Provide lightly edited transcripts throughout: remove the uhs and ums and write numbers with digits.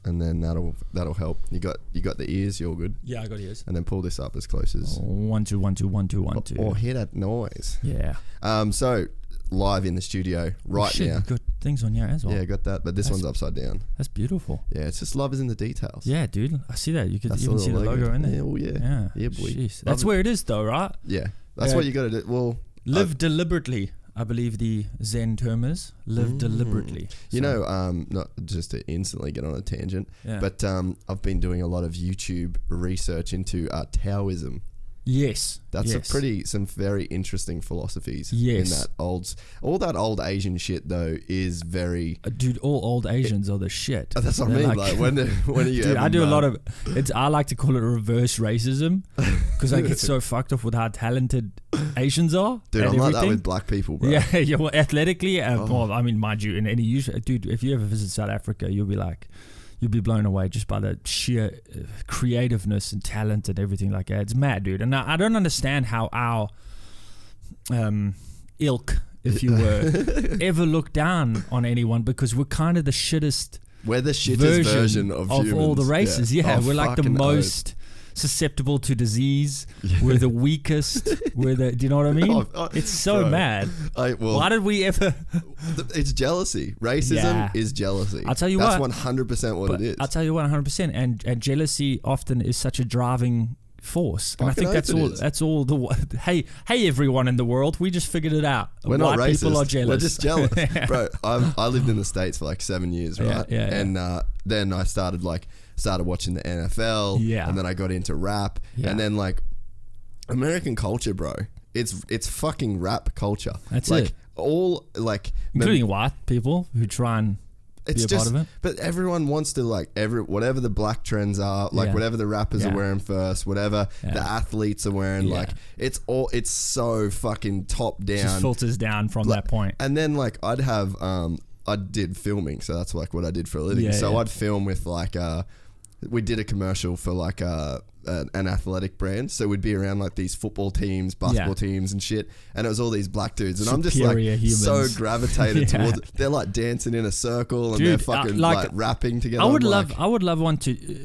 and then that'll help. You got the ears. You're good. Yeah, I got ears. And then pull this up as close as 1 2 1 2 1 2 1 2. Or hear that noise. Yeah. So live in the studio right shit, now. You got things on here as well. Yeah, got that. But this one's upside down. That's beautiful. Yeah, it's just love is in the details. Yeah, dude. I see that. You could That's even see the logo in there. Yeah, oh yeah. Yeah, boy. Jeez. That's where it is, though, right? Yeah, that's what you got to do. Well, live deliberately. I believe the Zen term is live deliberately. You know, not just to instantly get on a tangent, but I've been doing a lot of YouTube research into Taoism. Yes. That's some very interesting philosophies in that all that old Asian shit though is very dude, all old Asians are the shit. That's what I mean. Like when are you dude, I do a lot of I like to call it reverse racism because I get so fucked off with how talented Asians are. Dude, I'm like that with black people, bro. Yeah, well, athletically, well, I mean, mind you, in any dude, if you ever visit South Africa, you'll be blown away just by the sheer creativeness and talent and everything like that. It's mad, dude. And I don't understand how our ilk, if you were, ever look down on anyone because we're kind of the shittest. We're the shittest version of humans. All the races. Yeah, we're like the most susceptible to disease. We're the weakest. Do you know what I mean? It's so mad. Why did we ever? It's jealousy. Racism is jealousy. I'll tell you that's 100% what it is. I'll tell you what, 100%. And jealousy often is such a driving force. And I think that's all hey everyone in the world, we just figured it out. We're not racist. People are jealous. We're just jealous. Bro, I lived in the States for like 7 years, right? And then I started watching the NFL, and then I got into rap, and then like American culture, bro. It's fucking rap culture. That's like, it. All like including white people who try and be a part of it. But everyone wants to whatever the black trends are, like whatever the rappers are wearing first, whatever the athletes are wearing, like it's so fucking top down. Just filters down from that point. And then like I did filming, so that's like what I did for a living. I'd film with like we did a commercial for like an athletic brand, so we'd be around like these football teams, basketball teams and shit, and it was all these black dudes, and Superior I'm just like humans. so gravitated towards it. They're like dancing in a circle and they're fucking like rapping together. I would love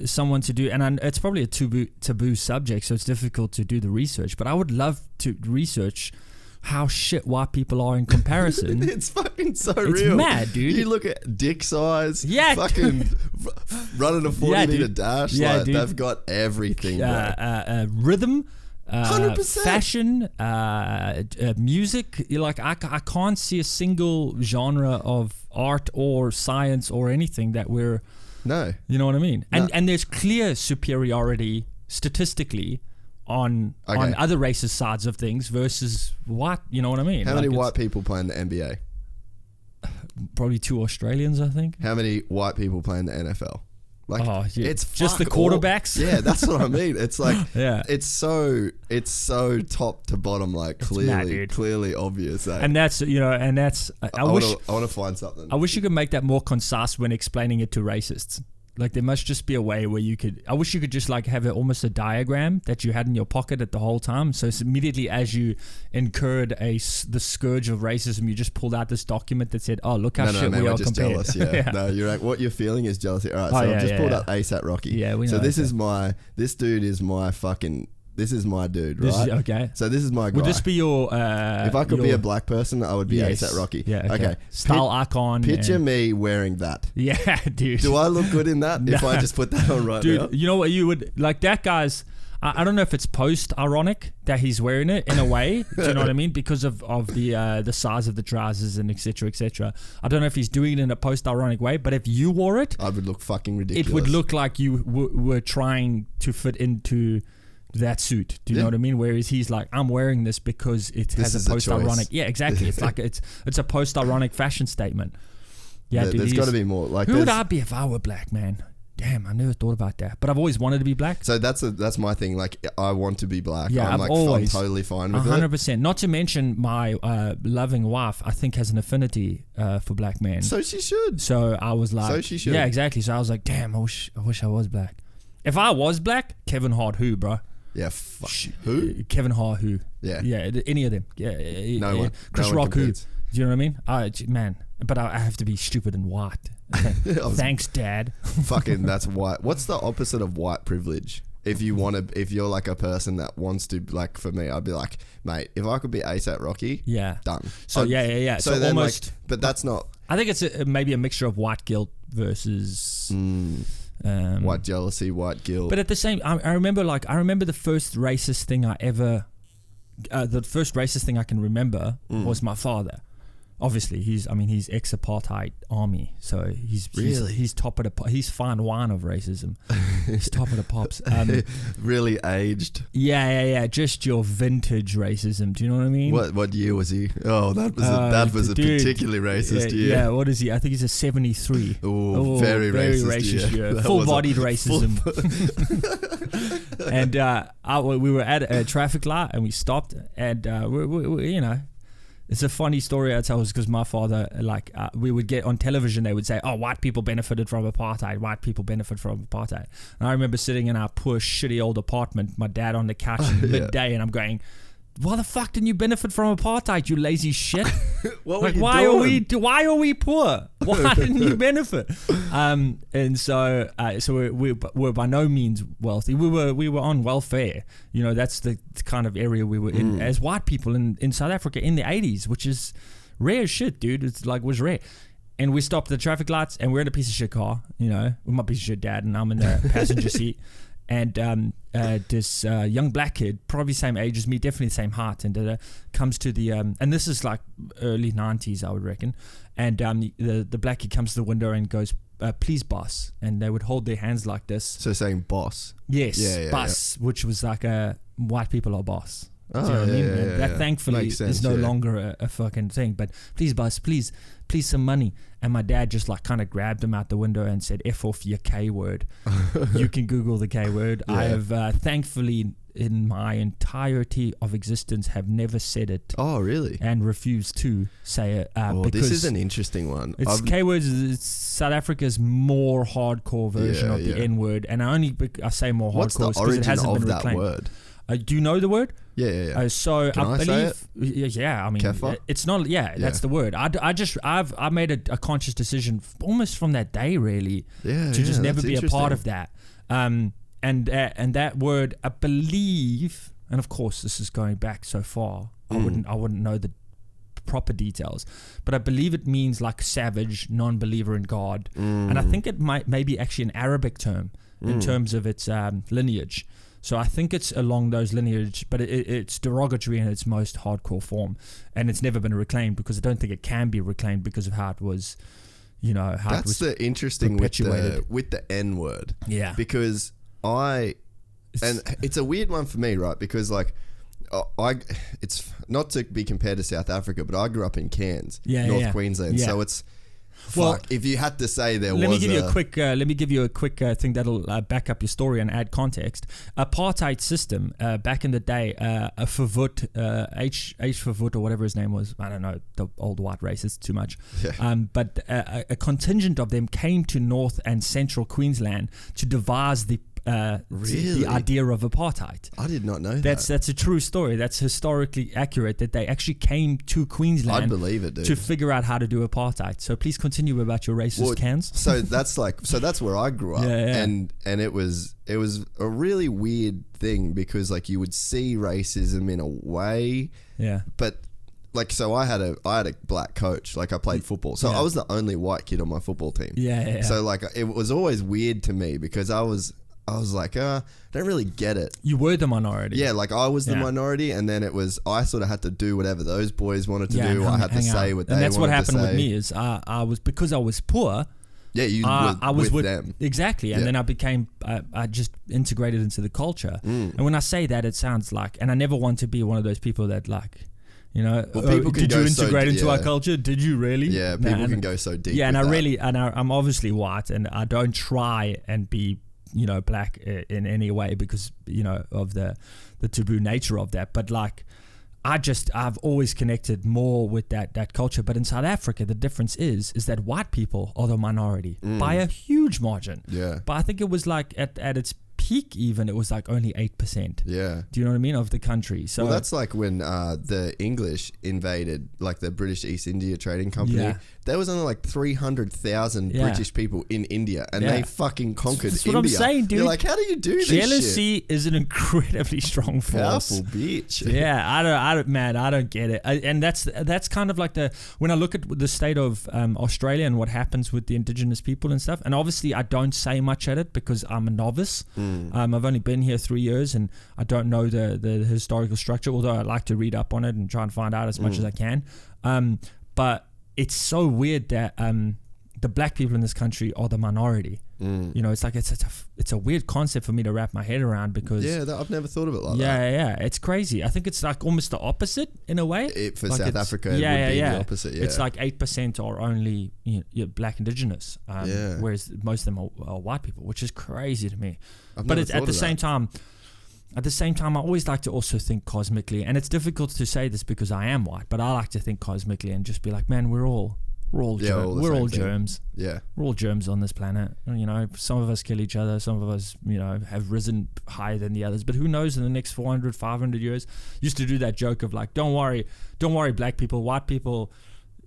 someone to do, and it's probably a taboo subject, so it's difficult to do the research, but I would love to research how shit white people are in comparison. It's fucking so real. It's mad, dude. You look at dick size, fucking running a 40-meter dash. Yeah, dude. They've got everything, bro. Rhythm, 100%. fashion, music. Like I can't see a single genre of art or science or anything that we're. No. You know what I mean? And there's clear superiority statistically on other races' sides of things versus white, you know what I mean? How many white people play in the NBA? Probably 2 Australians, I think. How many white people play in the NFL? Like, it's just the quarterbacks. Yeah, that's what I mean. It's like, it's so top to bottom, like clearly obvious. Eh? And that's, I want to find something. I wish you could make that more concise when explaining it to racists. Like there must just be a way where I wish you could just like have almost a diagram that you had in your pocket at the whole time. So it's immediately as you incurred the scourge of racism, you just pulled out this document that said, oh, look how shit we are just compared. Jealous, yeah. No, you're right. What you're feeling is jealousy. All right, so I've just pulled up ASAP Rocky. Yeah, we know. So this dude is my fucking... This is my dude, right? Okay. So this is my guy. Would this be your... if I could be a black person, I would be ASAP Rocky. Yeah, okay. Style icon. Picture me wearing that. Yeah, dude. Do I look good in that if I just put that on right now? Dude, you know what you would... Like that guy's... I don't know if it's post-ironic that he's wearing it in a way. Do you know what I mean? Because of the size of the trousers and et cetera. I don't know if he's doing it in a post-ironic way, but if you wore it... I would look fucking ridiculous. It would look like you were trying to fit into... that suit. Do you know what I mean? Whereas he's like, I'm wearing this because it has a post-ironic. Yeah, exactly. It's like it's a post-ironic fashion statement. Yeah, dude, there's got to be more. Like, who would I be if I were black, man? Damn, I never thought about that. But I've always wanted to be black. So that's my thing. Like, I want to be black. Yeah, I'm totally fine with 100%. Not to mention my loving wife, I think, has an affinity for black men. So she should. So I was like, so she should. Yeah, exactly. So I was like, damn, I wish I was black. If I was black, Kevin Hart, who, bro? Yeah, who? Kevin Hart, who? Yeah. Yeah, any of them. Yeah, no one. Chris no one Rock, who? Do you know what I mean? Man, but I have to be stupid and white. Thanks, Dad. Fucking, that's white. What's the opposite of white privilege? If you want to, if you're like a person that wants to, like for me, I'd be like, mate, if I could be ASAP Rocky, done. So yeah. So then almost, like, but that's not. I think it's maybe a mixture of white guilt versus white jealousy, white guilt. But at the same, I remember the first racist thing I ever, the first racist thing I can remember was my father. Obviously, he's ex-apartheid army, so he's top of the he's fine wine of racism. He's top of the pops. Really aged. Yeah. Just your vintage racism. Do you know what I mean? What year was he? Oh, that was a particularly racist year. Yeah, what is he? I think he's a 73. Oh, very racist year. Full-bodied racism. And we were at a traffic light and we stopped and we you know. It's a funny story I tell, because my father, we would get on television, they would say, oh, white people benefited from apartheid. White people benefit from apartheid. And I remember sitting in our poor, shitty old apartment, my dad on the couch in midday, and I'm going, why the fuck didn't you benefit from apartheid, you lazy shit? Why are we poor? Why didn't you benefit? And so we're by no means wealthy. We were on welfare. You know, that's the kind of area we were in as white people in South Africa in the 80s, which is rare as shit, dude. It's like, was rare. And we stopped at the traffic lights and we're in a piece of shit car, you know, with my piece of shit dad, and I'm in the passenger seat. And this young black kid, probably same age as me, definitely the same height, and comes to the and this is like early 90s, I would reckon. And the black kid comes to the window and goes, "Please, boss." And they would hold their hands like this. So saying boss. Yes, boss, which was like white people are boss. Oh, do you know what I mean? Yeah, that thankfully is no longer a fucking thing. But please, boss, please some money. And my dad just like kind of grabbed him out the window and said, F off your K word. You can Google the K word. Yeah. I have thankfully in my entirety of existence have never said it. Oh, really? And refused to say it. Because this is an interesting one. It's K words. It's South Africa's more hardcore version of the N word. And I say more hardcore because it hasn't been reclaimed. Word? Do you know the word? Yeah. So Can I believe, say it? Yeah. I mean, Kefa? It's not. Yeah, that's the word. I made a conscious decision almost from that day, really, to just never be a part of that. And that word, I believe, and of course, this is going back so far. I wouldn't know the proper details, but I believe it means like savage, non-believer in God, and I think it may be actually an Arabic term in terms of its lineage. So I think it's along those lineage, but it's derogatory in its most hardcore form, and it's never been reclaimed because I don't think it can be reclaimed because of how it was, you know, how that's it was the interesting with the N word. Yeah, because it's a weird one for me, right? Because like it's not to be compared to South Africa, but I grew up in Cairns, North Queensland, so it's. If you had to say let me give you a quick thing that'll back up your story and add context. Apartheid system back in the day, a Verwoerd, H Verwoerd or whatever his name was, I don't know, the old white racists too much. Yeah. But a contingent of them came to North and Central Queensland to devise the idea of apartheid. I did not know that. That's a true story. That's historically accurate that they actually came to Queensland. I believe it, dude. To figure out how to do apartheid. So please continue about your racist cans. So that's where I grew up, and it was a really weird thing because like you would see racism in a way, but. Like, so I had a black coach, like I played football. So I was the only white kid on my football team. Yeah. So like it was always weird to me because I was like, I don't really get it. You were the minority. Yeah, like I was the minority, and then I sort of had to do whatever those boys wanted to do. I had to say what they wanted to say. And that's what happened with me is because I was poor. Yeah, I was with them. Exactly. And then I became, I just integrated into the culture. And when I say that, it sounds like, and I never want to be one of those people that like, you know, did you integrate into our culture? Did you really? Yeah, people can go so deep. Yeah, and I'm obviously white, and I don't try and be, you know, black in any way because, you know, of the taboo nature of that. But like, I've always connected more with that culture. But in South Africa, the difference is that white people are the minority by a huge margin. Yeah. But I think it was like at its peak peak even, it was like only 8%. Yeah. Do you know what I mean? Of the country. So well, that's like when the English invaded, like the British East India Trading Company. Yeah. There was only like 300,000 Yeah. British people in India, and Yeah. they fucking conquered That's India. what I'm saying, dude. You're like, how do you do this shit? Jealousy is an incredibly strong force. Powerful bitch. Yeah, I don't get it. And that's kind of like when I look at the state of Australia and what happens with the indigenous people and stuff. And obviously, I don't say much at it because I'm a novice. I've only been here 3 years, and I don't know the historical structure. Although I like to read up on it and try and find out as much as I can. But it's so weird that the black people in this country are the minority. You know, it's like it's a weird concept for me to wrap my head around because I've never thought of it like that. Yeah, it's crazy. I think it's like almost the opposite in a way. For like South Africa, it would be the opposite. Yeah, it's like 8% are only black indigenous, whereas most of them are white people, which is crazy to me. But it's at the same time. At the same time, I always like to also think cosmically, and it's difficult to say this because I am white, but I like to think cosmically and just be like, man, we're all germs. Yeah. We're all germs on this planet. You know, some of us kill each other. Some of us, you know, have risen higher than the others. But who knows in the next 400, 500 years? Used to do that joke of like, don't worry, black people, white people,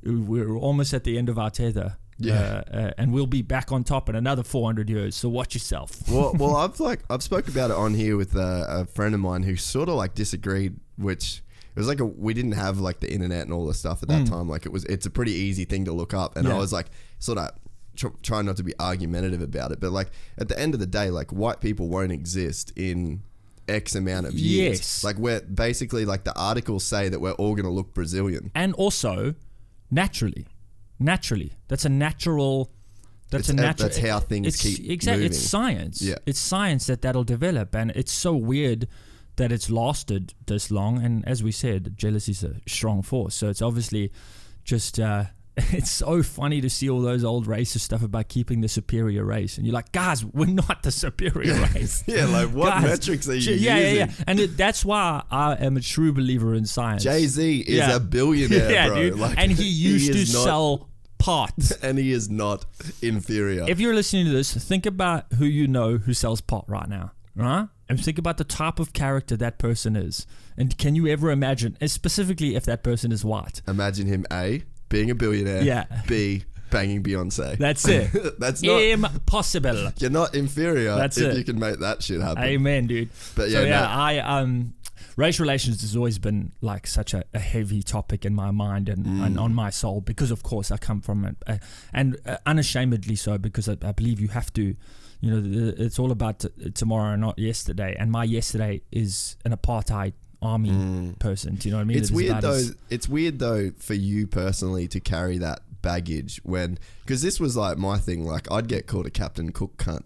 we're almost at the end of our tether. Yeah. And we'll be back on top in another 400 years. So watch yourself. well, I've spoke about it on here with a friend of mine who sort of like disagreed, which it was like we didn't have like the internet and all this stuff at that time. Like it's a pretty easy thing to look up. And I was like sort of trying not to be argumentative about it. But like at the end of the day, like white people won't exist in X amount of years. Yes. Like we're basically like the articles say that we're all going to look Brazilian. And also naturally, that's a natural. That's how things keep moving. It's science. Yeah. It's science that'll develop, and it's so weird that it's lasted this long. And as we said, jealousy is a strong force. So it's obviously just. It's so funny to see all those old racist stuff about keeping the superior race, and you're like, guys, we're not the superior race. Yeah, like what metrics are you using? Yeah. And that's why I am a true believer in science. Jay-Z is a billionaire, bro. Dude. Like, and he used to sell pot. And he is not inferior. If you're listening to this, think about who you know who sells pot right now, right? And think about the type of character that person is. And can you ever imagine, specifically if that person is white? Imagine him, A, being a billionaire, B, banging Beyonce. That's it. That's not impossible. You're not inferior if it. you can make that shit happen. Amen, dude. But race relations has always been like such a heavy topic in my mind and on my soul because of course I come from it and unashamedly so, because I believe you have to, you know, it's all about tomorrow, not yesterday, and my yesterday is an apartheid army person. Do you know what I mean? It's weird though. It's weird though for you personally to carry that baggage because this was like my thing. Like I'd get called a Captain Cook cunt.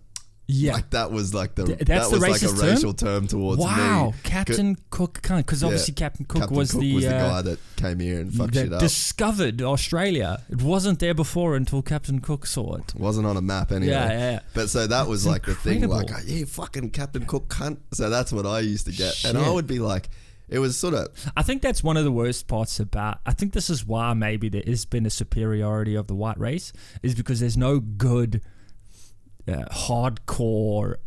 Yeah, like that was like that was like a racial term towards me. Wow, Captain Cook cunt, because obviously Captain Cook was the guy that came here and fucked shit up. Discovered Australia. It wasn't there before until Captain Cook saw it. Wasn't on a map anyway. Yeah. But so that was like incredible. The thing, like, yeah, fucking Captain Cook cunt. So that's what I used to get, shit. And I would be like. It was sort of... I think that's one of the worst parts about... I think this is why maybe there has been a superiority of the white race, is because there's no good... hardcore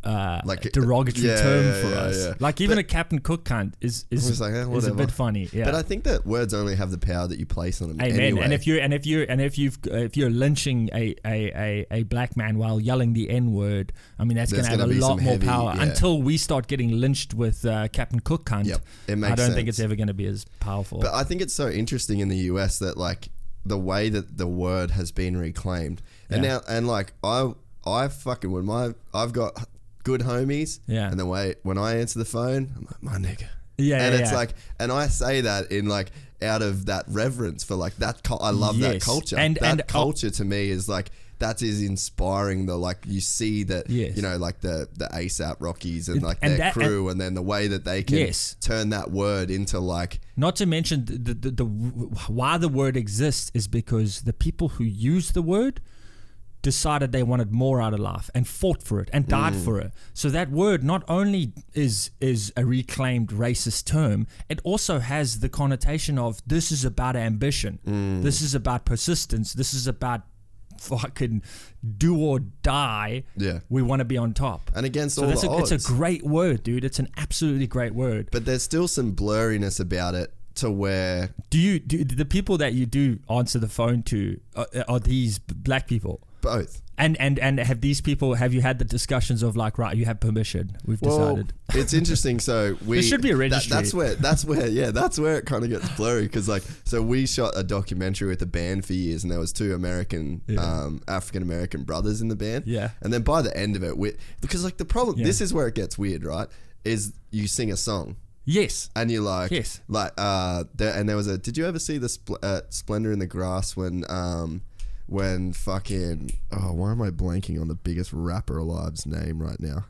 derogatory term for us. Yeah. Like even a Captain Cook cunt is a bit funny. Yeah. But I think that words only have the power that you place on them. Amen. Anyway. And if you're lynching a black man while yelling the N-word, I mean that's going to have a lot more power. Yeah. Until we start getting lynched with Captain Cook cunt. Yep. It makes I don't sense. think it's ever going to be as powerful. But I think it's so interesting in the US that like the way that the word has been reclaimed, and now like I fucking I've got good homies, and the way when I answer the phone, I'm like, my nigga, it's like, and I say that in like out of that reverence for like that. I love that culture, and culture to me is like that is inspiring. The like you see that you know like the ASAP Rockies and like their crew, and then the way that they can turn that word into like. Not to mention the why the word exists is because the people who use the word decided they wanted more out of life and fought for it and died for it. So that word not only is a reclaimed racist term, it also has the connotation of this is about ambition. This is about persistence. This is about fucking do or die. Yeah. We want to be on top. And against all the odds. It's a great word, dude. It's an absolutely great word. But there's still some blurriness about it to where... Do the people that you do answer the phone to, are these black people? Both. And have you had the discussions of like, right, you have permission, we've decided. It's interesting. So there should be a registry. That's where it kind of gets blurry, because like, so we shot a documentary with a band for years, and there was 2 American African American brothers in the band. Yeah. And then by the end of it, because like the problem, this is where it gets weird, right? Is you sing a song. Yes. And you're like, yes. Like, there was did you ever see the Splendor in the Grass when fucking, why am I blanking on the biggest rapper alive's name right now?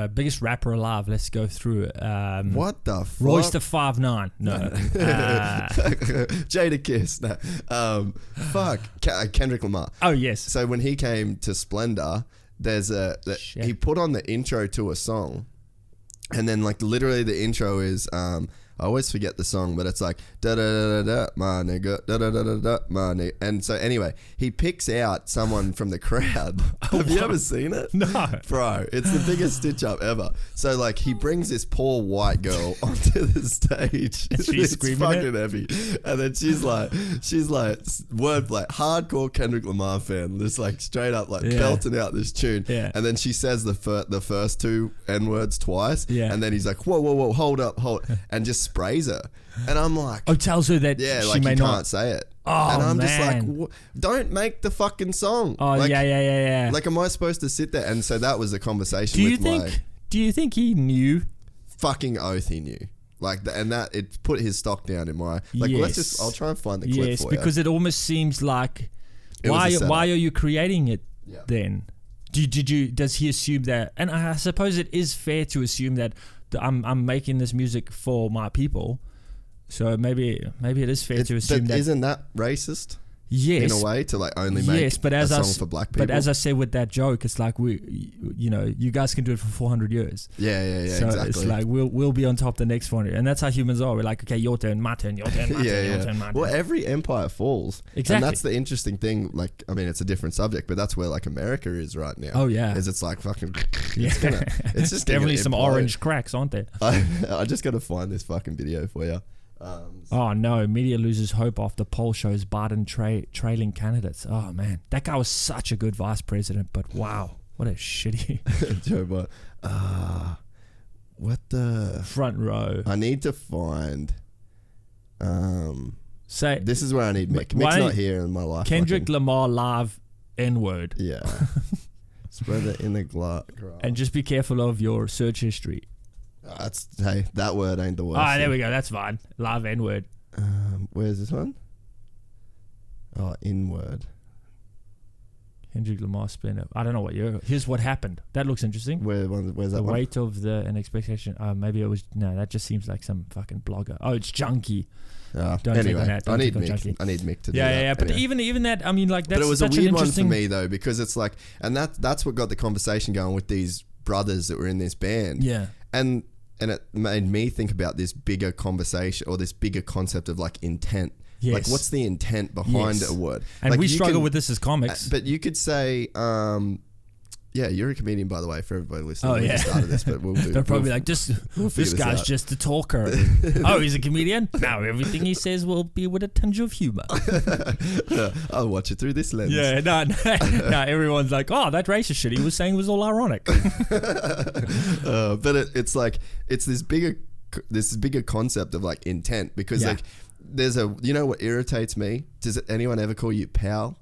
Biggest rapper alive. Let's go through it. What the fuck? Royce the 5'9". No. Jada Kiss. No. Kendrick Lamar. Oh, yes. So when he came to Splendor, he put on the intro to a song, and then like literally the intro is I always forget the song, but it's like da da da da da my nigga, da da da da da my nigga. And so anyway, he picks out someone from the crowd. Have you ever seen it? No, bro, it's the biggest stitch up ever. So like he brings this poor white girl onto the stage. She's screaming fucking heavy, and then she's like wordplay, hardcore Kendrick Lamar fan, just like straight up like belting out this tune. Yeah. And then she says the first 2 N words twice. Yeah. And then he's like, whoa, hold up, and just sprays her, and I'm like, tells her that she like may you can't say it. And I'm just like, don't make the fucking song. Like, yeah. Like, am I supposed to sit there? And so that was the conversation. Do you think he knew? Fucking oath he knew. Like, and that it put his stock down in my like. Yes. I'll try and find the clip for you. Yes, because it almost seems like why are you creating it then? Does he assume that? And I suppose it is fair to assume that I'm making this music for my people, so maybe it is fair to assume that. Isn't that racist? Yes, in a way, to like only make a song for black people. But as I said with that joke, it's like you guys can do it for 400 years. Yeah, so exactly. It's like we'll be on top the next 400, and that's how humans are. We're like, okay, your turn, my turn, your turn, my turn, your turn, my turn. Well, every empire falls. Exactly. And that's the interesting thing. Like, I mean, it's a different subject, but that's where like America is right now. Oh yeah, is it's like fucking. Yeah. It's just definitely some orange cracks, aren't there? I just got to find this fucking video for you. Oh no, media loses hope after poll shows Biden trailing candidates. Oh man, that guy was such a good vice president, but wow, what a shitty Joe Biden. What the front row. I need to find say this is where I need Mick. Mick's not here in my life. Kendrick Lamar live N-word. Yeah. Spread it in the glass. And just be careful of your search history. That word ain't the worst. Ah, there we go. That's fine. Live N-word. Where's this one? Oh, N-word. Kendrick Lamar Splendor. I don't know what year. Here's what happened. That looks interesting. Where's that the one? weight of an expectation. Maybe it was that just seems like some fucking blogger. Oh, it's Junkie. Don't anyway, that. I need Mick to do that. Yeah. But anyway. even that, I mean, like that's. But it was a such weird an one for me though, because it's like, and that's what got the conversation going with these brothers that were in this band. Yeah. And it made me think about this bigger conversation or this bigger concept of like intent. Yes. Like, what's the intent behind a word? And like we struggle with this as comics. But you could say, you're a comedian, by the way, for everybody listening. Oh, yeah. We started this, but They're probably like, this guy's just a talker. Oh, he's a comedian? Now everything he says will be with a tinge of humor. I'll watch it through this lens. Yeah, no, everyone's like, oh, that racist shit he was saying was all ironic. But it's like, it's this bigger concept of like intent, because like, there's you know what irritates me? Does anyone ever call you pal?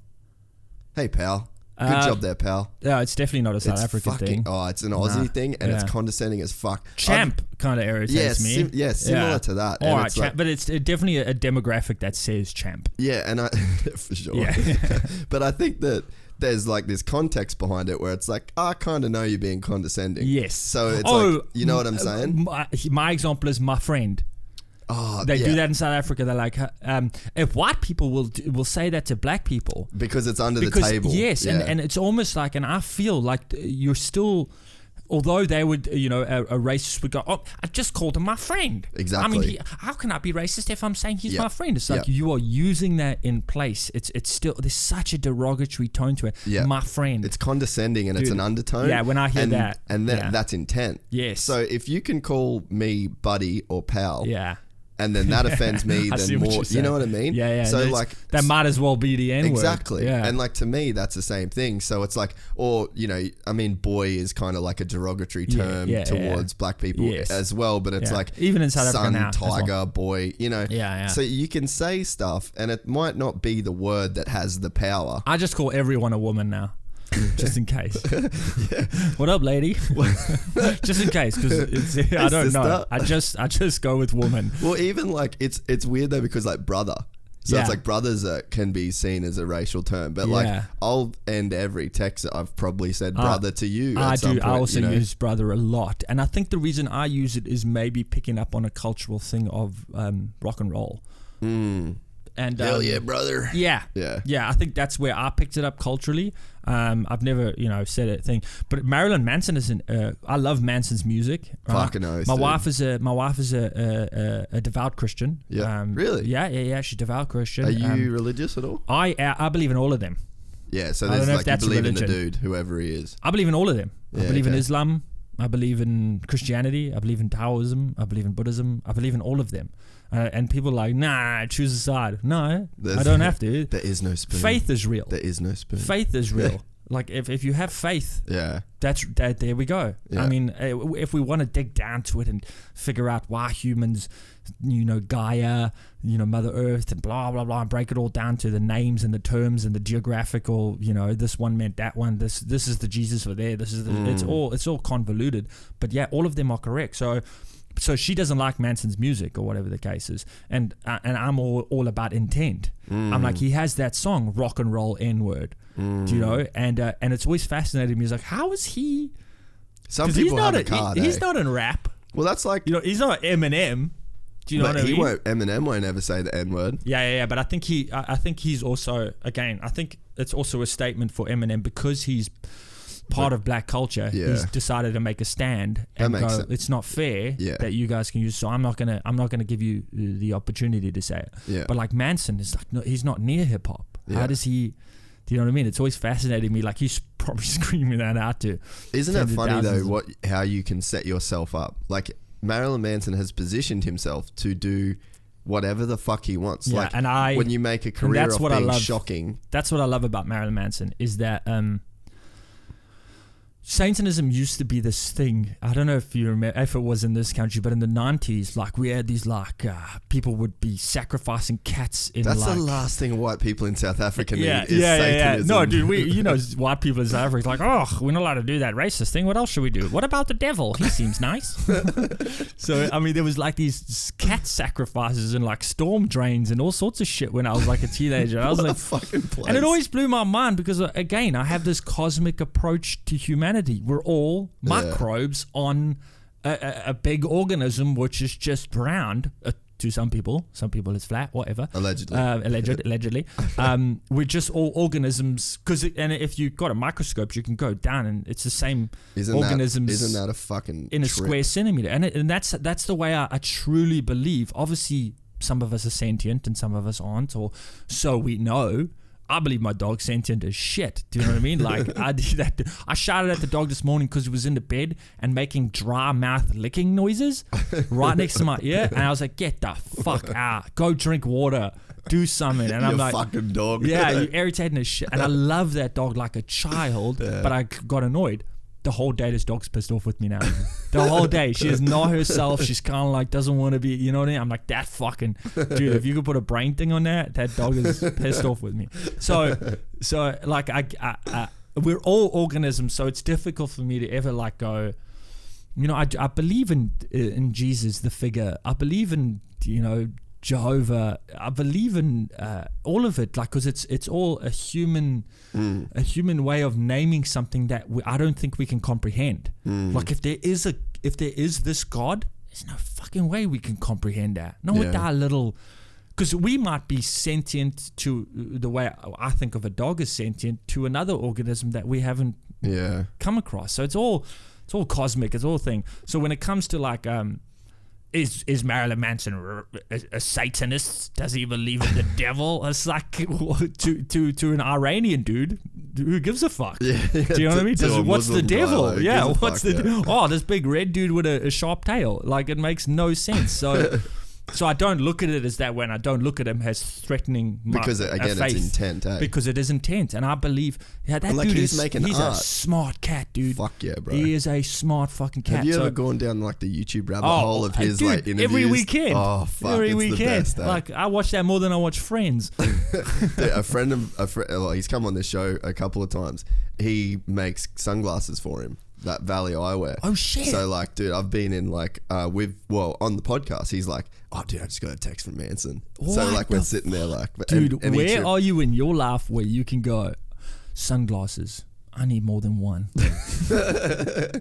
Hey, pal. Good job there, pal. Yeah, it's definitely not a South African thing. Oh, it's an Aussie thing, and it's condescending as fuck. Champ kind of irritates me. Similar to that. All right, champ, but it's definitely a demographic that says champ. Yeah, and for sure. Yeah. But I think that there's like this context behind it where it's like, I kind of know you're being condescending. Yes. So it's like, you know what I'm saying? My example is my friend. Oh, they do that in South Africa. They're like, if white people will say that to black people because it's under the table. Yes, and it's almost like, and I feel like you're still although they would, you know, a racist would go, oh, I just called him my friend. Exactly. I mean, how can I be racist if I'm saying he's Yep. my friend? It's like Yep. you are using that in place. It's still, there's such a derogatory tone to it. Yep. My friend. It's condescending and it's Dude, an undertone. yeah, when I hear that. And yeah. that's intent. Yes. So if you can call me buddy or pal, yeah. and then that offends me, I see then what more. you're You saying. know what I mean? Yeah, yeah. So It's- like that might as well be the N word. exactly. Yeah. And like to me, that's the same thing. So it's like, or you know, I mean, boy is kind of like a derogatory term towards black people as well. But it's like even in South Africa son, now, as tiger, well. boy. You know. Yeah, yeah. So you can say stuff, and it might not be the word that has the power. I just call everyone a woman now. Just in case. What up, lady? Just in case, because I don't know. I just go with woman. Well, even like it's weird though because like brother. So it's Yeah. like brothers can be seen as a racial term, but Yeah. like I'll end every text that I've probably said brother to you. I at some do. point, I also you know? use brother a lot, and I think the reason I use it is maybe picking up on a cultural thing of rock and roll. And Hell yeah, brother. Yeah. Yeah. Yeah, I think that's where I picked it up culturally. I've never, you know, said a thing. But Marilyn Manson is I love Manson's music. Fucking oath, My dude. wife is a devout Christian. Yeah. Really? Yeah. She's a devout Christian. Are you religious at all? I believe in all of them. Yeah, so I don't there's know if like you that's believe in the religion. dude, whoever he is. I believe in all of them. I Yeah, believe in okay. Islam. I believe in Christianity. I believe in Taoism. I believe in Buddhism. I believe in all of them. And people are like, nah, choose a side. No, I don't have to. There is no spoon. Faith is real. There is no spoon. Faith is real. Like if you have faith, Yeah. there we go. Yeah. I mean, if we want to dig down to it and figure out why humans, you know, Gaia, you know, Mother Earth, and blah blah blah, and break it all down to the names and the terms and the geographical, you know, this one meant that one. This is the Jesus for there. This is the. It's all convoluted. But yeah, all of them are correct. So she doesn't like Manson's music or whatever the case is, and I'm all about intent. I'm like, he has that song, rock and roll N-word, do you know, and it's always fascinated me. He's like, how is he? Some people have a card. He's not in rap. Well, that's like, You know, he's not Eminem. Do you know but what I mean? Eminem won't ever say the N word. Yeah. But I think he's also, again, I think it's also a statement for Eminem because he's part of black culture. Yeah. He's decided to make a stand and makes go, sense. it's not fair Yeah. that you guys can use. So I'm not gonna give you the opportunity to say it. Yeah. But like Manson is like, no, he's not near hip hop. Yeah. How does he? Do you know what I mean? It's always fascinated me. Like he's probably screaming that out to. Isn't it tens of funny thousands though of- how you can set yourself up? Like Marilyn Manson has positioned himself to do whatever the fuck he wants. Yeah, like and when you make a career that's of what I being love. shocking. That's what I love about Marilyn Manson is that Satanism used to be this thing. I don't know if you remember, if it was in this country, but in the 90s, like we had these like people would be sacrificing cats in That's like. the last thing white people in South Africa need Yeah, is Satanism. No, dude, white people in South Africa like, oh, we're not allowed to do that racist thing. What else should we do? What about the devil? He seems nice. So, I mean, there was like these cat sacrifices and like storm drains and all sorts of shit when I was like a teenager. I was What a like, fucking place. and it always blew my mind because, again, I have this cosmic approach to humanity. We're all microbes on a big organism which is just round. To some people it's flat, whatever. Allegedly. Allegedly. We're just all organisms. And if you've got a microscope, you can go down and it's the same organisms. Isn't that a fucking in a trip? square centimeter? And that's the way I truly believe. Obviously, some of us are sentient and some of us aren't, or so we know. I believe my dog's sentient as shit. Do you know what I mean? Like I did that. I shouted at the dog this morning because it was in the bed and making dry mouth licking noises right next to my ear, and I was like, "Get the fuck out! Go drink water, do something." And I'm You like, fucking dog. "Yeah, you're irritating as shit." And I love that dog like a child, but I got annoyed. The whole day, this dog's pissed off with me now. The whole day, she is not herself. She's kind of like doesn't want to be. You know what I mean? I'm like, that fucking dude. If you could put a brain thing on that dog is pissed off with me. So like we're all organisms. So it's difficult for me to ever like go. You know, I believe in Jesus, the figure. I believe in Jehovah. I believe in all of it, like, because it's all a human way of naming something that I don't think we can comprehend. Like if there is this God, there's no fucking way we can comprehend that. Not with our little, because we might be sentient to the way I think of a dog as sentient to another organism that we haven't come across. So it's all It's all cosmic. It's all thing. So when it comes to like, is Marilyn Manson a Satanist? Does he believe in the devil? It's like to an Iranian dude, who gives a fuck? Yeah, do you know what I mean? What's the devil? Yeah, what's the? Oh, this big red dude with a sharp tail. Like, it makes no sense. So. So I don't look at it as that when I don't look at him as threatening my because again faith, it's intent, eh? Because it is intent, and I believe that like dude he's he's art. a smart cat, dude. Fuck yeah, bro. He is a smart fucking cat. Have you ever gone down like the YouTube rabbit hole of his dude, like interviews? every weekend? Oh fuck, every it's weekend. the best, eh? Like, I watch that more than I watch Friends. Dude, he's come on this show a couple of times. He makes sunglasses for him. That Valley Eyewear. Oh shit. So like, dude, I've been in like on the podcast, he's like, oh dude, I just got a text from Manson. So like we're sitting there like, dude, where are you in your life where you can go, sunglasses, I need more than one. And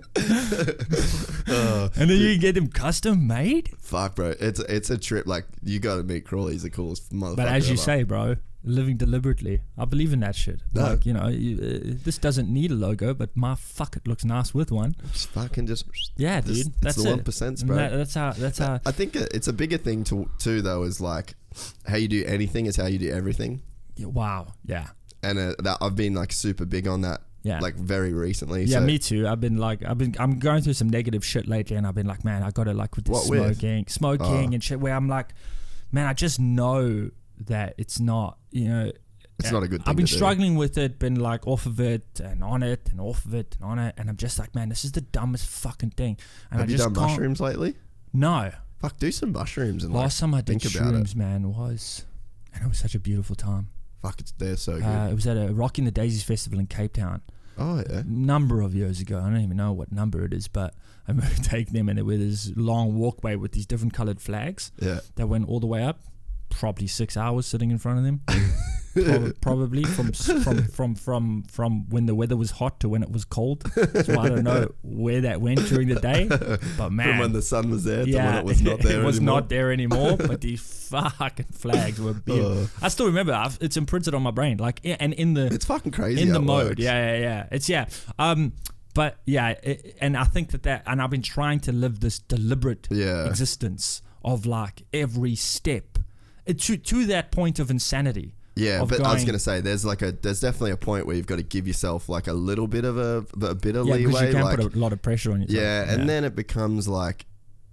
then you can get them custom made? Fuck bro, it's a trip. Like, you gotta meet Crawley. He's the coolest motherfucker But as you ever. say, bro, living deliberately, I believe in that shit. No. Like, you know, this doesn't need a logo, but fuck, it looks nice with one. Just fucking yeah, dude. That's the it. 1%, bro. That's how. I think it's a bigger thing too though, is like how you do anything is how you do everything. Yeah, wow. Yeah. And that I've been like super big on that. Yeah. Like very recently. Yeah, so. me too. I'm going through some negative shit lately, and I've been like, man, I gotta like with this smoking and shit, where I'm like, man, I just know that it's not, you know, it's not a good thing. I've been struggling with it, been like off of it and on it and off of it and on it, and I'm just like, man, this is the dumbest fucking thing. And Have you done mushrooms lately? No. Fuck, do some mushrooms and last time I did think about shrooms, man, was, and it was such a beautiful time. Fuck, they're so good. It was at a Rocking the Daisies festival in Cape Town. Oh yeah. Number of years ago. I don't even know what number it is, but I remember taking them, and there was this long walkway with these different coloured flags. Yeah. That went all the way up. Probably 6 hours sitting in front of them. Probably from when the weather was hot to when it was cold. So I don't know where that went during the day, but man, from when the sun was there to when it was not there. It was anymore. not there anymore. But these fucking flags were beautiful. I still remember. It's imprinted on my brain. Like, and in the it's fucking crazy in how the it mode. works. Yeah. It's but yeah, and I think that, and I've been trying to live this deliberate existence of like every step to that point of insanity. Yeah, but I was gonna say there's definitely a point where you've got to give yourself like a little bit of a bit of leeway. Because you can like, put a lot of pressure on yourself. Yeah, and then it becomes like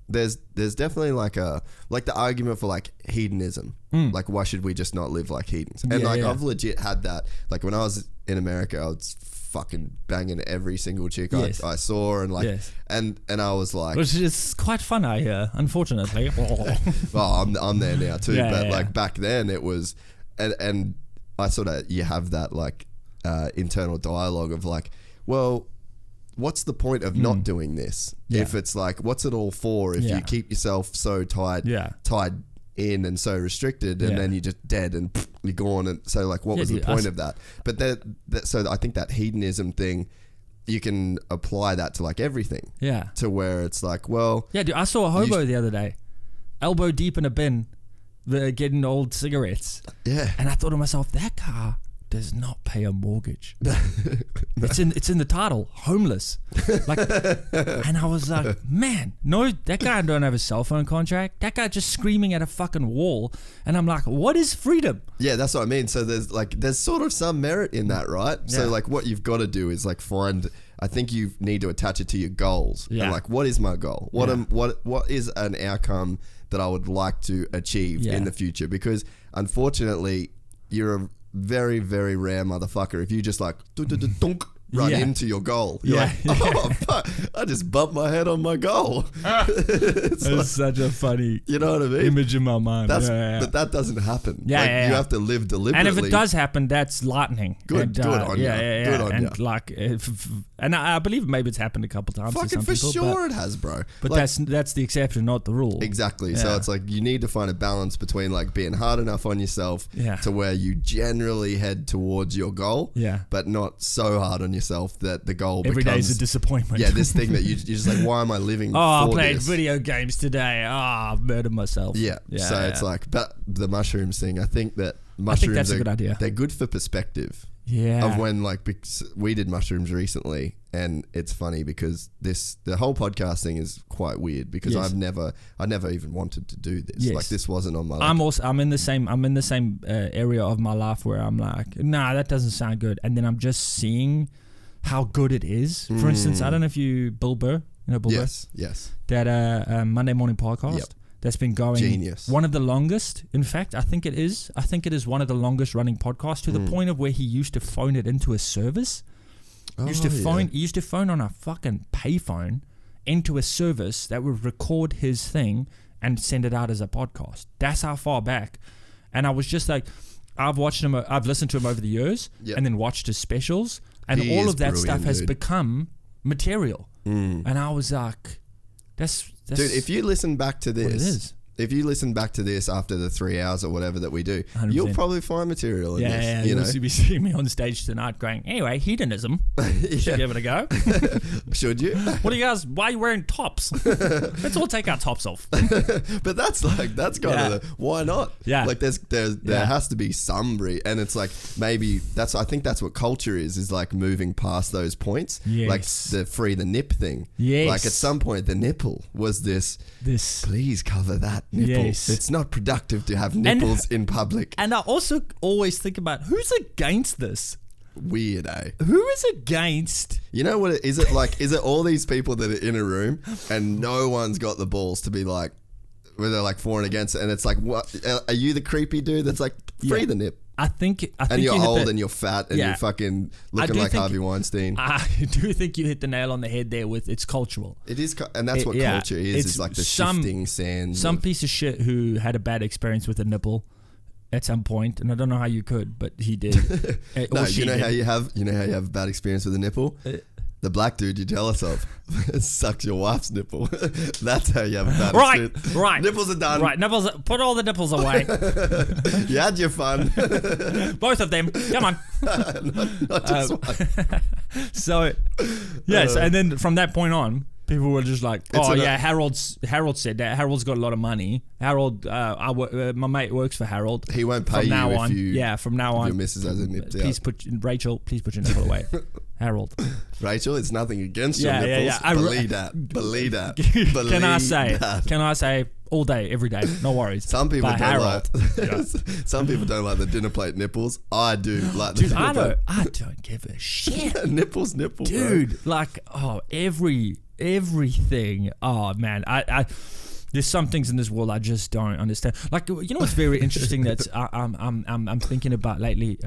there's definitely like the argument for like hedonism. Like, why should we just not live like heathens? And I've legit had that. Like when I was in America, I was fucking banging every single chick I saw, and like and I was like, which is quite fun, I hear, unfortunately. well, I'm there now too, but like back then it was, and I sort of, you have that like internal dialogue of like, well, what's the point of not doing this if it's like, what's it all for if you keep yourself so tied in and so restricted, and then you're just dead and you're gone, and so like what was the point of that? But so I think that hedonism thing, you can apply that to like everything, to where it's like, well, dude, I saw a hobo the other day, elbow deep in a bin, getting old cigarettes, and I thought to myself, that car does not pay a mortgage. It's in the title, homeless. Like, and I was like, man, no, that guy don't have a cell phone contract. That guy just screaming at a fucking wall. And I'm like, what is freedom? Yeah, that's what I mean. So there's sort of some merit in that, right? So like what you've got to do is like I think you need to attach it to your goals. And like, what is my goal? What is an outcome that I would like to achieve in the future? Because unfortunately, you're a very, very rare motherfucker if you just like run into your goal. You're like, oh fuck, I just bumped my head on my goal. It's like, such a funny, you know what I mean, image in my mind. But that doesn't happen. You have to live deliberately. And if it does happen, that's lightning. Good on you. Good on you. Like, and I believe maybe it's happened a couple times. Fucking for sure it has, bro. But like, that's the exception, not the rule. Exactly. So it's like you need to find a balance between like being hard enough on yourself to where you generally head towards your goal, but not so hard on yourself that the goal every becomes, day is a disappointment. Yeah, this thing that you're just like, why am I living? I for played this? video games today. I've murdered myself. So it's like, but the mushrooms thing, I think that mushrooms that's a good idea. They're good for perspective. Yeah. Of when like, because we did mushrooms recently, And it's funny because the whole podcast thing is quite weird because I never even wanted to do this. Yes. Like this wasn't on my. I'm in the same area of my life where I'm like, nah, that doesn't sound good, and then I'm just seeing how good it is. For instance, I don't know if Bill Burr, Bill Burr? Yes. That Monday morning podcast. Yep. That's been going genius. One of the longest. In fact, I think it is one of the longest running podcasts to the point of where he used to phone it into a service. He used to phone on a fucking payphone into a service that would record his thing and send it out as a podcast. That's how far back. And I was just like, I've listened to him over the years and then watched his specials, and all of that stuff has become material. And I was like, that's dude, if you listen back to this, if you listen back to this after the 3 hours or whatever that we do, 100%. You'll probably find material in this. Yeah, you'll be seeing me on stage tonight going, anyway, hedonism. Should give it a go. Should you? What do you guys, why are you wearing tops? Let's all take our tops off. But that's kind of why not? Yeah. Like there has to be some and it's like maybe I think that's what culture is like moving past those points. Yes. Like the free the nip thing. Yes. Like at some point the nipple was this please cover that nipple. Yes. It's not productive to have nipples in public. And I also always think about who's against this. Weird, eh? Who is against? You know what? Is it all these people that are in a room and no one's got the balls to be like, where they're like for and against it, and it's like, what? Are you the creepy dude that's like free the nip? I think and you're old and you're fat and you're fucking looking like Harvey Weinstein. I do think you hit the nail on the head there with it's cultural. It is, and that's what culture is like the shifting sands. Some piece of shit who had a bad experience with a nipple at some point, and I don't know how you could, but he did. No, you know how you have a bad experience with a nipple? The black dude you tell us of sucks your wife's nipple. That's how you have a bad experience. Right. Nipples are done. Right. Nipples. Put all the nipples away. You had your fun. Both of them. Come on. not just one. So, yes, and then from that point on, people were just like, Harold said that. Harold's got a lot of money. Harold, my mate works for Harold. He won't pay from you now if on. you. Yeah, from now on. Your missus hasn't nipped out. Rachel, please put your nipple away. Harold. Rachel, it's nothing against your nipples. Believe that. Can I say all day, every day? No worries. Some people don't like. Some people don't like the dinner plate nipples. I do like the dinner plate. I don't give a shit. Nipples, dude. Bro. Like everything. Oh man, I there's some things in this world I just don't understand. Like, you know what's very interesting that I'm thinking about lately,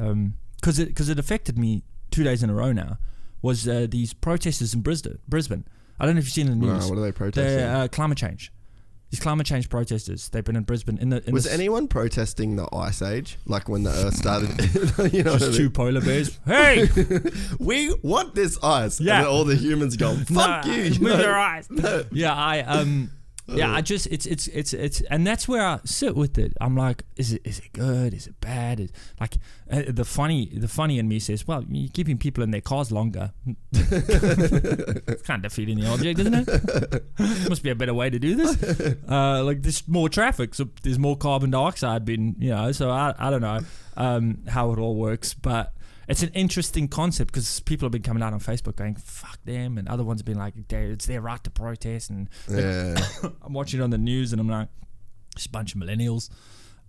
because it affected me 2 days in a row now, was these protesters in Brisbane. I don't know if you've seen the news. No, what are they protesting? They're climate change. These climate change protesters, they've been in Brisbane. Was anyone protesting the Ice Age? Like when the Earth started? You know, just two polar bears. Hey! We want this ice. Yeah. And all the humans go, fuck you. Move your eyes. No. Yeah, I just it's and that's where I sit with it. I'm like, is it good? Is it bad? The funny in me says, well, you're keeping people in their cars longer. It's kind of defeating the object, isn't it? Must be a better way to do this. Like there's more traffic, so there's more carbon dioxide being, so I don't know how it all works, but it's an interesting concept because people have been coming out on Facebook going, fuck them, and other ones have been like, it's their right to protest, and I'm watching it on the news and I'm like, it's a bunch of millennials,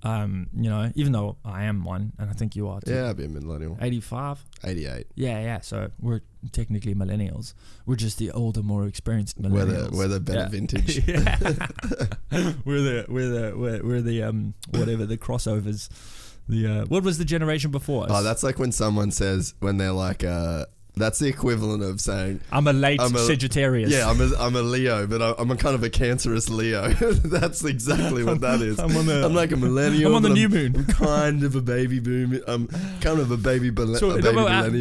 even though I am one, and I think you are too. Yeah, I'll be a millennial. 85? 88. Yeah, so we're technically millennials. We're just the older, more experienced millennials. We're the better vintage. Yeah. we're the whatever, the crossovers. What was the generation before us? Oh, that's like when someone says, when they're like, that's the equivalent of saying, I'm a late Sagittarius. Yeah, I'm a Leo, but I'm a kind of a cancerous Leo. That's exactly what that is. I'm like a millennial. I'm on the new moon. I'm kind of a baby boom. I'm kind of a baby millennial.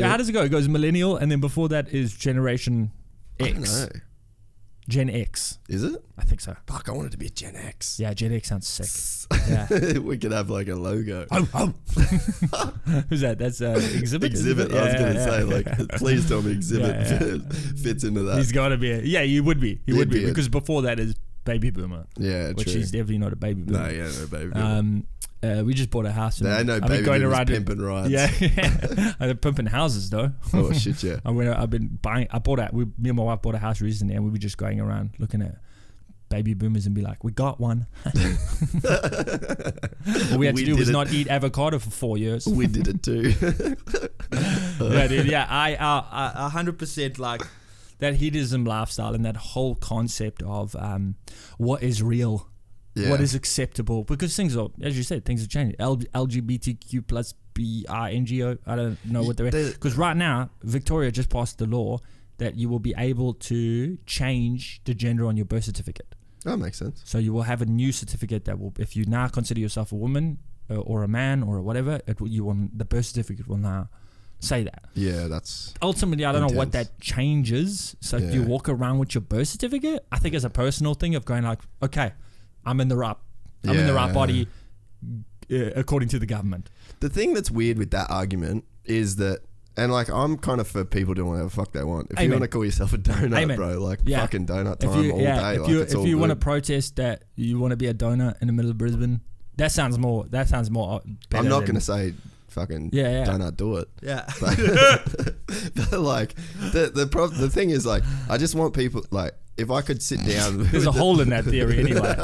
How does it go? It goes millennial, and then before that is Generation X. I don't know. Gen X. Is it? I think so. Fuck, I want it to be a Gen X. Yeah, Gen X sounds sick. Yeah. We could have like a logo. Who's that? That's Exhibit? Exhibit. I was going to say, like, please tell me Exhibit fits into that. He's got to be. He would be. He would be. Because before that is Baby Boomer. Yeah, which true. he's definitely not a Baby Boomer. No, no Baby Boomer. We just bought a house. There ain't no baby boomers pimping rides. Yeah, I'm pimping houses though. Oh shit, yeah. Me and my wife bought a house recently, and we were just going around looking at baby boomers and be like, we got one. All we had to do was not eat avocado for 4 years. We did it too. Yeah, dude. Yeah, I 100% like that hedonism lifestyle and that whole concept of what is real. Yeah. What is acceptable? Because things are, as you said, things are changing. LGBTQ plus BRNGO. I don't know what they're. Because right now, Victoria just passed the law that you will be able to change the gender on your birth certificate. That makes sense. So you will have a new certificate that will, if you now consider yourself a woman or a man or whatever, the birth certificate will now say that. Yeah, that's ultimately, I don't know what that changes. So if you walk around with your birth certificate, I think it's a personal thing of going like, okay, I'm in the right body according to the government. The thing that's weird with that argument is that, and like I'm kind of for people doing whatever the fuck they want. If you want to call yourself a donut, bro, like fucking donut time all day. If you want to protest that you want to be a donut in the middle of Brisbane, that sounds more better. I'm not going to say fucking donut do it. Yeah. But like the thing is like I just want people like if I could sit down. There's a hole in that theory anyway.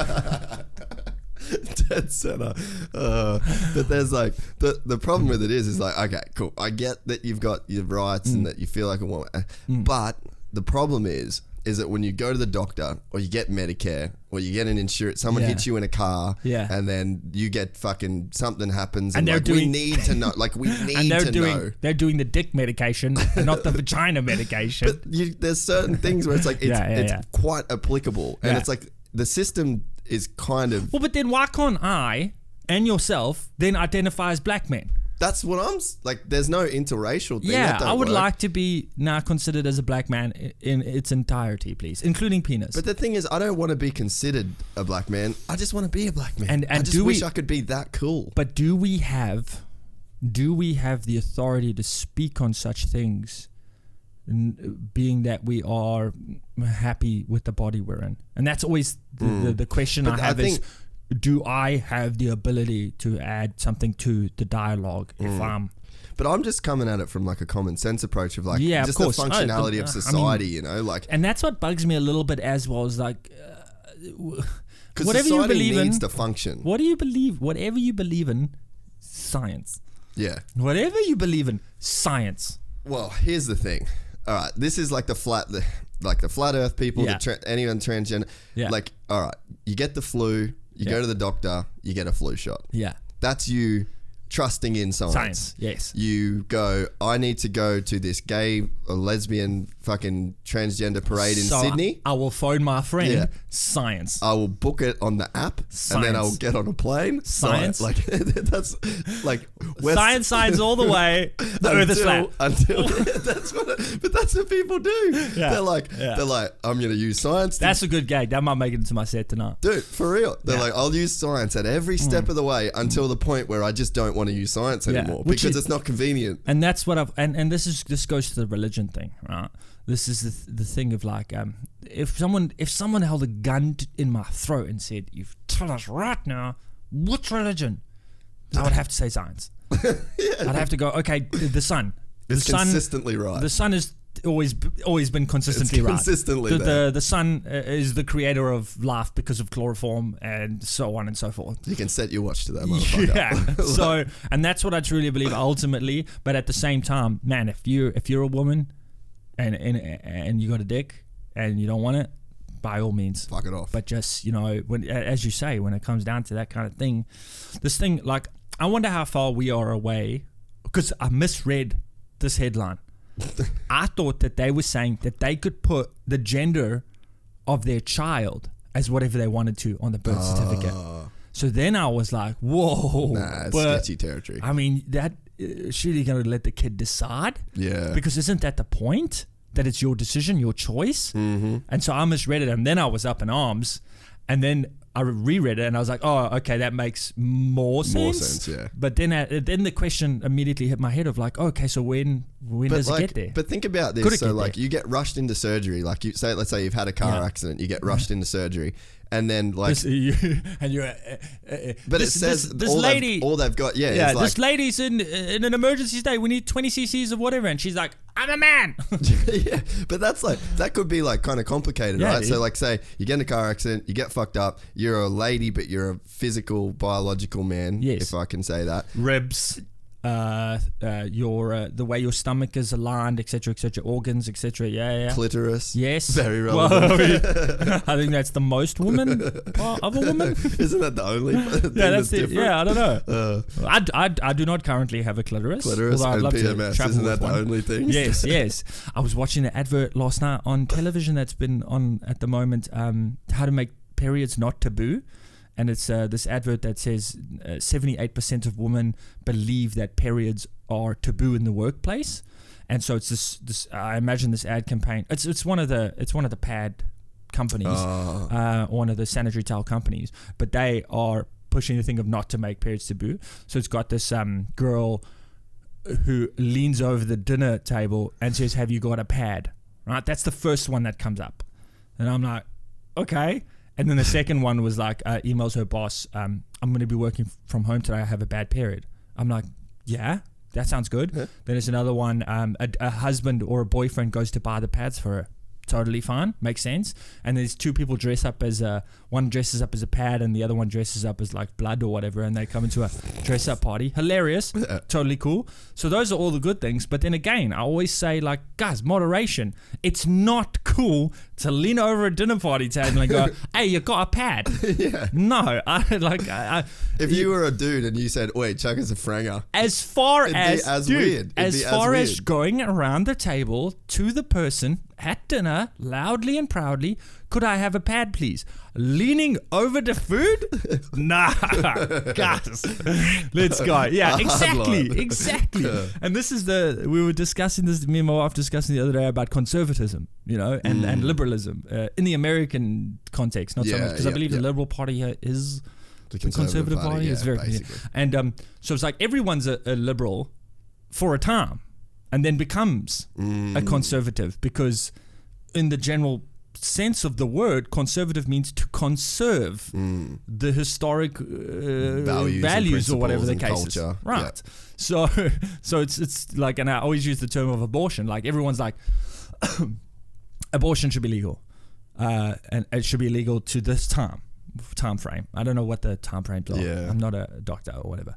Dead center. But there's like the problem with it is like, okay, cool. I get that you've got your rights and that you feel like a woman, but the problem is that when you go to the doctor or you get Medicare or you get an insurance, someone hits you in a car and then you get fucking something happens and like, we need to know. Like we need to know. They're doing the dick medication, not the vagina medication. But there's certain things where it's like it's quite applicable, and it's like the system is kind of. Well, but then why can't I and yourself then identify as black men? That's what I'm like. There's no interracial thing. Yeah, I would like to be now considered as a black man in its entirety, please, incling penis. But the thing is, I don't want to be considered a black man. I just want to be a black man. And I just wish I could be that cool. But do we have the authority to speak on such things, being that we are happy with the body we're in? And that's always the question I have is, do I have the ability to add something to the dialogue if I'm... But I'm just coming at it from like a common sense approach of like just the functionality of society, you know, like. And that's what bugs me a little bit as well, is like, whatever you believe needs to function. Whatever you believe in, science. Yeah. Whatever you believe in, science. Well, here's the thing. All right, this is like the flat Earth people, anyone transgender. Yeah. Like, all right, you get the flu. You go to the doctor, you get a flu shot. Yeah. That's you trusting in science. Yes. You go, I need to go to this gay or lesbian fucking transgender parade in Sydney. I will phone my friend. Yeah. Science. I will book it on the app. Science. And then I will get on a plane. Science. Like that's like science all the way. The earth is flat. But that's what people do. Yeah. They're like, I'm gonna use science. That's a good gag. That might make it into my set tonight. Dude, for real. They're like, I'll use science at every step of the way until the point where I just don't want to use science anymore because it's not convenient. And that's what and this goes to the religion thing, right? This is the thing of like, if someone held a gun in my throat and said, "You tell us right now, what's religion?" I would have to say science. I'd have to go, okay, the sun. It's consistently right. The sun is always been consistently right. Consistently the sun is the creator of life because of chloroform and so on and so forth. You can set your watch to that, motherfucker. Yeah. So, and that's what I truly believe ultimately. But at the same time, man, if you're a woman and you got a dick and you don't want it, by all means, fuck it off. But just, you know, when, as you say, when it comes down to that kind of thing, this thing, like, I wonder how far we are away, because I misread this headline. I thought that they were saying that they could put the gender of their child as whatever they wanted to on the birth certificate. So then I was like, whoa. Nah, it's sketchy territory. I mean, that surely going to let the kid decide? Yeah. Because isn't that the point? That it's your decision, your choice? Mm-hmm. And so I misread it, and then I was up in arms, and then I reread it, and I was like, oh, okay, that makes more sense. More sense, yeah. But then the question immediately hit my head of like, okay, so when does it get there? But think about this. So like you get rushed into surgery. Like let's say you've had a car accident, you get rushed into surgery, and then like, and you're. But it says this all lady. All they've got, yeah. Yeah, is like, this lady's in an emergency state. We need 20 cc's of whatever, and she's like, I'm a man. Yeah, but that's like, that could be like kind of complicated, Yeah, right? dude. So like, say you get in a car accident, you get fucked up, you're a lady, but you're a physical, biological man, Yes. if I can say that. Ribs. Your the way your stomach is aligned, etc., organs, etc. Yeah. Clitoris. Yes. Very Well, relevant. I think that's the most woman of a woman. Isn't that the only thing Yeah, that's that's it. different? Yeah, I don't know. I do not currently have a clitoris. Clitoris although I'd and love to PMS. travel Isn't with that the one. only thing? Yes. I was watching an advert last night on television that's been on at the moment. How to make periods not taboo. And it's this advert that says 78% of women believe that periods are taboo in the workplace, and so it's this. I imagine this ad campaign. It's one of the pad companies, one of the sanitary towel companies, but they are pushing the thing of not to make periods taboo. So it's got this girl who leans over the dinner table and says, "Have you got a pad?" Right, that's the first one that comes up, and I'm like, okay. And then the second one was like, emails her boss, I'm going to be working from home today. I have a bad period. I'm like, yeah, that sounds good. Yeah. Then there's another one, a husband or a boyfriend goes to buy the pads for her. Totally fine, makes sense. And there's two people dress up as one dresses up as a pad and the other one dresses up as like blood or whatever, and they come into a dress up party. Hilarious, totally cool. So those are all the good things. But then again, I always say, like, guys, moderation. It's not cool to lean over a dinner party table and go, "Hey, you got a pad?" Yeah. No, If you were a dude and you said, "Wait, Chuck is a franger," as far It'd be as as dude, weird. It'd as be as far as weird. going around the table to the person at dinner, loudly and proudly, "Could I have a pad, please?" Leaning over the food? Nah, guys, let's go. Yeah, exactly. And this is we were discussing this, me and my wife discussing the other day about conservatism, and liberalism in the American context, not so much, because I believe the Liberal Party here is the Conservative Party is very, basically. and so it's like everyone's a liberal for a time, and then becomes a conservative, because in the general sense of the word, conservative means to conserve the historic values or whatever the case is. Culture. Right. Yeah. So it's like, and I always use the term of abortion. Like, everyone's like, abortion should be legal, and it should be legal to this time frame. I don't know what the time frames are. Yeah. I'm not a doctor or whatever.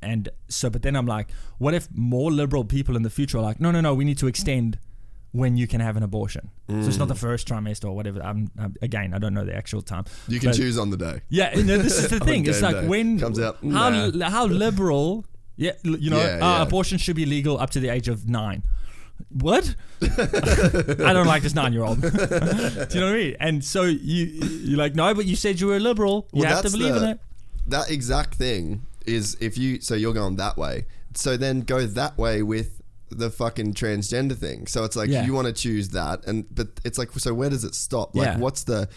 And so, but then I'm like, what if more liberal people in the future are like, no, we need to extend when you can have an abortion. So it's not the first trimester or whatever. Again, I don't know the actual time. You can choose on the day. Yeah, this is the thing. It's like, day. when Comes out, how liberal. Yeah, abortion should be legal up to the age of 9. What? I don't like this 9-year-old. Do you know what I mean? And so you're like, no, but you said you were a liberal. You have to believe in it. That exact thing is, so you're going that way. So then go that way with the fucking transgender thing. So it's like, you want to choose that, but it's like, so where does it stop? Like, what's the,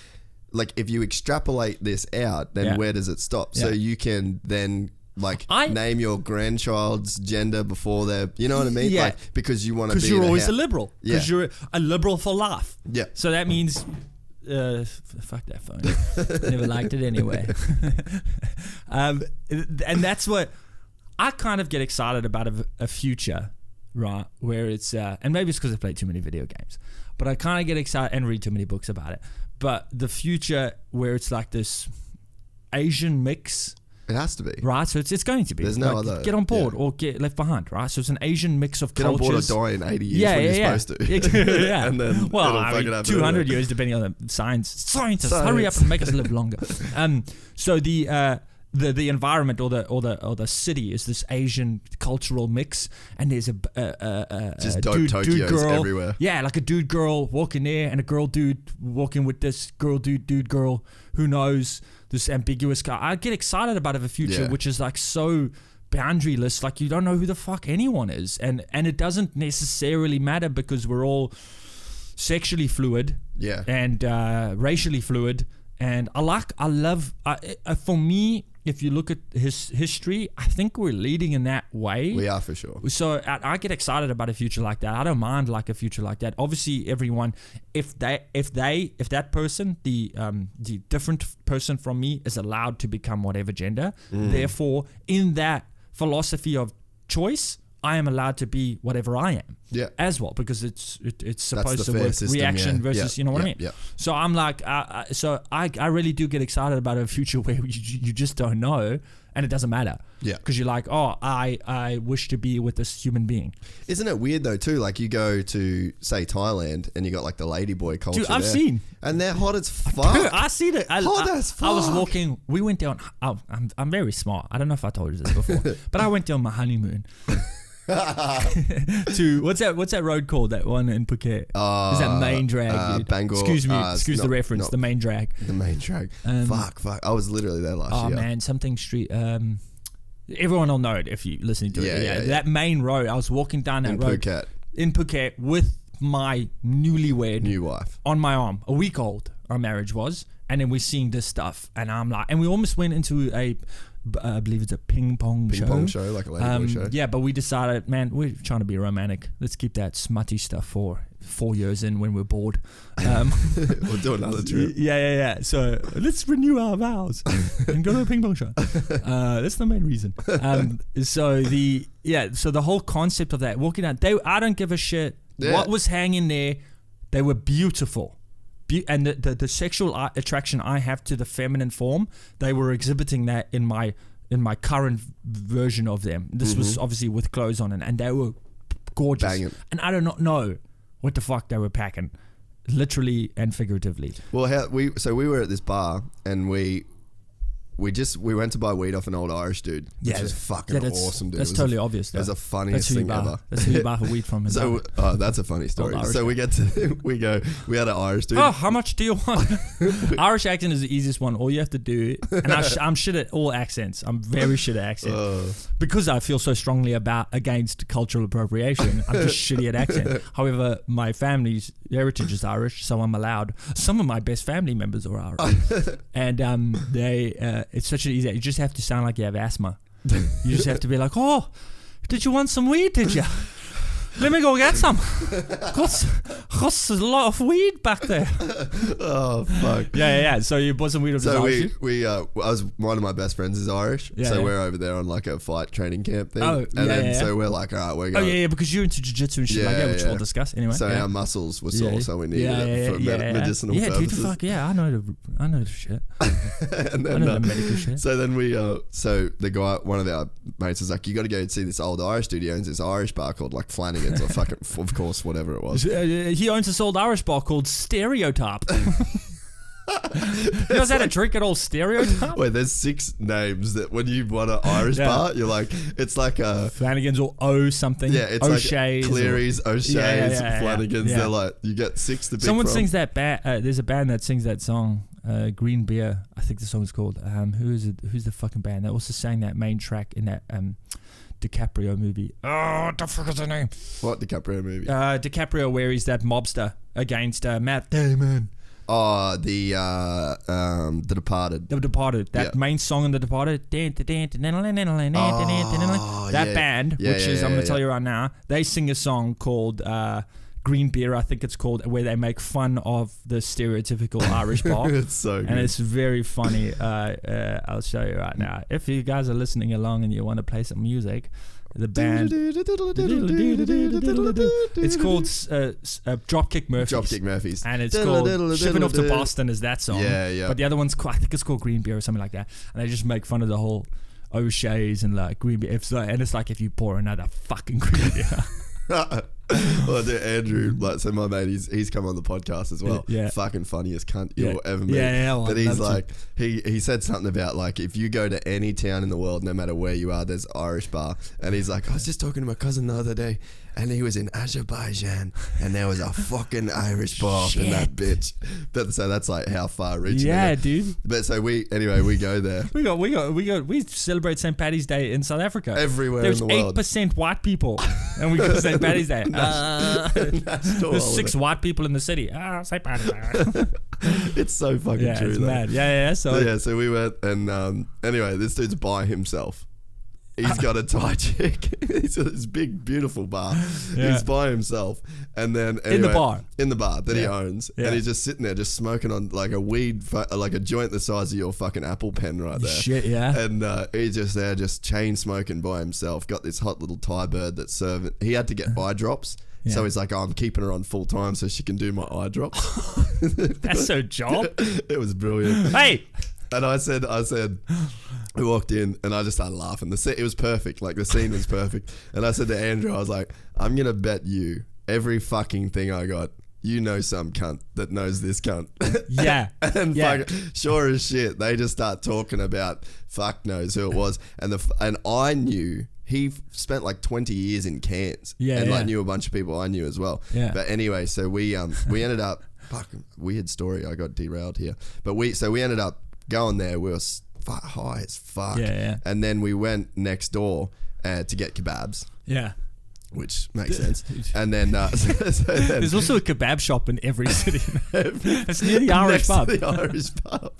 like, if you extrapolate this out, then where does it stop? So you can then, like, name your grandchild's gender before they're, you know what I mean? Yeah. Like, because you want to be, because you're always a liberal. Because you're a liberal for life. Yeah. So that means, fuck that phone. Never liked it anyway. And that's what I kind of get excited about, a future, right, where it's, and maybe it's because I play too many video games, but I kind of get excited and read too many books about it. But the future where it's like this Asian mix. It has to be. Right, so it's going to be. There's no other. Get on board or get left behind, right? So it's an Asian mix of cultures. Get on board or die in 80 years when you're supposed to. Yeah. And then well, it'll I fucking mean, happen 200 anyway. years depending on the scientists. Hurry up and make us live longer. So the environment or the city is this Asian cultural mix, and there's just dope dude Tokyos girl everywhere. Yeah, like a dude girl walking there and a girl dude walking with this girl dude girl. Who knows? This ambiguous guy. I get excited about a future which is like so boundaryless, like you don't know who the fuck anyone is, and it doesn't necessarily matter because we're all sexually fluid, and racially fluid, And for me, if you look at his history, I think we're leading in that way. We are, for sure. So I get excited about a future like that. I don't mind like a future like that. Obviously, everyone, if that person, the different person from me, is allowed to become whatever gender, therefore, in that philosophy of choice, I am allowed to be whatever I am. Yeah. As well, because it's supposed to fair work. system, Reaction versus, you know what I mean? Yeah. So I'm like, I really do get excited about a future where you just don't know, and it doesn't matter. Yeah. Because you're like, oh, I wish to be with this human being. Isn't it weird though too? Like you go to say Thailand and you got like the ladyboy culture. Dude, I've there, seen, and they're hot as fuck. Dude, I seen it. Hot as fuck. I was walking. We went down. I'm very smart. I don't know if I told you this before, but I went down my honeymoon. To what's that road called? That one in Phuket? Is that main drag? Dude? Bangor. Excuse the reference. The main drag. The main drag. Fuck. I was literally there last year. Oh man, something street. Everyone will know it if you're listening to it. Yeah. That main road. I was walking down that road in Phuket with my newlywed new wife on my arm, a week old. Our marriage was, and then we're seeing this stuff, and I'm like, and we almost went into I believe it's a ping pong show, like a ladyboy show. Yeah, but we decided, man, we're trying to be romantic. Let's keep that smutty stuff for 4 years in when we're bored. We'll do another trip. Yeah. So let's renew our vows and go to a ping pong show. That's the main reason. So the whole concept of that walking out, I don't give a shit what was hanging there. They were beautiful. And the sexual attraction I have to the feminine form, they were exhibiting that in my current version of them. This was obviously with clothes on, and they were gorgeous. Banging. And I do not know what the fuck they were packing, literally and figuratively. Well, we were at this bar and we went to buy weed off an old Irish dude, which is fucking awesome, dude. That's totally obvious. It was the funniest thing ever. That's who you buy for weed from. So, that's a funny story. So we had an Irish dude. Oh, how much do you want? Irish accent is the easiest one. All you have to do, and I'm shit at all accents. I'm very shit at accent because I feel so strongly against cultural appropriation. I'm just shitty at accent. However, my family's heritage is Irish, so I'm allowed. Some of my best family members are Irish, and it's such an easy. You just have to sound like you have asthma. You just have to be like, oh, did you want some weed? Did you? Let me go get some. Got a lot of weed back there. Oh fuck. Yeah. So you bought some weed. So one of my best friends is Irish. We're over there on like a fight training camp thing. So we're like, all right, we're going. Oh yeah, because you're into jiu-jitsu and shit like that, which we'll discuss anyway. So our muscles were sore, so we needed it for medicinal purposes. Dude, fuck yeah, I know the shit. And then, I know the medical shit. So then so the guy, one of our mates, was like, you got to go and see this old Irish dude. He owns this Irish bar called like Flanagan. Or fucking, of course, whatever it was. He owns this old Irish bar called Stereotype. You guys had a drink at all Stereotype? Wait, there's 6 names that when you want an Irish bar, you're like, it's like a Flanagan's or O something. Yeah, it's O'Shea's like Cleary's, O'Shea's, Flanagan's. They're like, you get 6 to pick Someone from. sings that there's a band that sings that song, Green Beer. I think the song's called. Who's the fucking band that also sang that main track in that DiCaprio movie? Oh, what the fuck is the name? What DiCaprio movie? DiCaprio, where he's that mobster against Matt Damon. Oh, The Departed. The Departed. That main song in The Departed. That band, which is, I'm going to tell you right now, they sing a song called Green Beer, I think it's called, where they make fun of the stereotypical Irish bar. It's so good. And it's very funny. I'll show you right now. If you guys are listening along and you want to play some music, the band, it's called Dropkick Murphys. Dropkick Murphys. And it's called Shipping Off to Boston is that song. Yeah. But the other one's, I think it's called Green Beer or something like that. And they just make fun of the whole O'Shea's and like Green Beer. And it's like if you pour another fucking Green Beer. Well, dude, Andrew, like, so my mate, he's come on the podcast as well. Yeah. Fucking funniest cunt you'll ever meet. Well, but he's like, he said something about like, if you go to any town in the world, no matter where you are, there's Irish bar. And he's like, I was just talking to my cousin the other day, and he was in Azerbaijan, and there was a fucking Irish bar in that bitch. But so that's like how far reaching. Yeah, dude. But so we go there. We celebrate St. Paddy's Day in South Africa. Everywhere There's in the world. 8% white people, and we go to St. Paddy's Day. There's 6 white people in the city. St. Paddy's Day. It's so fucking true. It's though. mad. Yeah. So we went, and anyway, this dude's by himself. He's got a Thai chick. He's got this big, beautiful bar. Yeah. He's by himself, and then anyway, in the bar that he owns, and he's just sitting there, just smoking on like a weed, like a joint the size of your fucking Apple pen right there. Shit, yeah. And he's just there, just chain smoking by himself. Got this hot little Thai bird that's serving. He had to get eye drops. Yeah. So he's like, I'm keeping her on full time so she can do my eye drops. That's her job. It was brilliant. Hey. And I said, we walked in and I just started laughing. It was perfect. Like the scene was perfect. And I said to Andrew, I was like, I'm going to bet you every fucking thing I got, you know some cunt that knows this cunt. Yeah. And sure as shit, they just start talking about fuck knows who it was. And I knew he spent like 20 years in Cairns. Yeah. And like knew a bunch of people I knew as well. Yeah. But anyway, so we ended up, fucking weird story. I got derailed here. But we ended up going there. We were high as fuck. Yeah. And then we went next door to get kebabs. Yeah. Which makes sense. And then, there's also a kebab shop in every city. It's near the Irish pub. The Irish pub.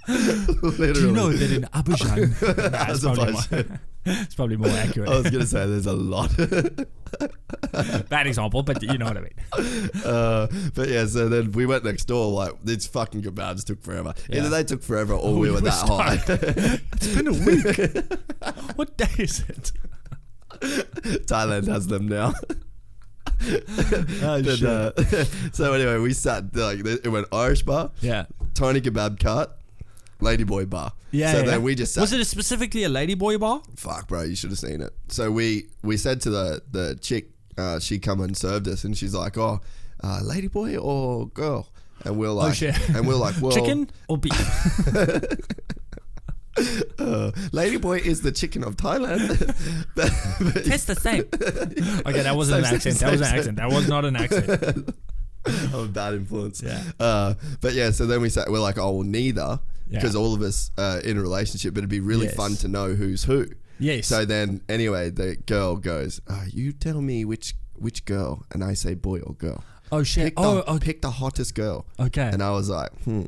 Literally. Do you know that in Abidjan? It's probably more accurate. I was going to say there's a lot. Bad example, but you know what I mean. But yeah, so then we went next door. Like these fucking kebabs took forever. Yeah. Either they took forever or we were that high. It's been a week. What day is it? Thailand has them now. Shit. So anyway, we sat like it went Irish bar, tiny kebab cart, ladyboy bar. Then we just sat. Was it specifically a ladyboy bar? Fuck, bro, you should have seen it. So we said to the chick, she come and served us, and she's like, "Oh, ladyboy or girl?" And we're like, well, chicken or beef? Ladyboy is the chicken of Thailand. It's the same. Okay, that wasn't an accent. That was an accent. That was not an accent. I'm a bad influence. Yeah. But yeah, so then we're like, oh, well, neither, because all of us in a relationship, but it'd be really fun to know who's who. Yes. So then, anyway, the girl goes, you tell me which girl, and I say boy or girl. Oh shit! Pick the hottest girl. Okay. And I was like, all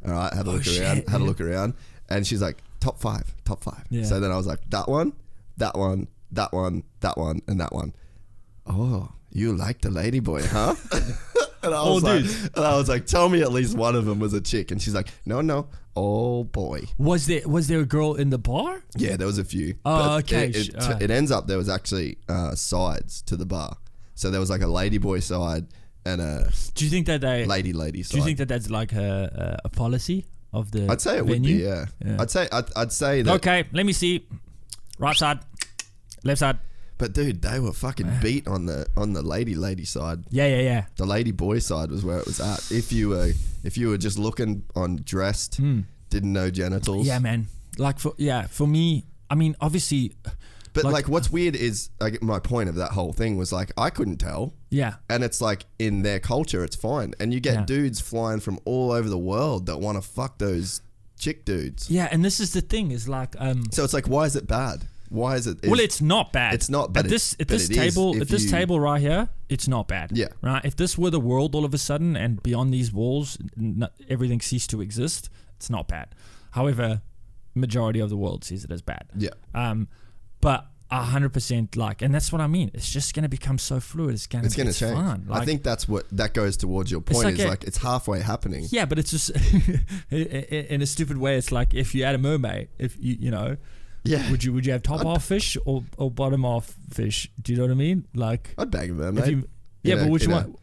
right, had a look around, had a look around. And she's like, top five. Yeah. So then I was like, that one, and that one. Oh, you like the ladyboy, huh? And I was like, tell me at least one of them was a chick. And she's like, no, oh boy. Was there a girl in the bar? Yeah, there was a few. Oh, okay. It ends up there was actually sides to the bar. So there was like a ladyboy side and a Do you think that lady side. Do you think that that's like a policy of the I'd say it venue? would be, yeah. I'd say that. Okay, let me see. Right side, left side. But dude, they were fucking beat on the lady side. Yeah. The lady boy side was where it was at. If you were just looking on dressed, didn't know genitals. Yeah, man. Like for me, I mean, obviously. But like what's weird is like my point of that whole thing was like I couldn't tell. Yeah. And it's like in their culture it's fine. And you get dudes flying from all over the world that want to fuck those chick dudes. Yeah, and this is the thing is like so it's like why is it bad? Why is it well, it's not bad. It's not bad. At this table right here, it's not bad. Yeah. Right? If this were the world all of a sudden and beyond these walls everything ceased to exist, it's not bad. However, majority of the world sees it as bad. Yeah. But 100% like, and that's what I mean. It's just going to become so fluid. It's going to change. Fun. Like, I think that goes towards your point. It's halfway happening. Yeah, but it's just in a stupid way. It's like if you had a mermaid, if you know, would you have top off fish or bottom off fish? Do you know what I mean? Like I'd bang a mermaid. But which one?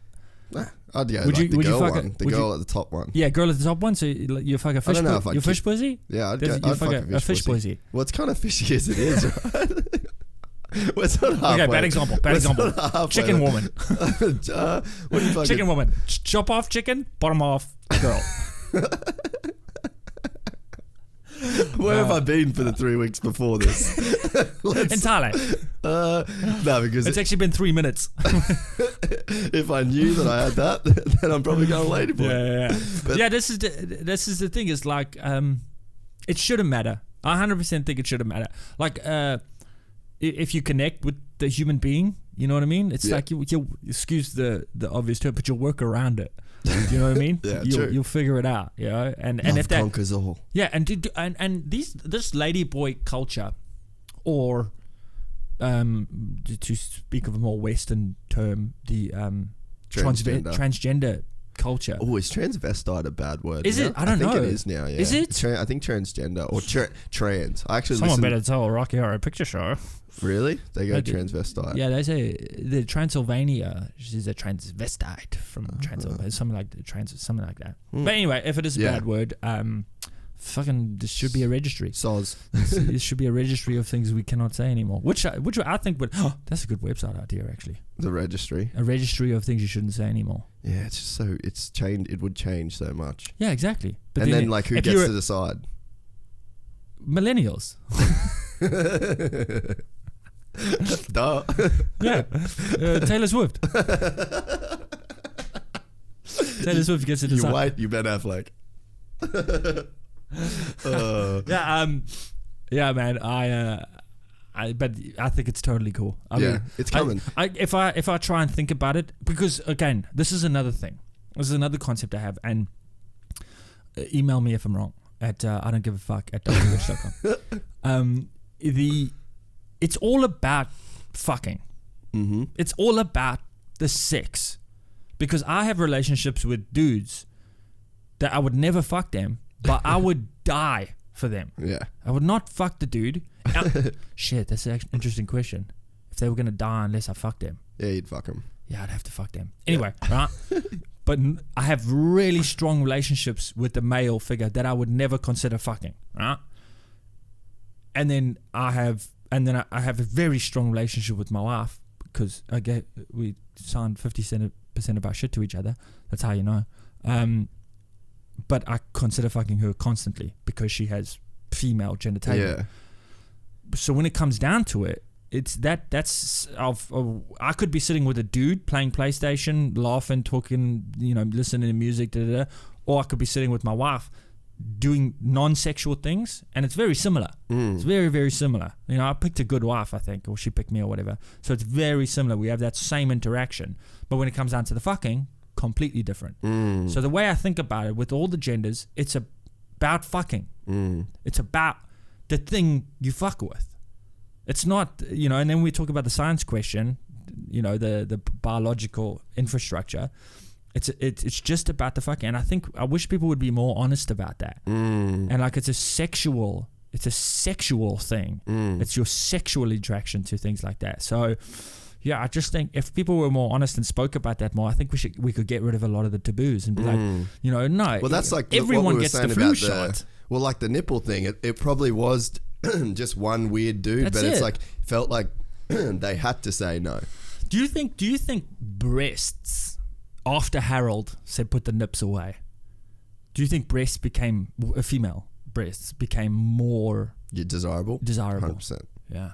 I'd go the girl one. The girl at the top one. Yeah, girl at the top one. So you fuck a fish. You fish pussy? Yeah, I'd fuck a fish pussy. Well, it's kind of fishy as it is, right? We're sort of halfway. Okay, bad example. Chicken woman. What do you chicken woman. Chop off chicken, bottom off girl. Where have I been for the 3 weeks before this? In Thailand. No, because It's actually been 3 minutes. if I knew that I had that, then I'm probably going ladyboy. Yeah. But- Yeah, this is the thing. Is like, it shouldn't matter. I 100% think it shouldn't matter. Like, if you connect with the human being, you know what I mean? It's like you excuse the obvious term, but you'll work around it. You know what I mean? Yeah, you'll, true. you'll figure it out. You know, and Love if that conquers all. yeah, and this ladyboy culture, or to speak of a more Western term, the transgender culture. Oh, is transvestite a bad word? Is it? I don't know. I think it is now, yeah. Is it? I think transgender or trans. I actually Someone listened. better tell Rocky Horror Picture Show. Really? They go They do. transvestite. Yeah, they say the Transylvania. She's a transvestite from Transylvania, something like that. But anyway, if it is a bad word, fucking, this should be a registry. Soz. It should be a registry of things we cannot say anymore. Which I think would. Oh, that's a good website idea, actually. The registry. A registry of things you shouldn't say anymore. Yeah, it's just so it's changed. It would change so much. Yeah, exactly. But And then like, who if gets you're to decide? millennials? Duh. Yeah, Taylor Swift. Taylor Swift gets to You decide. wait. You Ben Affleck. Yeah, man. But I think it's totally cool. I mean, it's coming. If I try and think about it, because again, this is another thing. This is another concept I have, and email me if I'm wrong at I don't give a fuck at www.com. It's all about fucking. Mm-hmm. It's all about the sex, because I have relationships with dudes that I would never fuck them, but I would die for them. Yeah. I would not fuck the dude. Shit, that's an interesting question. If they were gonna die unless I fucked them, Yeah, you'd fuck him. yeah, I'd have to fuck them. Anyway, right? But I have really strong relationships with the male figure that I would never consider fucking, right? And then I have a very strong relationship with my wife, because we signed 50% of our shit to each other. That's how you know. But I consider fucking her constantly because she has female genitalia. Yeah. So when it comes down to it, it's that's I could be sitting with a dude playing PlayStation, laughing, talking, listening to music, or I could be sitting with my wife doing non-sexual things, and it's very similar. It's very, very similar. I picked a good wife, I think, or she picked me or whatever. So it's very similar. We have that same interaction. But when it comes down to the fucking, completely different. So the way I think about it, with all the genders, it's about fucking. It's about the thing you fuck with. It's not, and then we talk about the science question, the biological infrastructure. It's just about the fucking, and I wish people would be more honest about that. And like, it's a sexual thing. It's your sexual attraction to things like that. So yeah, I just think if people were more honest and spoke about that more, I think we could get rid of a lot of the taboos and be like, no. Well, that's like everyone what we were gets the saying flu about shot. Well, like the nipple thing, it probably was just one weird dude, That's but it's it. like felt like they had to say no. Do you think breasts, after Harold said put the nips away, do you think female breasts became more You're desirable? 100%. Yeah.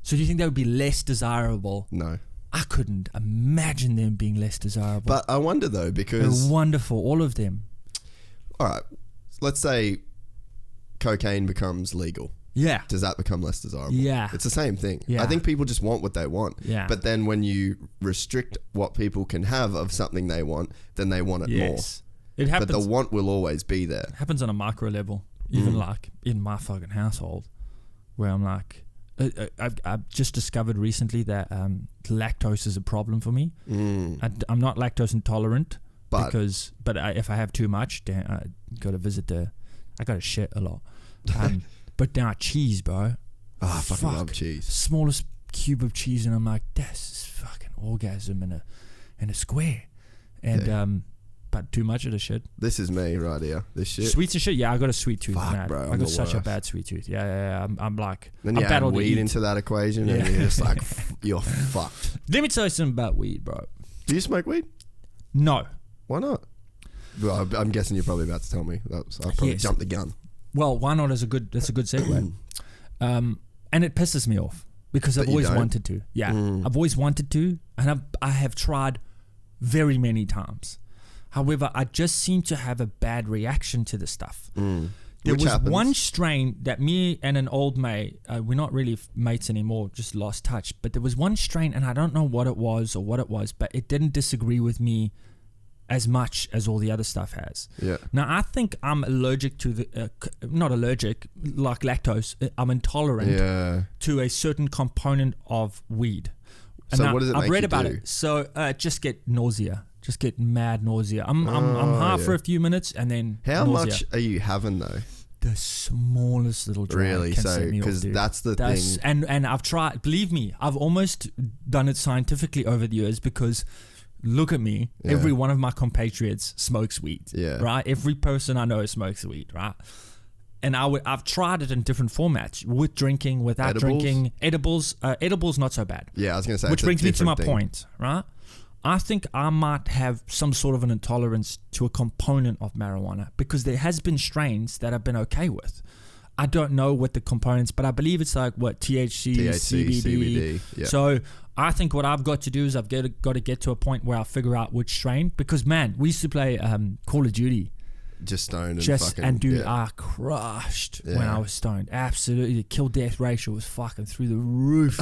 So do you think they would be less desirable? No. I couldn't imagine them being less desirable. But I wonder though, because they're wonderful, all of them. all right, let's say cocaine becomes legal. Yeah. Does that become less desirable? Yeah. It's the same thing. Yeah. I think people just want what they want. Yeah. But then when you restrict what people can have of something they want, then they want it Yes. more. It happens. But the want will always be there. It happens on a micro level, even like in my fucking household, where I'm like, I've just discovered recently that lactose is a problem for me. I'm not lactose intolerant, but if I have too much, then I got to shit a lot. But now cheese, bro. Oh, I fucking love cheese. Smallest cube of cheese, and I'm like, this is fucking orgasm in a square. And but too much of the shit. This is me right here. This shit. Sweets and shit. Yeah, I got a sweet tooth. Fuck, man. bro, I I'm got the such a worst. bad sweet tooth. Yeah. I'm like, Then you I add battle to weed eat. into that equation, and you're just like, you're fucked. Let me tell you something about weed, bro. Do you smoke weed? No. Why not? Well, I'm guessing you're probably about to tell me. I probably Yes. jumped the gun. Well, why not? That's a good segue. And it pisses me off because I've always wanted to. Yeah, I've always wanted to, and I have tried very many times. However, I just seem to have a bad reaction to this stuff. There was one strain that me and an old mate, we're not really mates anymore, just lost touch. But there was one strain, and I don't know what it was, but it didn't disagree with me as much as all the other stuff has. Yeah. Now, I think I'm allergic to the, not allergic, like lactose. I'm intolerant to a certain component of weed. And so what does it make I've read you about do? it. So just get nausea. Just get mad nausea. I'm high for a few minutes and then How nausea. much are you having though? The smallest little drag Really? can So, set me off, because dude. that's the thing. And I've tried, believe me, I've almost done it scientifically over the years because look at me. Yeah. Every one of my compatriots smokes weed. Yeah. Right? Every person I know smokes weed, right? And I've tried it in different formats, with drinking, without drinking. Edibles not so bad. Yeah, I was going to say. Which brings me to my point, right? I think I might have some sort of an intolerance to a component of marijuana because there has been strains that I've been okay with. I don't know what the components, but I believe it's like what THC, CBD. Yeah. So I think what I've got to do is I've got to get to a point where I figure out which strain. Because man, we used to play Call of Duty. Just stoned And dude, I crushed when I was stoned. Absolutely, the kill death ratio was fucking through the roof.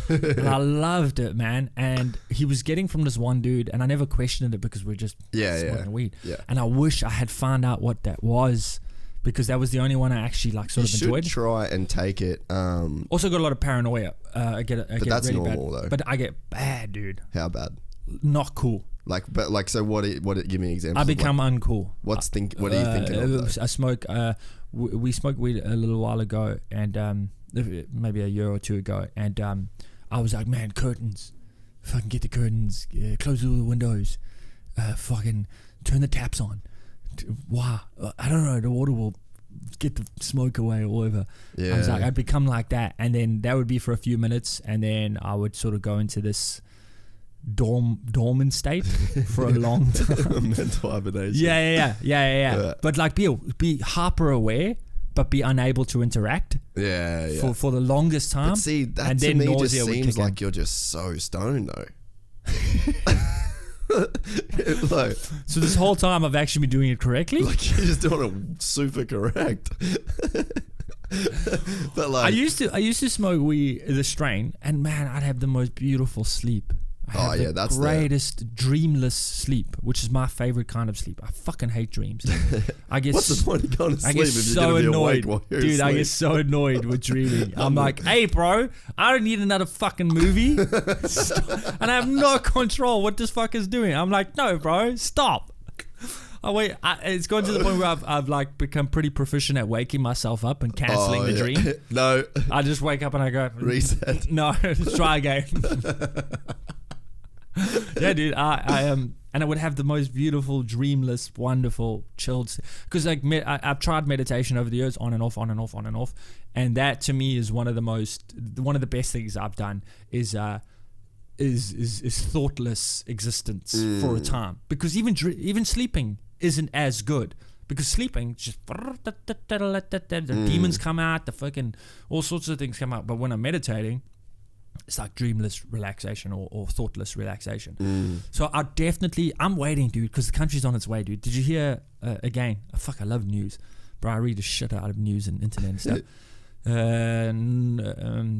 And I loved it, man. And he was getting from this one dude, and I never questioned it because we're just smoking weed. Yeah. And I wish I had found out what that was, because that was the only one I actually like sort of enjoyed. You should try and take it. Also got a lot of paranoia. I get that's really normal bad. though. But I get bad, dude. How bad? Not cool. So what? Give me examples. I become uncool. What are you thinking of? Though? I smoke. We smoked weed a little while ago, and maybe a year or two ago, and I was like, man, curtains, fucking get the curtains, close all the windows, fucking turn the taps on. Wow, I don't know, the water will get the smoke away or whatever. Yeah. I was like, I'd become like that, and then that would be for a few minutes, and then I would sort of go into this dormant state for a long time. Mental hibernation. Yeah. But like be hyper aware, but be unable to interact. Yeah. For the longest time. But see, that and to then me just nausea would seems kick like in. you're just so stoned though. Like, so this whole time I've actually been doing it correctly. like you're just doing it super correct. But like, I used to smoke weed, the strain, and man, I'd have the most beautiful sleep. That's the greatest dreamless sleep, which is my favorite kind of sleep. I fucking hate dreams. I get what's the point of going to sleep if so you're going to be annoyed, awake while you're dude. asleep? I get so annoyed with dreaming. I'm like, hey, bro, I don't need another fucking movie, and I have no control what this fuck is doing. I'm like, no, bro, stop. Oh wait, it's gone to the point where I've like become pretty proficient at waking myself up and cancelling the dream. No, I just wake up and I go reset. No, try again. Yeah, dude, I and I would have the most beautiful, dreamless, wonderful, chilled. Because like I've tried meditation over the years, on and off, and that to me is one of the best things I've done is thoughtless existence for a time. Because even sleeping isn't as good. Because sleeping just the demons come out, the fucking all sorts of things come out. But when I'm meditating, it's like dreamless relaxation or thoughtless relaxation. So I'm waiting, dude, because the country's on its way, dude. Did you hear again? I love news, bro. I read the shit out of news and internet and stuff.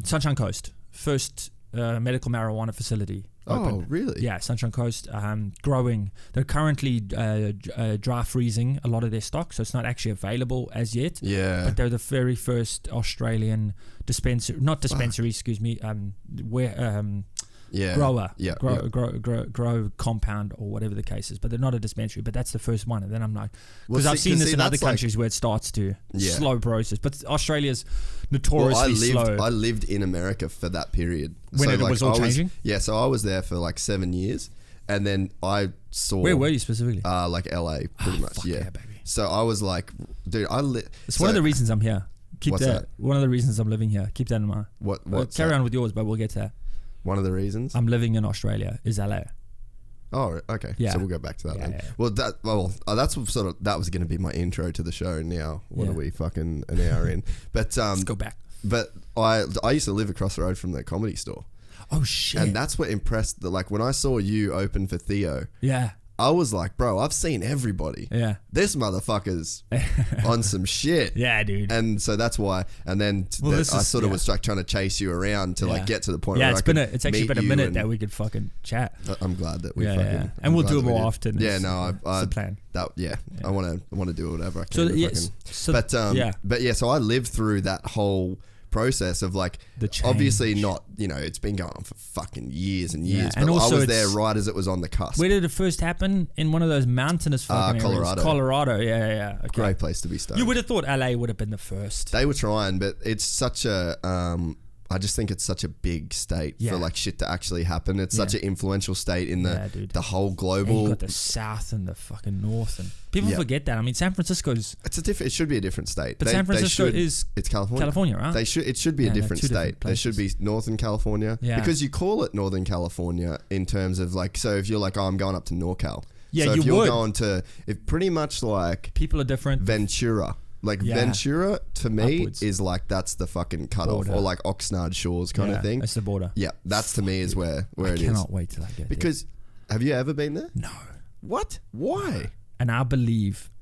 Sunshine Coast, first medical marijuana facility. Open. Oh, really? Yeah, Sunshine Coast, growing. They're currently dry freezing a lot of their stock, so it's not actually available as yet. Yeah. But they're the very first Australian grower. Yeah. Grow compound or whatever the case is. But they're not a dispensary, but that's the first one. And then I'm like, because I've seen this in other countries where it starts to slow process. But Australia's notoriously slow. I lived in America for that period. When it was all changing? Yeah, so I was there for like 7 years. And then I saw... Where were you specifically? Like LA, pretty much. Fuck yeah, baby. So I was like, dude, it's one of the reasons I'm here. What's that? One of the reasons I'm living here. Keep that in mind. What? Carry on with yours, but we'll get to that. One of the reasons? I'm living in Australia is LA. Oh, okay. Yeah. So we'll go back to that Yeah, then. yeah. Well, that's that was going to be my intro to the show. Now, what Yeah. are we fucking an hour in? But Let's go back. But I used to live across the road from the Comedy Store, Oh shit. and that's what impressed. Like when I saw you open for Theo, Yeah. I was like, bro, I've seen everybody. Yeah. This motherfucker's on some shit. Yeah, dude. And so that's why. And then I sort of was like trying to chase you around to like get to the point where it's actually been a minute that we could fucking chat. I'm glad that we And we'll do it more often. Yeah, no, it's the plan. I want to do whatever I can. So I lived through that whole process of like, obviously not, it's been going on for fucking years and years, but also I was there right as it was on the cusp. Where did it first happen? In one of those mountainous fucking areas. Colorado, yeah. Okay. Great place to be started. You would have thought LA would have been the first. They were trying, but it's such a I just think it's such a big state for like shit to actually happen. It's such an influential state in the whole global. And you got the south and the fucking north, and people forget that. I mean, San Francisco's it should be a different state. But San Francisco it's California, right? It should be a different state. There should be Northern California because you call it Northern California in terms of like, so if you're like, oh, I'm going up to NorCal. Yeah, so you if you're would. going to, if pretty much like people are different. Ventura. Like Ventura to me Upwards. is like that's the fucking cutoff, or like Oxnard Shores kind of thing. That's the border. Yeah, that's to me is where it is. I cannot wait till I get because have you ever been there? No. What? Why? And I believe,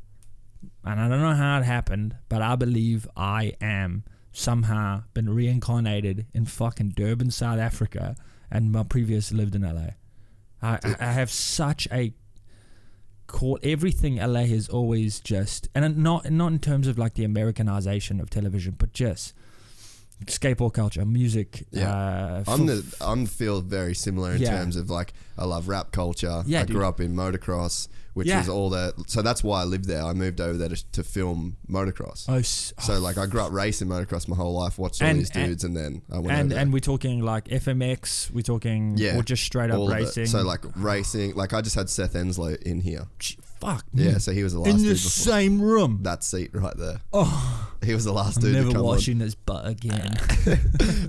and I don't know how it happened, but I believe I am somehow been reincarnated in fucking Durban, South Africa, and my previous lived in LA. I have such a everything LA is always just, and not in terms of like the Americanization of television, but just skateboard culture, music. Yeah, I'm feel very similar in terms of like I love rap culture. Yeah, I grew up in motocross, which was all that. So that's why I lived there. I moved over there to film motocross. So like I grew up racing motocross my whole life, watched all these dudes, and then I went over there. And we're talking like FMX, we're talking or just straight up racing. So like racing, like I just had Seth Enslow in here. Fuck. Yeah, so he was the last in dude the before. same room. That seat right there. Oh, he was the last dude. Never to come washing on. his butt again.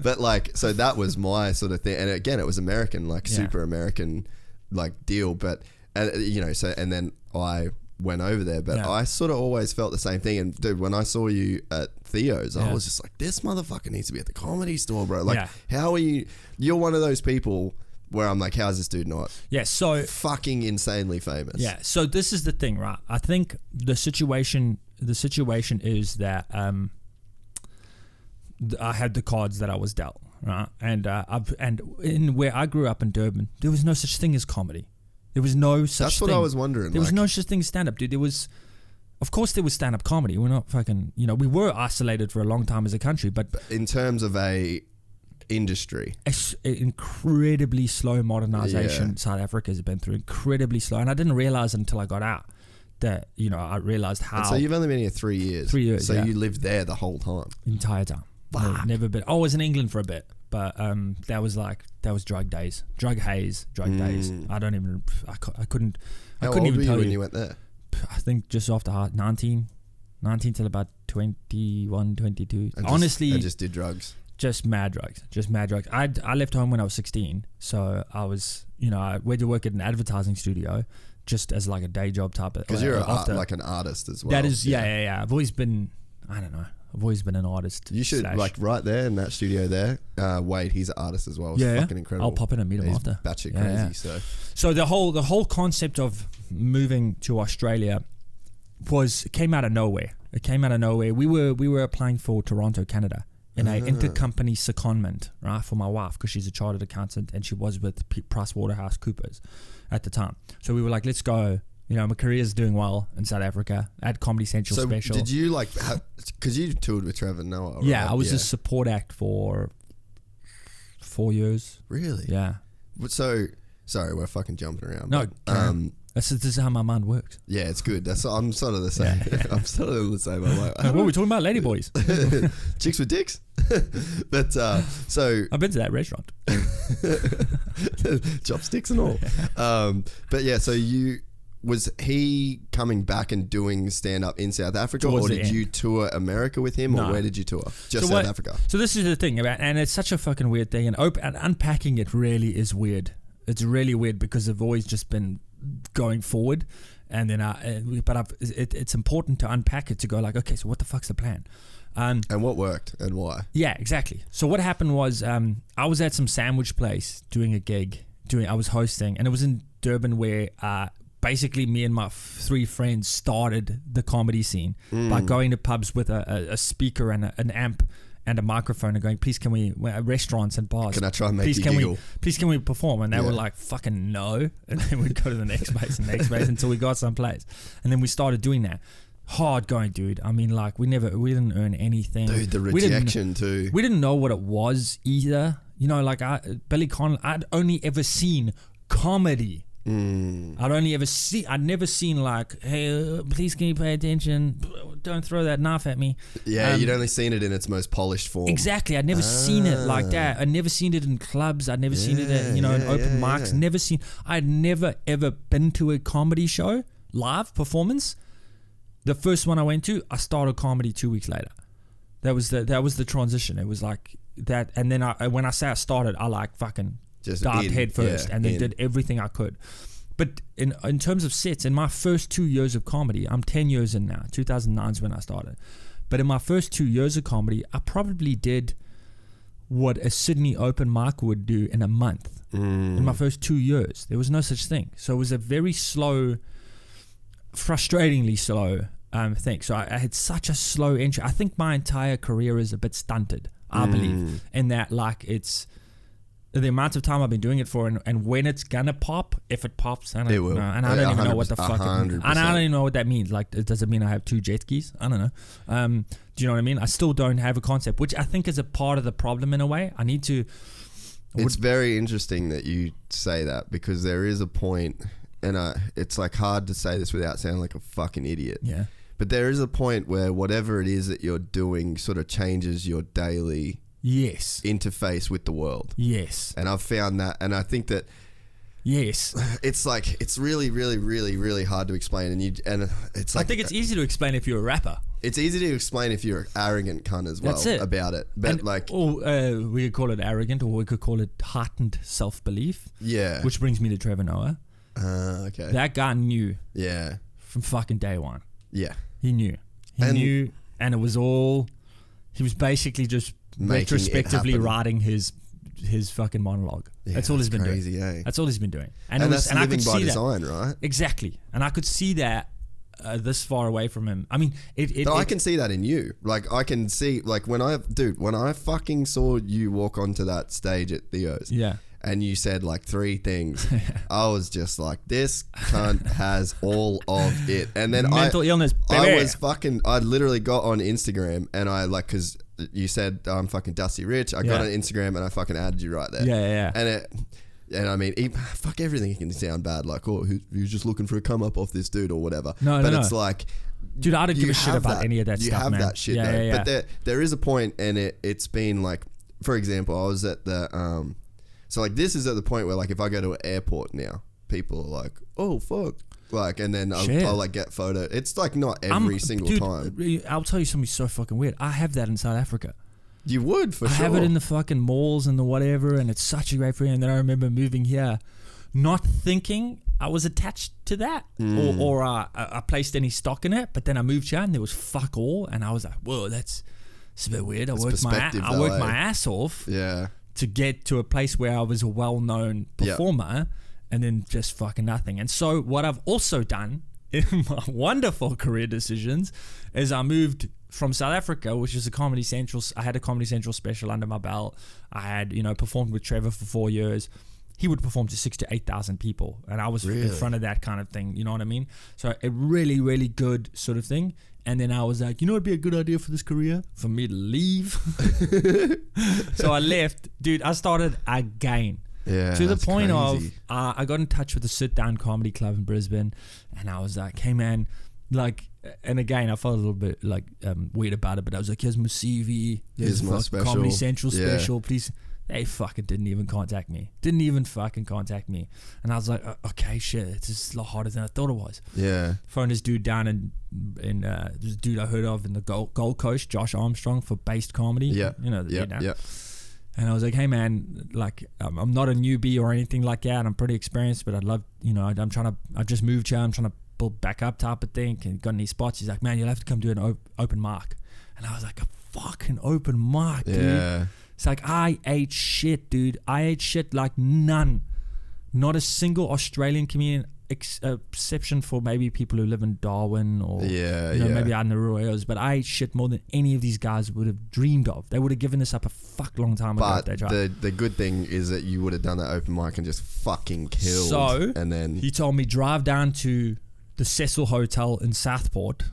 But like, so that was my sort of thing, and again, it was American, like super American, like deal. But so and then I went over there, but I sort of always felt the same thing. And dude, when I saw you at Theo's, I was just like, this motherfucker needs to be at the Comedy Store, bro. Like, how are you? You're one of those people where I'm like, how's this dude not? Yeah, so fucking insanely famous. Yeah, so this is the thing, right? I think the situation is that I had the cards that I was dealt, right? And in where I grew up in Durban, there was no such thing as comedy. There was no such thing. That's what I was wondering. There was no such thing as stand-up, dude. Of course there was stand-up comedy. We're not fucking, we were isolated for a long time as a country, but in terms of a industry, incredibly slow modernization South Africa has been through, incredibly slow, and I didn't realize until I got out that I realized how. And so you've only been here 3 years. 3 years. So you lived there the whole time. Entire time. Never been. I was in England for a bit, but that was drug days, drug haze, drug days. I couldn't. How I couldn't old even were you tell when you went there? I think just after 19 till about 21, 22. And honestly, I just did drugs. Just mad drugs. I left home when I was 16, so I was, I went to work at an advertising studio, just as like a day job type. Because you're like an artist as well. That is, yeah. I've always been, I don't know. I've always been an artist. You should like right there in that studio there. Wade, he's an artist as well. It's fucking incredible. I'll pop in and meet him after. Batshit crazy. So the whole concept of moving to Australia came out of nowhere. It came out of nowhere. We were applying for Toronto, Canada, in an intercompany secondment, right, for my wife, because she's a chartered accountant and she was with PricewaterhouseCoopers at the time. So we were like, let's go. My career's doing well in South Africa. I had Comedy Central special. Did you like, because you toured with Trevor Noah, right? Yeah, I was a support act for 4 years. Really? Yeah. So, sorry, we're fucking jumping around. No, but, this is how my mind works. Yeah, it's good. I'm sort of the same. Yeah. I'm sort of the same. I'm like, what are we talking about? Ladyboys. Chicks with dicks? But, so... I've been to that restaurant. Chopsticks and all. But yeah, so was he coming back and doing stand-up in South Africa, or did you tour America with him, or where did you tour? Just South Africa. So this is the thing about, and it's such a fucking weird thing, and unpacking it really is weird. It's really weird because I've always just been going forward, and then it's important to unpack it to go like, okay, so what the fuck's the plan? And what worked and why? Yeah, exactly. So what happened was I was at some sandwich place doing a gig. I was hosting, and it was in Durban where basically me and my 3 friends started the comedy scene by going to pubs with a speaker and an amp and a microphone and going, please can we, restaurants and bars, can I try and make you giggle? Please can we perform? And they were like, fucking no. And then we'd go to the next place and next place until we got someplace. And then we started doing that. Hard going, dude. I mean, like, we didn't earn anything. Dude, the rejection too. We didn't know what it was either. You know, like Billy Connolly, I'd only ever seen comedy. I'd never seen like, hey, please can you pay attention? Don't throw that knife at me. Yeah, you'd only seen it in its most polished form. Exactly. I'd never seen it like that. I'd never seen it in clubs. I'd never seen it at, in open mics. I'd never ever been to a comedy show, live performance. The first one I went to, I started comedy 2 weeks later. That was the transition. It was like that. And then when I say I started, I like fucking just dived head first and then did everything I could. But in terms of sets, in my first 2 years of comedy, I'm 10 years in now. 2009 is when I started. But in my first 2 years of comedy, I probably did what a Sydney open mic would do in a month. In my first 2 years. There was no such thing. So it was a very slow, frustratingly slow thing. So I had such a slow entry. I think my entire career is a bit stunted, I believe, in that like it's the amount of time I've been doing it for, and when it's gonna pop, if it pops, I don't know. And I don't even know what the fuck it means. And I don't even know what that means. Like, does it mean I have 2 jet skis? I don't know. Do you know what I mean? I still don't have a concept, which I think is a part of the problem in a way. I need to. It's very interesting that you say that, because there is a point, and it's like hard to say this without sounding like a fucking idiot. Yeah. But there is a point where whatever it is that you're doing sort of changes your daily interface with the world. Yes. And I've found that, and I think that it's like, it's really, really, really, really hard to explain, and it's like, I think it's easy to explain if you're a rapper. It's easy to explain if you're an arrogant cunt as well. That's it. About it. But we could call it arrogant, or we could call it heightened self-belief. Yeah. Which brings me to Trevor Noah. Okay. That guy knew. Yeah. From fucking day one. Yeah. He knew. He knew, and it was all. He was basically just retrospectively writing his fucking monologue. Yeah, that's all he's been doing. That's all he's been doing. And that's living by design, right? Exactly. And I could see that this far away from him. I mean, I can see that in you. Like, I can see, like, when I fucking saw you walk onto that stage at Theo's. Yeah. And you said like 3 things. I was just like, this cunt has all of it. And then mental illness, baby. I literally got on Instagram, and I like, because you said I'm fucking Dusty Rich. I got on Instagram and I fucking added you right there. Yeah. And I mean, fuck everything can sound bad. Like, oh, who's just looking for a come up off this dude or whatever. But it's like, dude, I don't give a shit about any of that stuff, man. You have that shit, though. Yeah. But there is a point, and it's been like, for example, I was at the so like, this is at the point where like, if I go to an airport now, people are like, oh fuck, like, and then I'll like get photo. It's like not every single time. I'll tell you something so fucking weird. I have that in South Africa. You would, for sure. I have it in the fucking malls and the whatever, and it's such a great feeling. And then I remember moving here, not thinking I was attached to that or I placed any stock in it. But then I moved here and there was fuck all, and I was like, whoa, it's a bit weird. I worked my ass off. Yeah. To get to a place where I was a well-known performer, and then just fucking nothing. And so what I've also done in my wonderful career decisions is I moved from South Africa, which is a Comedy Central. I had a Comedy Central special under my belt. I had, performed with Trevor for 4 years. He would perform to 6,000 to 8,000 people, and I was in front of that kind of thing. You know what I mean? So a really, really good sort of thing. And then I was like, it'd be a good idea for this career for me to leave. So I left. Dude, I started again. Yeah, to the point crazy. Of, I got in touch with a sit-down comedy club in Brisbane, and I was like, hey man, like, and again, I felt a little bit like weird about it, but I was like, here's my CV. Here's my special. Comedy Central special, please. They fucking didn't even contact me. And I was like, okay, shit, it's just a lot harder than I thought it was. Yeah. Phoned this dude down in this dude I heard of in the Gold Coast, Josh Armstrong, for Based Comedy. Yeah. Yeah. And I was like, hey man, like I'm not a newbie or anything like that. I'm pretty experienced, but I'd love, I've just moved here. I'm trying to build back up type of thing. And got any spots? He's like, man, you'll have to come do an open mic. And I was like, a fucking open mic, dude. Yeah. It's like, I ate shit, dude. I ate shit like none. Not a single Australian comedian, exception for maybe people who live in Darwin or maybe out in the rural areas. But I ate shit more than any of these guys would have dreamed of. They would have given this up a fuck long time ago. But the good thing is that you would have done that open mic and just fucking killed. So and then he told me drive down to the Cecil Hotel in Southport.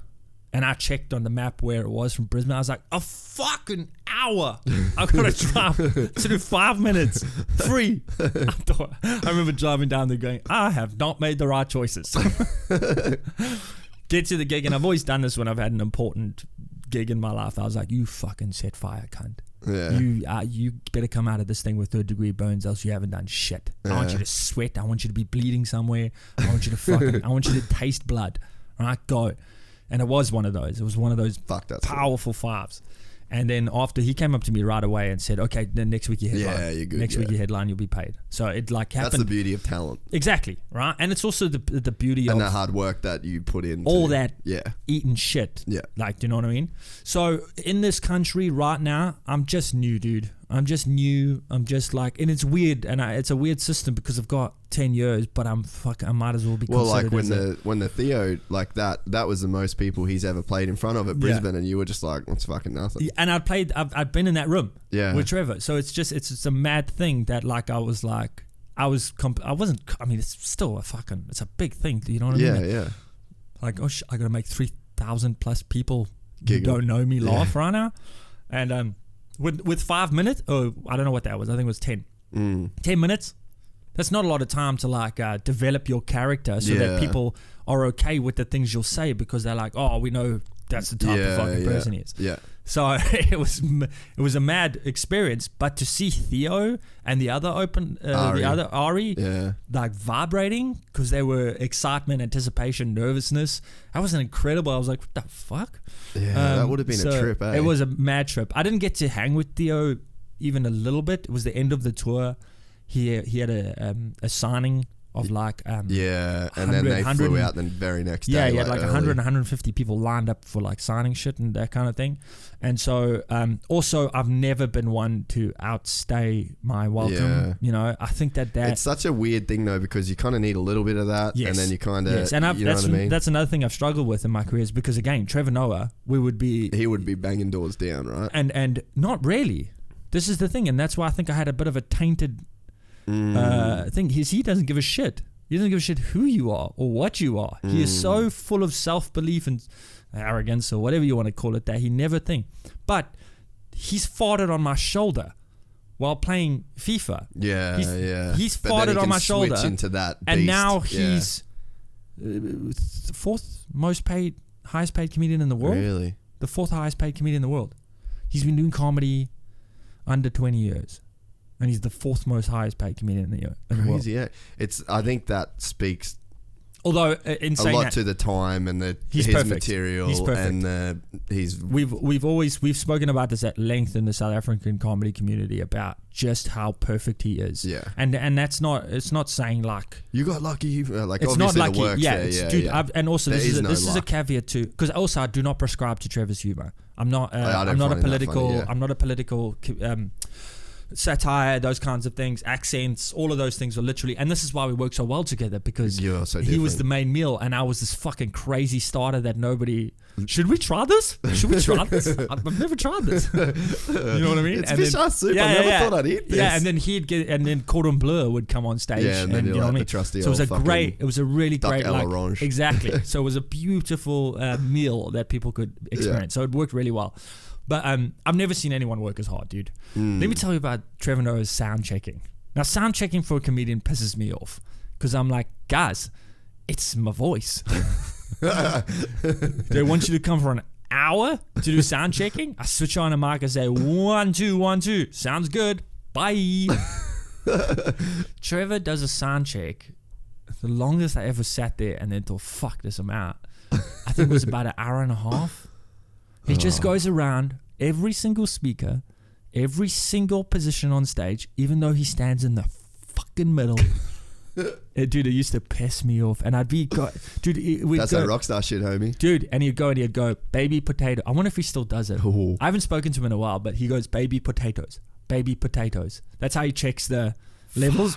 And I checked on the map where it was from Brisbane. I was like, a fucking hour. I've got to drive to do 5 minutes free. I remember driving down there going, I have not made the right choices. Get to the gig. And I've always done this when I've had an important gig in my life. I was like, you fucking set fire, cunt. Yeah. You better come out of this thing with 3rd degree burns, else you haven't done shit. I want you to sweat. I want you to be bleeding somewhere. I want you to taste blood. All right, go. And it was one of those. It was one of those powerful fives. And then after, he came up to me right away and said, okay, then next week you headline. Yeah, you're good. Next week you headline, you'll be paid. So it like happened. That's the beauty of talent. Exactly, right? And it's also the beauty and of the hard work that you put in. All that eating shit. Yeah. Like, do you know what I mean? So in this country right now, I'm just new, dude. I'm just new. I'm just like, and it's weird, and it's a weird system because I've got 10 years, but I might as well be. Well, like when the Theo like that was the most people he's ever played in front of at Brisbane, and you were just like, it's fucking nothing. And I've been in that room, with Trevor. So it's a mad thing that like I wasn't. I mean, it's still it's a big thing. You know what I mean? Yeah. Like, I gotta make 3,000 plus people who don't know me laugh right now, and With 5 minutes, I don't know what that was. I think it was 10. 10 minutes. That's not a lot of time to like develop your character so that people are okay with the things you'll say because they're like, oh, we know that's the type of fucking person he is. Yeah. So it was a mad experience. But to see Theo and the other Ari, like vibrating because they were excitement, anticipation, nervousness. That was incredible. I was like, what the fuck? Yeah, that would have been a trip, eh? It was a mad trip. I didn't get to hang with Theo even a little bit. It was the end of the tour. He had a signing of like and then they flew out the very next day. He had like 100 150 people lined up for like signing shit and that kind of thing. And so also I've never been one to outstay my welcome. You know, I think that it's such a weird thing though, because you kind of need a little bit of that, and then you kind of and you know what I mean? That's another thing I've struggled with in my career is because again, Trevor Noah, he would be banging doors down, right? And not really. This is the thing, and that's why I think I had a bit of a tainted thing. He doesn't give a shit. He doesn't give a shit who you are or what you are. He is so full of self-belief and arrogance or whatever you want to call it that he never think. But he's farted on my shoulder while playing FIFA. He's farted on my shoulder. Switch into that beast. And now he's fourth highest paid comedian in the world. Really? The fourth highest paid comedian in the world. He's been doing comedy under 20 years. And he's the fourth most highest paid comedian in the world. Crazy, yeah. I think that speaks although in saying a lot that, to the time and his material. He's perfect. And we've spoken about this at length in the South African comedy community about just how perfect he is. Yeah. And that's not, it's not saying like you got lucky. Like it's obviously not lucky. the work's there. Dude, and also there this is a caveat too, because also I do not prescribe to Trevor's humor. I'm not a political satire, those kinds of things, accents, all of those things are literally, and this is why we work so well together, because he was the main meal and I was this fucking crazy starter that nobody. Should we try this? I've never tried this. You know what I mean? It's fish eye soup. I never thought I'd eat this. Yeah, and then and then Cordon Bleu would come on stage. Yeah, and then you know what I mean? Trusty so it was a really great orange. Exactly. So it was a beautiful meal that people could experience. So it worked really well. But I've never seen anyone work as hard, dude. Let me tell you about Trevor Noah's sound checking. Now, sound checking for a comedian pisses me off because I'm like, guys, it's my voice. They want you to come for an hour to do sound checking. I switch on a mic and say 1 2 1 2. Sounds good. Bye. Trevor does a sound check. The longest I ever sat there and then thought, fuck this, I'm out. I think it was about an hour and a half. He just goes around every single speaker, every single position on stage, even though he stands in the fucking middle. Dude, it used to piss me off. And I'd be, dude, that's that rockstar shit, homie. Dude, and he'd go, baby potato. I wonder if he still does it. Ooh. I haven't spoken to him in a while, but he goes, baby potatoes. Baby potatoes. That's how he checks the levels.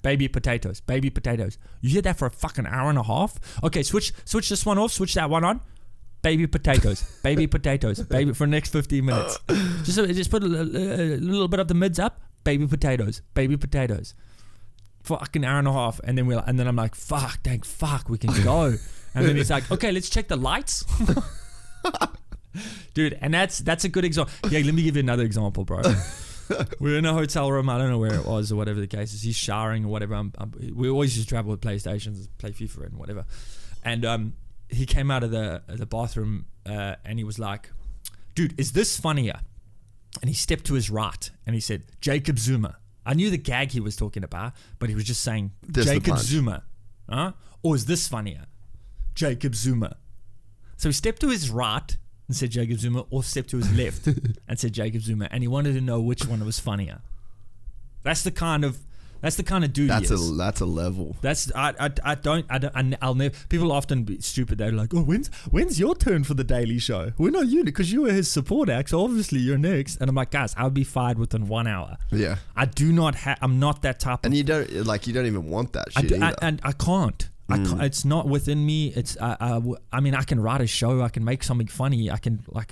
Baby potatoes. Baby potatoes. You hear that for a fucking hour and a half? Okay, switch this one off, switch that one on. Baby potatoes. Baby potatoes. Baby for the next 15 minutes. Just put a little bit of the mids up. Baby potatoes. Baby potatoes. Fucking hour and a half, and then I'm like, fuck, we can go. And then he's like, okay, let's check the lights. Dude, and that's a good example. Yeah, let me give you another example, bro. We're in a hotel room, I don't know where it was or whatever the case is. He's showering or whatever. We always just travel with PlayStations, play FIFA and whatever. And he came out of the bathroom and he was like, dude, is this funnier? And he stepped to his right and he said, Jacob Zuma. I knew the gag he was talking about, but he was just saying, Jacob Zuma. Or is this funnier? Jacob Zuma. So he stepped to his right and said Jacob Zuma, or stepped to his left and said Jacob Zuma. And he wanted to know which one was funnier. That's the kind of dude he is. That's a level. I'll never. People often be stupid. They're like, oh, when's your turn for the Daily Show? When are you? Because you were his support act, so obviously you're next. And I'm like, guys, I'll be fired within 1 hour. Yeah. I'm not that type. And you don't even want that shit either. And I can't. It's not within me. It's I mean, I can write a show. I can make something funny. I can I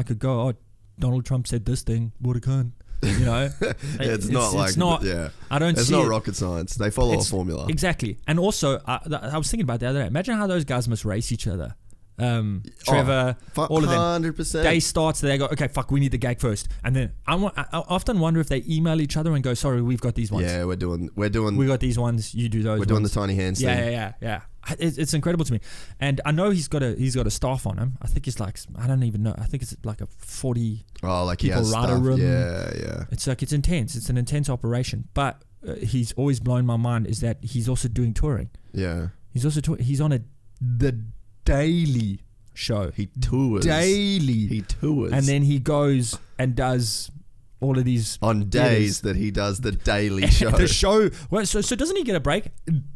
could go, oh, Donald Trump said this thing. What a cunt. You know, it's not. I don't. It's not rocket science. They follow a formula. Exactly. And also, I was thinking about the other day. Imagine how those guys must race each other. Trevor, all of them. 100%. Day starts. They go, okay, fuck, we need the gag first. And then I often wonder if they email each other and go, sorry, we've got these ones. Yeah, we got these ones. You do those. We're doing the tiny hands thing. Yeah. It's incredible to me. And I know he's got a staff on him. I think he's like, I don't even know. I think it's like a 40 like people he has rider stuff. room. Yeah. It's like, it's intense. It's an intense operation. But he's always blown my mind is that he's also doing touring. Yeah. He's also he's on the Daily Show. He tours. And then he goes and does all of these on days that he does the Daily Show. The show. Well, so doesn't he get a break?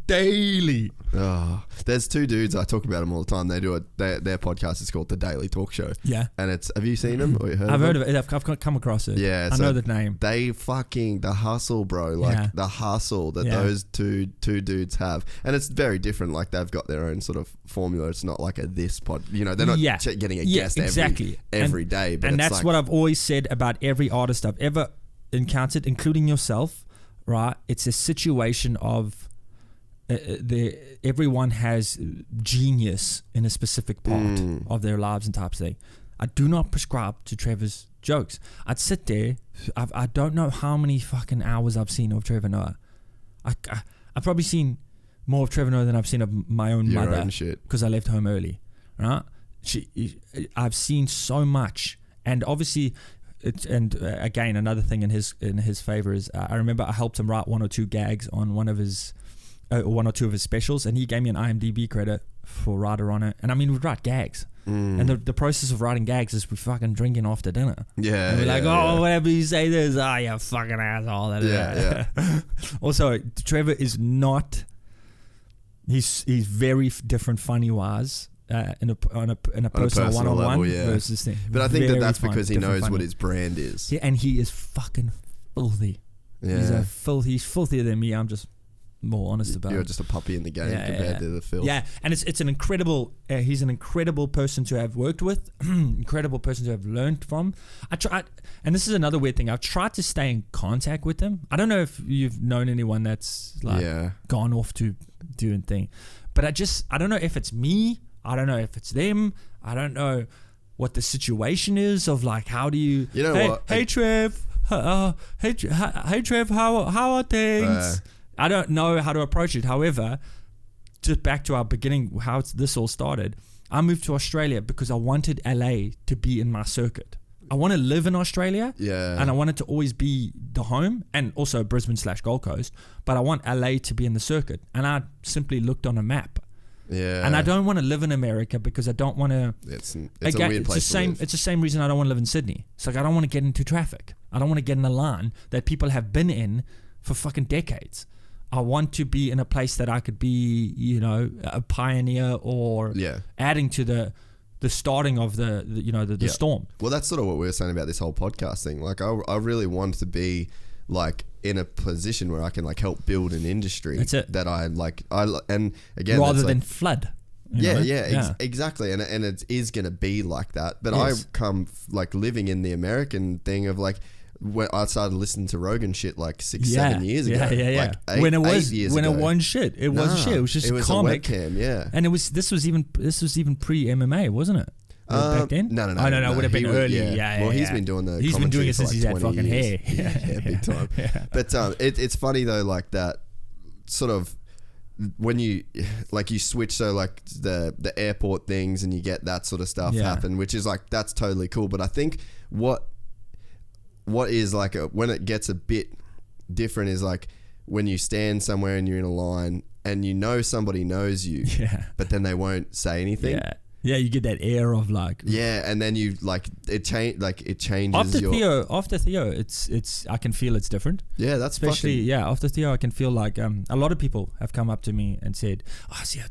Daily. Oh, there's two dudes, I talk about them all the time. They do their podcast is called The Daily Talk Show. Yeah. And have you seen them or you heard I've of heard them? of it. I've come across it. Yeah. I know the name. They the hustle, bro. The hustle that those two dudes have. And it's very different. Like they've got their own sort of formula. It's not like this pod, they're not getting a guest every day. But and that's what I've always said about every artist I've ever encountered, including yourself, right? It's a situation of everyone has genius in a specific part of their lives and types of thing. I do not prescribe to Trevor's jokes. I'd sit there. I don't know how many fucking hours I've seen of Trevor Noah. I've probably seen more of Trevor Noah than I've seen of my own mother because I left home early. Right? I've seen so much, and obviously. Again, another thing in his favor is I remember I helped him write 1 or 2 gags on one or two of his specials, and he gave me an IMDb credit for writer on it. And I mean, we'd write gags, and the process of writing gags is we fucking drinking after dinner. Yeah, and we're like, whatever you say, this, you fucking asshole. Yeah. Also, Trevor is not. He's very different funny wise. In a personal one-on-one level, versus thing. But I think that's because he knows what his brand is. Yeah, and he is fucking filthy. Yeah. He's filthier than me. I'm just more honest about it. You're just a puppy in the game compared to the filth. Yeah, and it's an incredible. He's an incredible person to have worked with, incredible person to have learned from. And this is another weird thing. I've tried to stay in contact with him. I don't know if you've known anyone that's gone off to do a thing, but I don't know if it's me. I don't know if it's them. I don't know what the situation is of like, how do you what? Hey Trev, hey Trev, how are things? I don't know how to approach it. However, just back to our beginning, how this all started. I moved to Australia because I wanted LA to be in my circuit. I want to live in Australia, and I want it to always be the home, and also Brisbane /Gold Coast. But I want LA to be in the circuit, and I simply looked on a map. Yeah. And I don't want to live in America because I don't want to. It's a weird place to live. It's the same reason I don't want to live in Sydney. It's like I don't want to get into traffic. I don't want to get in a line that people have been in for fucking decades. I want to be in a place that I could be, you know, a pioneer or adding to the starting of the storm. Well, that's sort of what we were saying about this whole podcast thing. Like, I really want to be like in a position where I can like help build an industry. That's it. That and again, rather than flood. Exactly. And it is going to be like that. But I come like living in the American thing of like, when I started listening to Rogan shit like 7 years ago. Like when it was shit. It was shit. It was just it was comic. A webcam, And this was even pre MMA, wasn't it? Back then? No. It would have been early. Well, he's been doing the. He's been doing it since like he's had fucking years. hair. Yeah, big time. But it's funny though, like that sort of when you switch, so like the airport things and you get that sort of stuff happen, which is like that's totally cool. But I think what is like when it gets a bit different is like when you stand somewhere and you're in a line and you know somebody knows you, but then they won't say anything. Yeah, you get that air of like and then you like it changes after Theo it's I can feel it's different. Yeah, that's especially after Theo I can feel like a lot of people have come up to me and said, "Oh, see,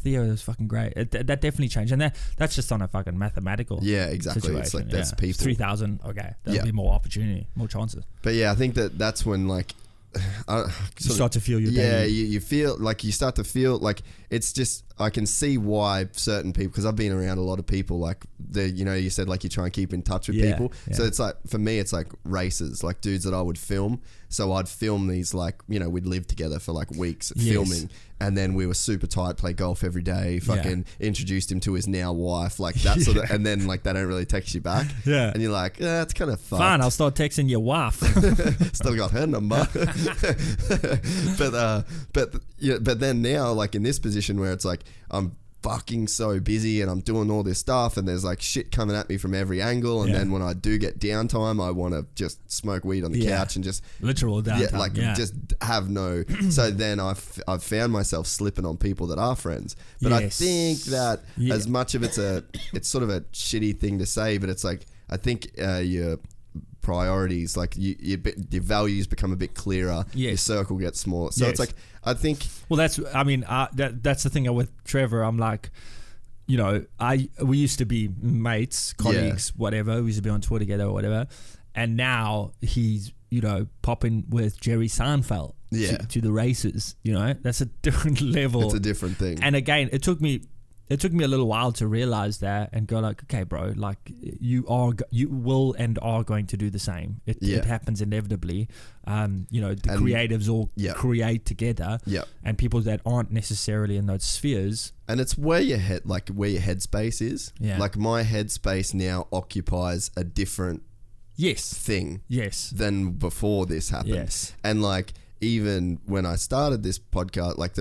Theo is fucking great." That definitely changed, and that's just on a fucking mathematical exactly situation. It's like there's people 3,000. Okay, there'll be more opportunity, more chances. But I think that's when like you start to feel your day. You feel like you start to feel like it's just I can see why certain people, because I've been around a lot of people like you said like you try and keep in touch with people. So it's like for me it's like races, like dudes that I would film. So I'd film these like we'd live together for like weeks filming, and then we were super tight, play golf every day, fucking introduced him to his now wife, like that sort of, and then like they don't really text you back, and you're like that's kind of fucked. Fine, I'll start texting your wife. Still got her number. but then now like in this position where it's like I'm fucking so busy and I'm doing all this stuff and there's like shit coming at me from every angle, and then when I do get downtime I want to just smoke weed on the couch and just literal downtime, just have no so then I've found myself slipping on people that are friends, but I think that as much of it's sort of a shitty thing to say, but it's like I think your priorities, like your values become a bit clearer, your circle gets smaller, so it's like I think that's the thing with Trevor. I'm like, we used to be mates, colleagues, whatever, we used to be on tour together or whatever, and now he's popping with Jerry Seinfeld to the races. That's a different level, it's a different thing. And again, it took me a little while to realize that and go like, okay, bro, like you will and are going to do the same. It happens inevitably. The creatives all create together, and people that aren't necessarily in those spheres. And it's where your headspace is. Yeah. Like my headspace now occupies a different thing than before this happened. Yes. And like even when I started this podcast, like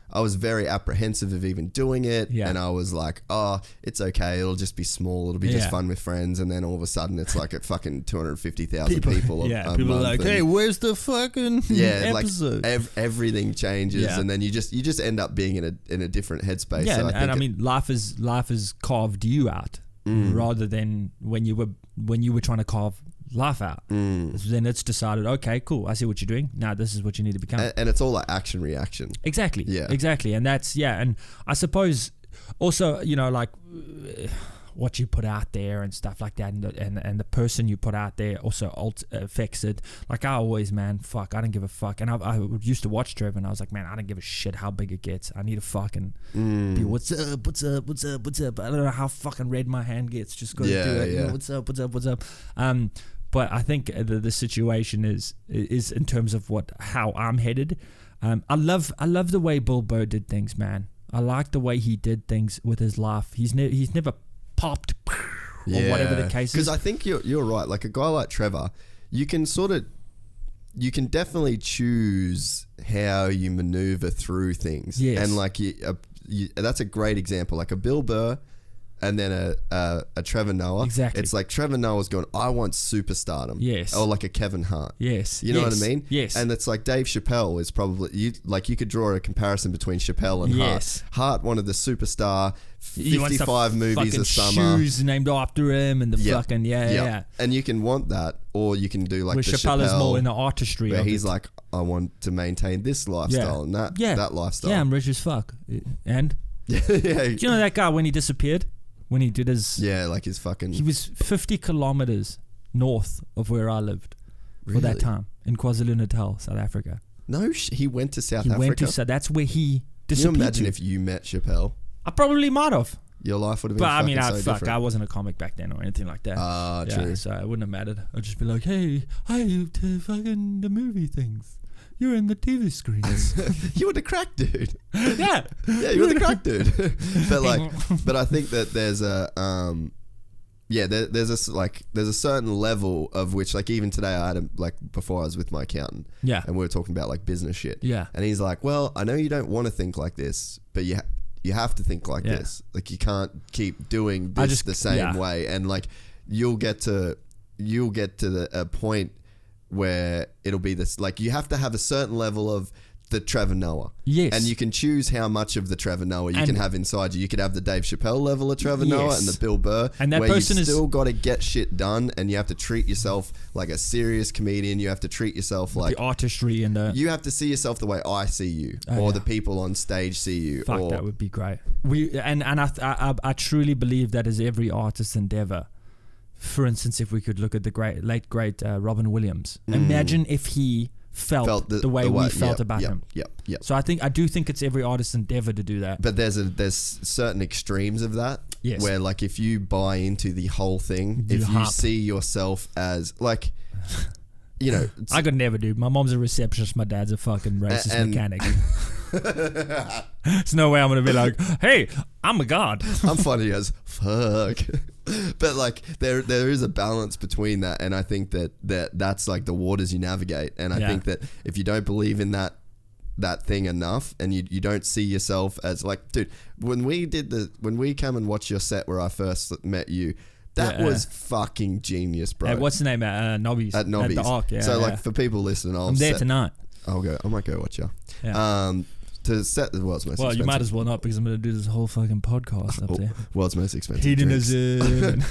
I was very apprehensive of even doing it, and I was like, "Oh, it's okay. It'll just be small. It'll be just fun with friends." And then all of a sudden, it's like at fucking 250,000 people. People are like, "Hey, where's the fucking episode?" Like everything changes, and then you just end up being in a different headspace. Yeah, so I mean, life has carved you out rather than when you were trying to carve life out. Then it's decided, okay, cool, I see what you're doing. Now this is what you need to become. And it's all like action reaction. Exactly. Yeah. Exactly. And that's and I suppose also, like what you put out there and stuff like that, and the person you put out there also affects it. Like I always, man, fuck, I don't give a fuck. And I used to watch Trevor and I was like, man, I don't give a shit how big it gets. I need to fucking be what's up. I don't know how fucking red my hand gets. Just go do it. What's up. But I think the situation is in terms of how I'm headed. I love the way Bill Burr did things, man. I like the way he did things with his life. He's never popped or whatever the case is. Because I think you're right. Like a guy like Trevor, you can definitely choose how you maneuver through things. Yes. And like that's a great example. Like a Bill Burr, and then a Trevor Noah. Exactly. It's like Trevor Noah's going, I want superstardom. Yes. Or like a Kevin Hart. Yes. You know what I mean? Yes. And it's like Dave Chappelle is probably, you could draw a comparison between Chappelle and Yes. Hart. Hart wanted the superstar, He wants the 55 movies a summer. shoes named after him and the fucking, yeah. And you can want that, or you can do like Where the Chappelle is more in the Chappelle, artistry where of he's it. like, I want to maintain this lifestyle and that lifestyle. Yeah, I'm rich as fuck. And yeah. do you know that guy when he disappeared? When he did his... Yeah, like his fucking... He was 50 kilometers north of where I lived for that time in KwaZulu-Natal, South Africa. No, he went to South He Africa? went to... So that's where he disappeared. Can you imagine if you met Chappelle? I probably might have. Your life would have been But I mean, so different. I wasn't a comic back then or anything like that. Ah, true. So it wouldn't have mattered. I'd just be like, hey, I used to fucking the movie things. You're in the TV screens. You were the crack dude. Yeah. Yeah, you were the crack dude. but I think that there's a there's a certain level of which, like, even today I had before I was with my accountant. Yeah. And we were talking about like business shit. Yeah. And he's like, well, I know you don't want to think like this, but you have to think like this. Like, you can't keep doing this the same way, and like you'll get to a point where it'll be this, like, you have to have a certain level of the Trevor Noah. Yes. And you can choose how much of the Trevor Noah you can have inside you. You could have the Dave Chappelle level of Trevor Noah and the Bill Burr, and that where person you've still got to get shit done, and you have to treat yourself like a serious comedian. You have to treat yourself like the artistry and the... You have to see yourself the way I see you, or the people on stage see you. Fuck, that would be great. I truly believe that is every artist's endeavor. For instance, if we could look at the late great Robin Williams, imagine if he felt the way we felt about him. Yep. So I do think it's every artist's endeavor to do that. But there's certain extremes of that. Yes. Where, like, if you buy into the whole thing, if you see yourself as like, you know, I could never do. My mom's a receptionist. My dad's a fucking racist mechanic. There's no way I'm gonna be like, hey, I'm a god. I'm funny as fuck. But like there is a balance between that, and I think that's like the waters you navigate. And I think that if you don't believe in that thing enough, and you don't see yourself as like, dude, when we come and watch your set where I first met you, that was fucking genius, bro. What's the name? Nobby's. At Nobby's. At the Arc, so like for people listening, I'm there tonight. I might go watch you. Yeah. To set the world's most expensive. Well, you might as well not, because I'm going to do this whole fucking podcast up there. World's most expensive Hedonism.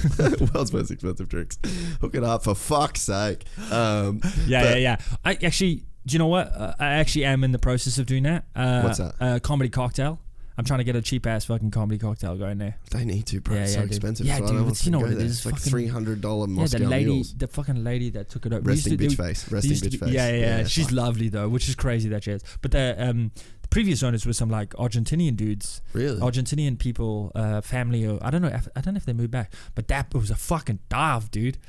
World's most expensive drinks. Hook it up, for fuck's sake. Yeah. I actually, do you know what? I actually am in the process of doing that. What's that? Comedy cocktail. I'm trying to get a cheap ass fucking comedy cocktail going there. They need to, bro. It's so expensive. Yeah, dude. You know what it is? It's like $300 Moscow mules. The fucking lady that took it over. Resting bitch face. Yeah. She's lovely though, which is crazy that she is. But the previous owners were some like Argentinian dudes. Really? Argentinian people, family. Or I don't know if they moved back. But that was a fucking dive, dude.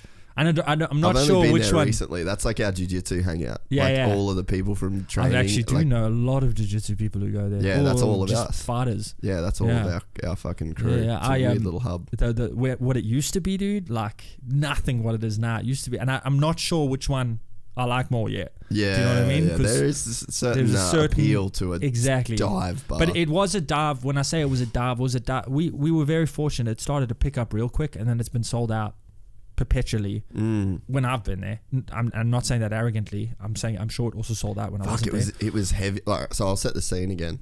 I'm not sure which one. Recently, that's like our jiu-jitsu hangout. Yeah, all of the people from training. I actually do know a lot of jiu-jitsu people who go there. Yeah, that's all of us. Fighters. Yeah, that's all of our fucking crew. Yeah, it's a weird little hub. What it used to be, dude, like nothing what it is now. It used to be, and I'm not sure which one I like more yet. Yeah, do you know what I mean? Yeah, there is a certain appeal to it. Exactly. Dive bar. But it was a dive. When I say it was a dive, we were very fortunate. It started to pick up real quick, and then it's been sold out perpetually when I've been there. I'm not saying that arrogantly. I'm saying I'm sure it also sold out when I wasn't there. It was heavy. Like, so I'll set the scene again.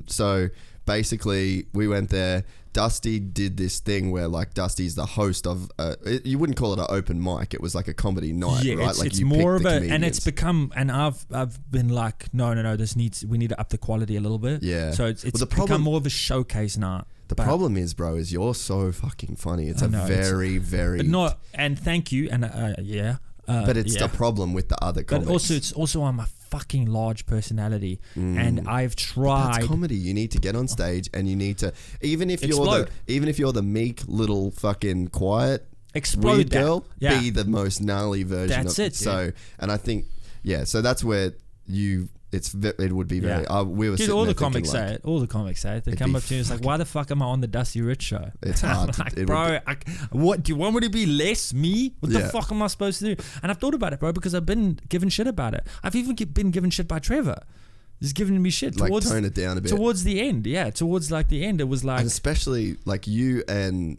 So basically, we went there. Dusty did this thing where, like, Dusty's the host of you wouldn't call it an open mic. It was like a comedy night, right? It's more of a, and it's become, and I've been like, no, we need to up the quality a little bit. Yeah. So it's become more of a showcase now. The problem is, bro, is you're so fucking funny. It's very, but not, and thank you, and but it's the problem with the other comics. But it's also I'm a fucking large personality, and I've tried. But that's comedy. You need to get on stage, and you need to, even if you're the meek little fucking quiet weird girl, be the most gnarly version. That's of it. So, and I think so that's where it would be very. We were. Dude, all the comics say it. All the comics say it. They come up to you. It's like, why the fuck am I on the Dusty Rich show? It's hard. Like, bro, what do you want me to be less me? What the fuck am I supposed to do? And I've thought about it, bro, because I've been given shit about it. I've even been given shit by Trevor. just giving me shit. Like tone it down a bit. Towards the end, yeah. Towards like the end, it was like... And especially like you and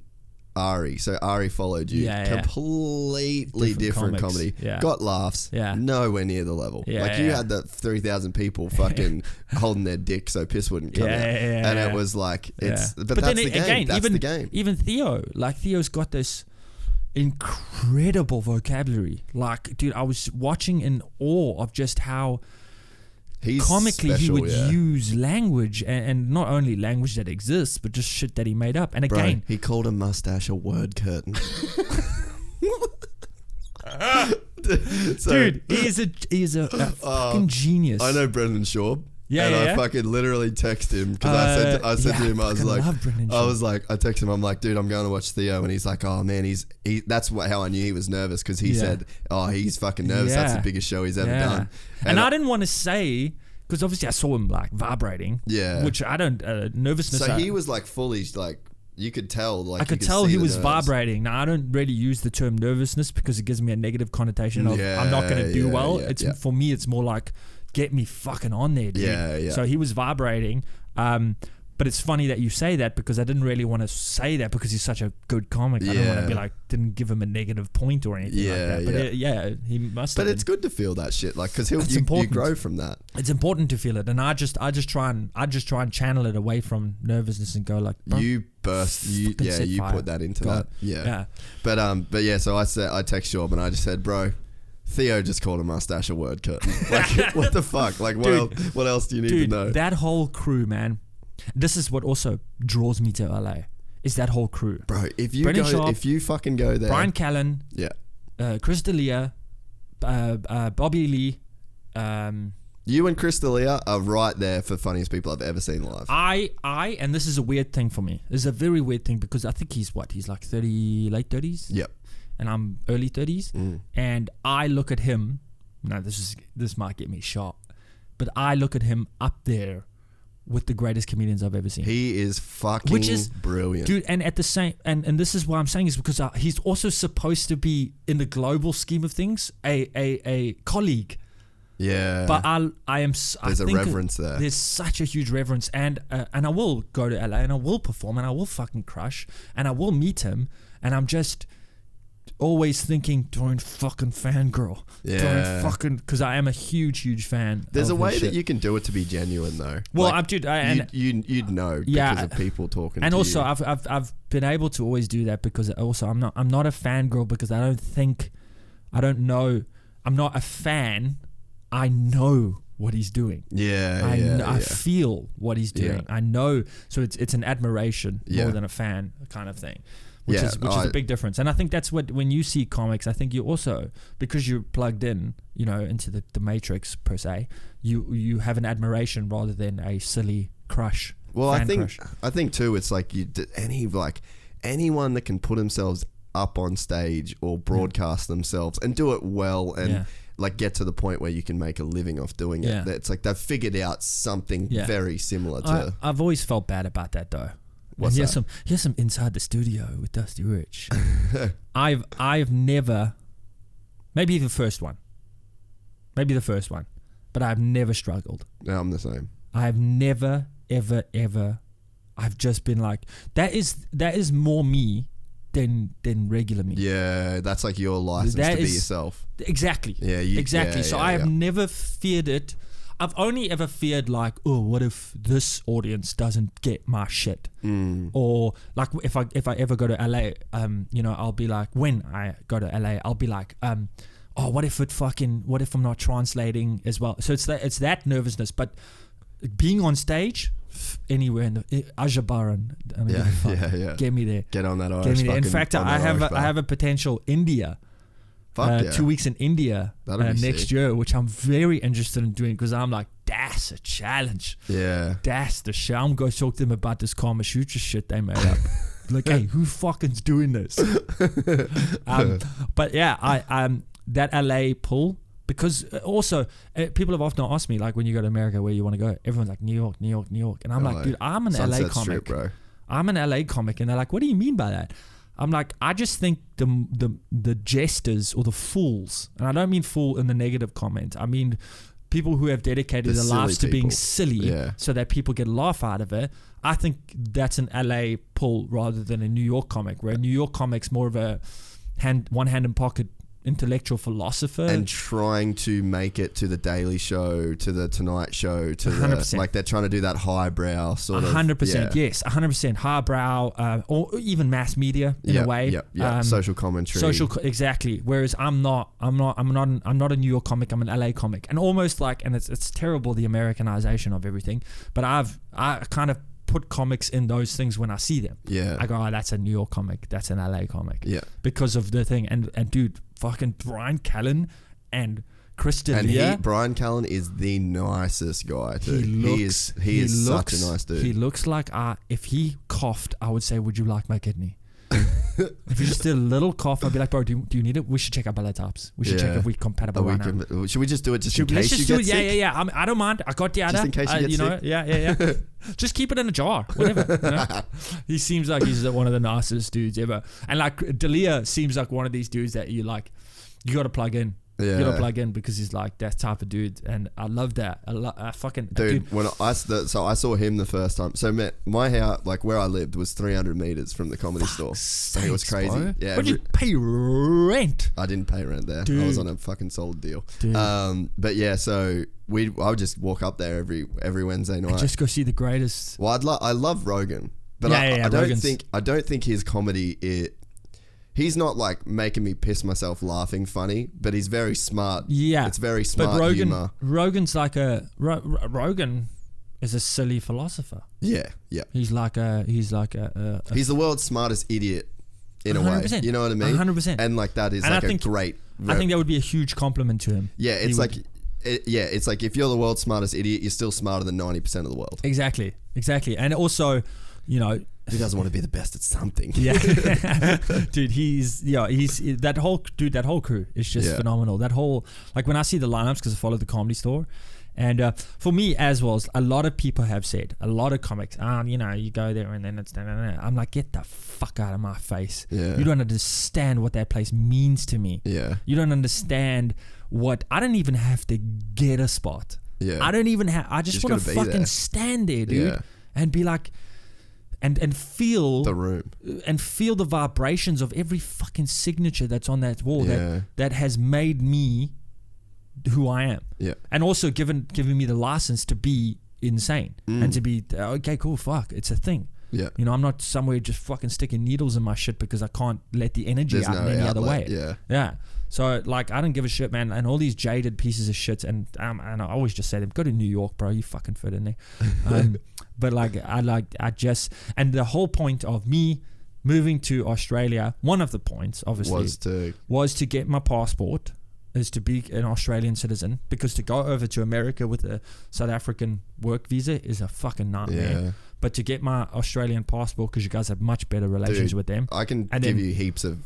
Ari. So Ari followed you. Completely different comedy. Yeah. Got laughs. Yeah. Nowhere near the level. Yeah, like you had the 3,000 people fucking holding their dick so piss wouldn't come out. And it was like, it's... But that's then the game. again, That's the game. Even Theo. Like Theo's got this incredible vocabulary. Like, dude, I was watching in awe of just how... He's comically special, he would use language and not only language that exists but just shit that he made up. And again, he called a mustache a word curtain. Dude, he is a fucking genius. I know Brendan Shaw. I fucking literally text him because I said to him, I was like, I text him, I'm like, dude, I'm going to watch Theo, and he's like, oh man, that's how I knew he was nervous, because he said, oh, he's fucking nervous. That's the biggest show he's ever done. And I didn't want to say, because obviously I saw him like vibrating, which I don't nervousness. So he was like fully like. You could tell, like, I could tell he was vibrating. Now, I don't really use the term nervousness because it gives me a negative connotation of I'm not going to do well. For me, it's more like, get me fucking on there, dude. So he was vibrating. But it's funny that you say that, because I didn't really want to say that because he's such a good comic. I don't want to be like, didn't give him a negative point or anything like that. But he must have. But it's good to feel that shit, like, because you grow from that. It's important to feel it, and I just try and channel it away from nervousness and go like, you burst, you put that into that, But yeah, so I text Shaw and I just said, bro, Theo just called a mustache a word curtain. Like, what the fuck? Like, what else do you need to know? That whole crew, man. This is what also draws me to LA. Is that whole crew, bro? If you fucking go there, Brian Callen, Chris D'Elia, Bobby Lee, you and Chris D'Elia are right there for funniest people I've ever seen live. And this is a weird thing for me. This is a very weird thing, because I think he's like 30, late 30s. Yep. And I'm early 30s. And I look at him. Now this might get me shot, but I look at him up there with the greatest comedians I've ever seen. He is fucking brilliant, dude. And at the same, and this is why I'm saying is because he's also supposed to be, in the global scheme of things, a colleague. Yeah. But I am. There's a reverence there. There's such a huge reverence, and I will go to LA and I will perform and I will fucking crush and I will meet him, and I'm just always thinking, don't fucking fangirl. Don't fucking, because I am a huge fan. There's a way that you can do it to be genuine though. Well, like, you'd know because of people talking. And to also, you. I've been able to always do that because also I'm not a fangirl, because I'm not a fan. I know what he's doing. I feel what he's doing. I know. So it's an admiration more than a fan kind of thing. Which is a big difference. And I think that's what, when you see comics, I think you also, because you're plugged in, into the matrix per se, you have an admiration rather than a silly crush. Well, I think too, it's like anyone that can put themselves up on stage or broadcast themselves and do it well and like get to the point where you can make a living off doing it. It's like they've figured out something very similar to. I've always felt bad about that though. Here's some inside the studio with Dusty Rich. I've never, maybe the first one, but I've never struggled. No, I'm the same. I've never ever. I've just been like, that is more me than regular me. Yeah, that's like your license to be yourself. Exactly. Yeah, exactly. So I have never feared it. I've only ever feared like, oh, what if this audience doesn't get my shit? Or like if I ever go to LA, I'll be like, when I go to LA, I'll be like, oh, what if I'm not translating as well? So it's that nervousness, but being on stage, anywhere in the Ajabaran, get me there. Get on that Irish. In fact, I have a potential India. 2 weeks in India next year, which I'm very interested in doing, because I'm like, that's a challenge. Yeah. That's the shit. I'm going to talk to them about this Kama Sutra shit they made up. Like, hey, who fucking's doing this? But yeah, I that LA pull, because also people have often asked me, like, when you go to America, where you want to go? Everyone's like, New York. And I'm like, dude, I'm an Sunset LA comic. Strip, bro. I'm an LA comic. And they're like, what do you mean by that? I'm like, I just think the jesters or the fools, and I don't mean fool in the negative comment, I mean people who have dedicated The their lives to silly being people. silly Yeah. so that people get a laugh out of it. I think that's an LA pull rather than a New York comic, where a New York comic's more of a one hand in pocket intellectual philosopher. And trying to make it to the Daily Show, to the Tonight Show, to 100%. the, like they're trying to do that highbrow sort of. 100%, yes, 100% highbrow, or even mass media in a way. Social commentary. Exactly. Whereas I'm not a New York comic. I'm an LA comic, and almost like, and it's terrible, the Americanization of everything. But I kind of put comics in those things when I see them. Yeah. I go, oh, that's a New York comic. That's an LA comic. Yeah. Because of the thing. And dude, fucking Brian Callen and Chris D'Elia. And Brian Callen is the nicest guy too. He is looks such a nice dude. He looks like, if he coughed, I would say, would you like my kidney? If you just did a little cough, I'd be like, bro, do you need it? We should check our blood types. We should check if we're compatible right now. Should we just do it just in case let's you just get do it. sick? Yeah. I don't mind. I got the other. Just in case you get sick. Yeah. Just keep it in a jar. Whatever. You know? He seems like he's one of the nicest dudes ever. And like D'Elia seems like one of these dudes that you got to plug in. Yeah. You got to plug in because he's like that type of dude, and I love that. I fucking dude. When I saw him the first time. So my house, like where I lived, was 300 meters from the Comedy Store. So it was crazy. Bro. Yeah. What'd you pay rent? I didn't pay rent there. Dude. I was on a fucking solid deal. Dude. But yeah, so I would just walk up there every Wednesday night. And just go see the greatest. Well, I love Rogan, but I don't think his comedy he's not like making me piss myself laughing funny, but he's very smart. Yeah. It's very smart humor. Rogan's like Rogan is a silly philosopher. Yeah. He's the world's smartest idiot in 100%. a way. You know what I mean? 100%. And like that is and like I think that would be a huge compliment to him. Yeah, it's it's like if you're the world's smartest idiot, you're still smarter than 90% of the world. Exactly. And also, you know, who doesn't want to be the best at something? Yeah, dude, he's that whole crew is just phenomenal. That whole, like when I see the lineups, because I follow the Comedy Store, and for me as well, a lot of people have said, a lot of comics, you go there and then it's I'm like, get the fuck out of my face. Yeah. You don't understand what that place means to me. Yeah. You don't understand I don't even have to get a spot. Yeah. I just want to fucking stand there, dude, and be like, and feel the room and feel the vibrations of every fucking signature that's on that wall that has made me who I am. Yeah. And also giving me the license to be insane and to be okay, cool, fuck, it's a thing. Yeah. You know, I'm not somewhere just fucking sticking needles in my shit because I can't let the energy out in any other way. Yeah. Yeah. So like, I don't give a shit, man. And all these jaded pieces of shit, and I always just say to them, go to New York, bro. You fucking fit in there. But and the whole point of me moving to Australia, one of the points, obviously, was to get my passport, is to be an Australian citizen, because to go over to America with a South African work visa is a fucking nightmare. Yeah. But to get my Australian passport, because you guys have much better relations with them. I can give you heaps of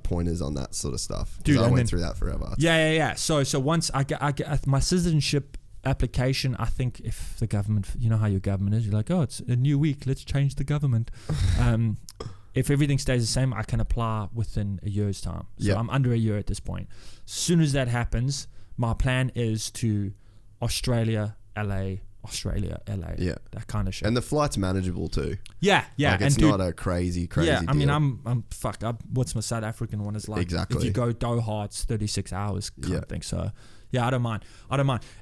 pointers on that sort of stuff. Dude, I went through that forever. Yeah. So once I get my citizenship application, I think if the government, you know how your government is, you're like, oh, it's a new week, let's change the government. If everything stays the same, I can apply within a year's time. So I'm under a year at this point. As soon as that happens, my plan is to Australia, LA, that kind of shit. And the flight's manageable too. Yeah. Like it's not a crazy yeah, deal. I mean, I'm fucked up. What's my South African one is like? Exactly. If you go Doha, it's 36 hours kind of thing. So yeah, I don't mind.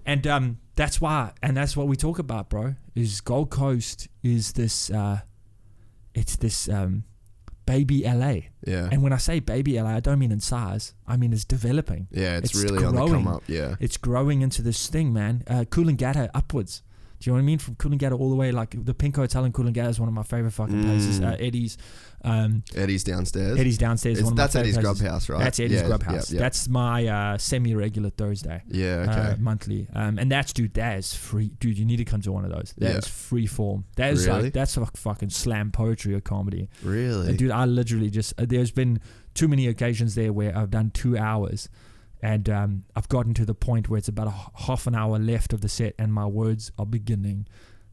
And that's why, and that's what we talk about, bro, is Gold Coast is this, it's this baby LA. Yeah. And when I say baby LA, I don't mean in size. I mean it's developing. Yeah, it's really growing. On the come up. Yeah. It's growing into this thing, man. Coolangatta upwards. Do you know what I mean? From Coolangatta all the way, like the Pink Hotel in Coolangatta is one of my favorite fucking places. Eddie's. Eddie's downstairs. Is one of my favorite Eddie's places. Grub House, right? That's Eddie's Grub House. Yeah. That's my semi-regular Thursday. Yeah, okay. Monthly. And that is free. Dude, you need to come to one of those. That is free form. That is really? like, that's like fucking slam poetry or comedy. Really? And dude, I literally just, there's been too many occasions there where I've done 2 hours. And I've gotten to the point where it's about a half an hour left of the set and my words are beginning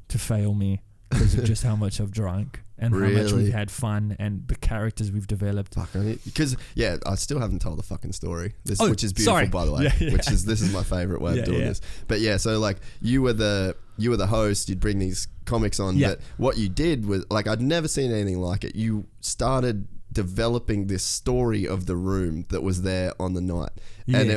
to fail me. because of just how much I've drunk and how much Really? we've had fun and the characters we've developed. Fuck, because I still haven't told the fucking story. Oh, Which is beautiful, sorry. by the way. Yeah, yeah. This is my favorite way of doing this. But yeah, so like you were the host. You'd bring these comics on. Yeah. But what you did was like I'd never seen anything like it. You started developing this story of the room that was there on the night, and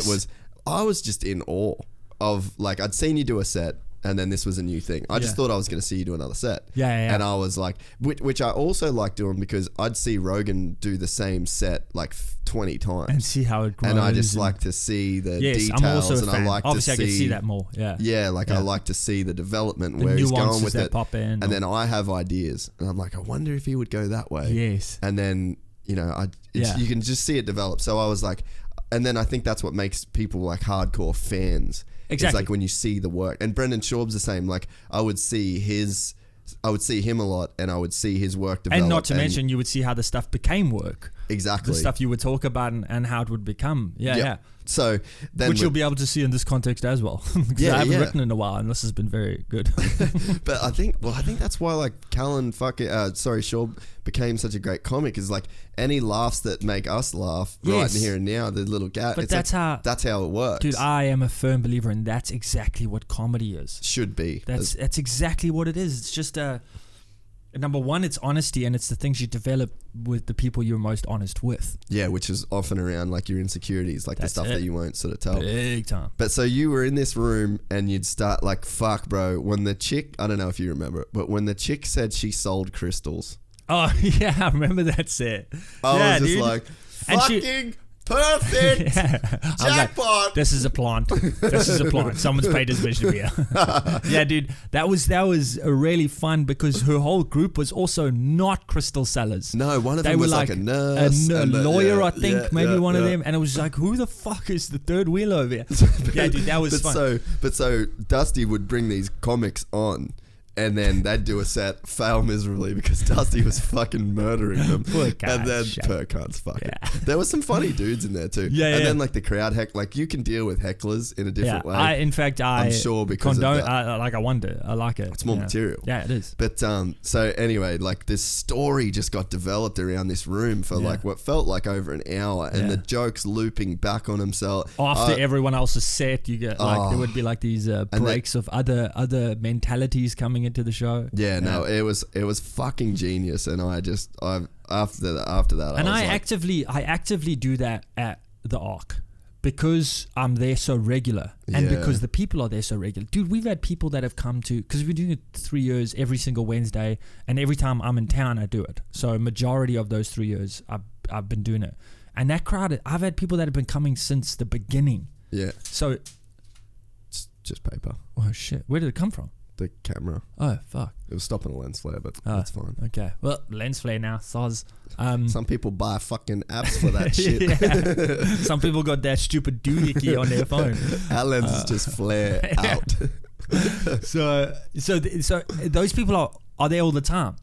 I was just in awe of like I'd seen you do a set. And then this was a new thing. I just thought I was going to see you do another set. Yeah. And I was like, which I also like doing because I'd see Rogan do the same set like 20 times. And see how it grows. And I just like to see the details. I'm also a and fan. I like Obviously, to see, I can see that more. Yeah. Yeah, I like to see the development, The where he's nuances going with that it. pop in. And then I have ideas. And I'm like, I wonder if he would go that way. Yes. And then, you know, you can just see it develop. So I was like, and then I think that's what makes people like hardcore fans. Exactly. It's like when you see the work. And Brendan Schaub's the same. Like I would see him a lot and I would see his work develop. And not to mention, you would see how the stuff became work. Exactly. The stuff you would talk about and how it would become. Yeah. So then, which you'll be able to see in this context as well. I haven't written in a while, and this has been very good. But I think that's why like Callan Schaub became such a great comic. Is like any laughs that make us laugh right in here and now, the little gap. But that's how it works. Dude, I am a firm believer in that's exactly what comedy is. Should be. That's exactly what it is. It's just number one, it's honesty, and it's the things you develop with the people you're most honest with. Yeah, which is often around like your insecurities, like the stuff that you won't sort of tell. Big time. But so you were in this room and you'd start like, fuck, bro. When the chick, I don't know if you remember it, but when the chick said she sold crystals. Oh, yeah, I remember that set. I was just dude. like, fucking perfect. Jackpot. This is a plant. Someone's paid his vision here. Yeah, dude. That was really fun because her whole group was also not crystal sellers. No, one of them was like a nurse. A lawyer, I think, maybe one of them. And it was like, who the fuck is the third wheel over here? Yeah, dude, that was fun. So Dusty would bring these comics on. And then they'd do a set, fail miserably because Dusty was fucking murdering them. And then Perkins fucking. Yeah. There was some funny dudes in there too. Yeah, and then like the crowd like you can deal with hecklers in a different way. I'm sure because condone, of that. I wonder. I like it. It's more material. Yeah, it is. But so anyway, like this story just got developed around this room for like what felt like over an hour, and the jokes looping back on himself. After everyone else's set, you get like there would be like these breaks of other mentalities coming into the show. No, it was fucking genius, and after that, and I actively do that at the Arc because I'm there so regular, and because the people are there so regular. Dude, we've had people that have come to, because we're doing it 3 years every single Wednesday, and every time I'm in town I do it. So majority of those 3 years I've been doing it, and that crowd, I've had people that have been coming since the beginning. Yeah. So it's just paper. Oh shit! Where did it come from? The camera. Oh fuck! It was stopping a lens flare, but that's fine. Okay, well, lens flare now, soz. Some people buy fucking apps for that shit. Some people got that stupid doohickey on their phone. Our lenses just flare out. So those people are there all the time,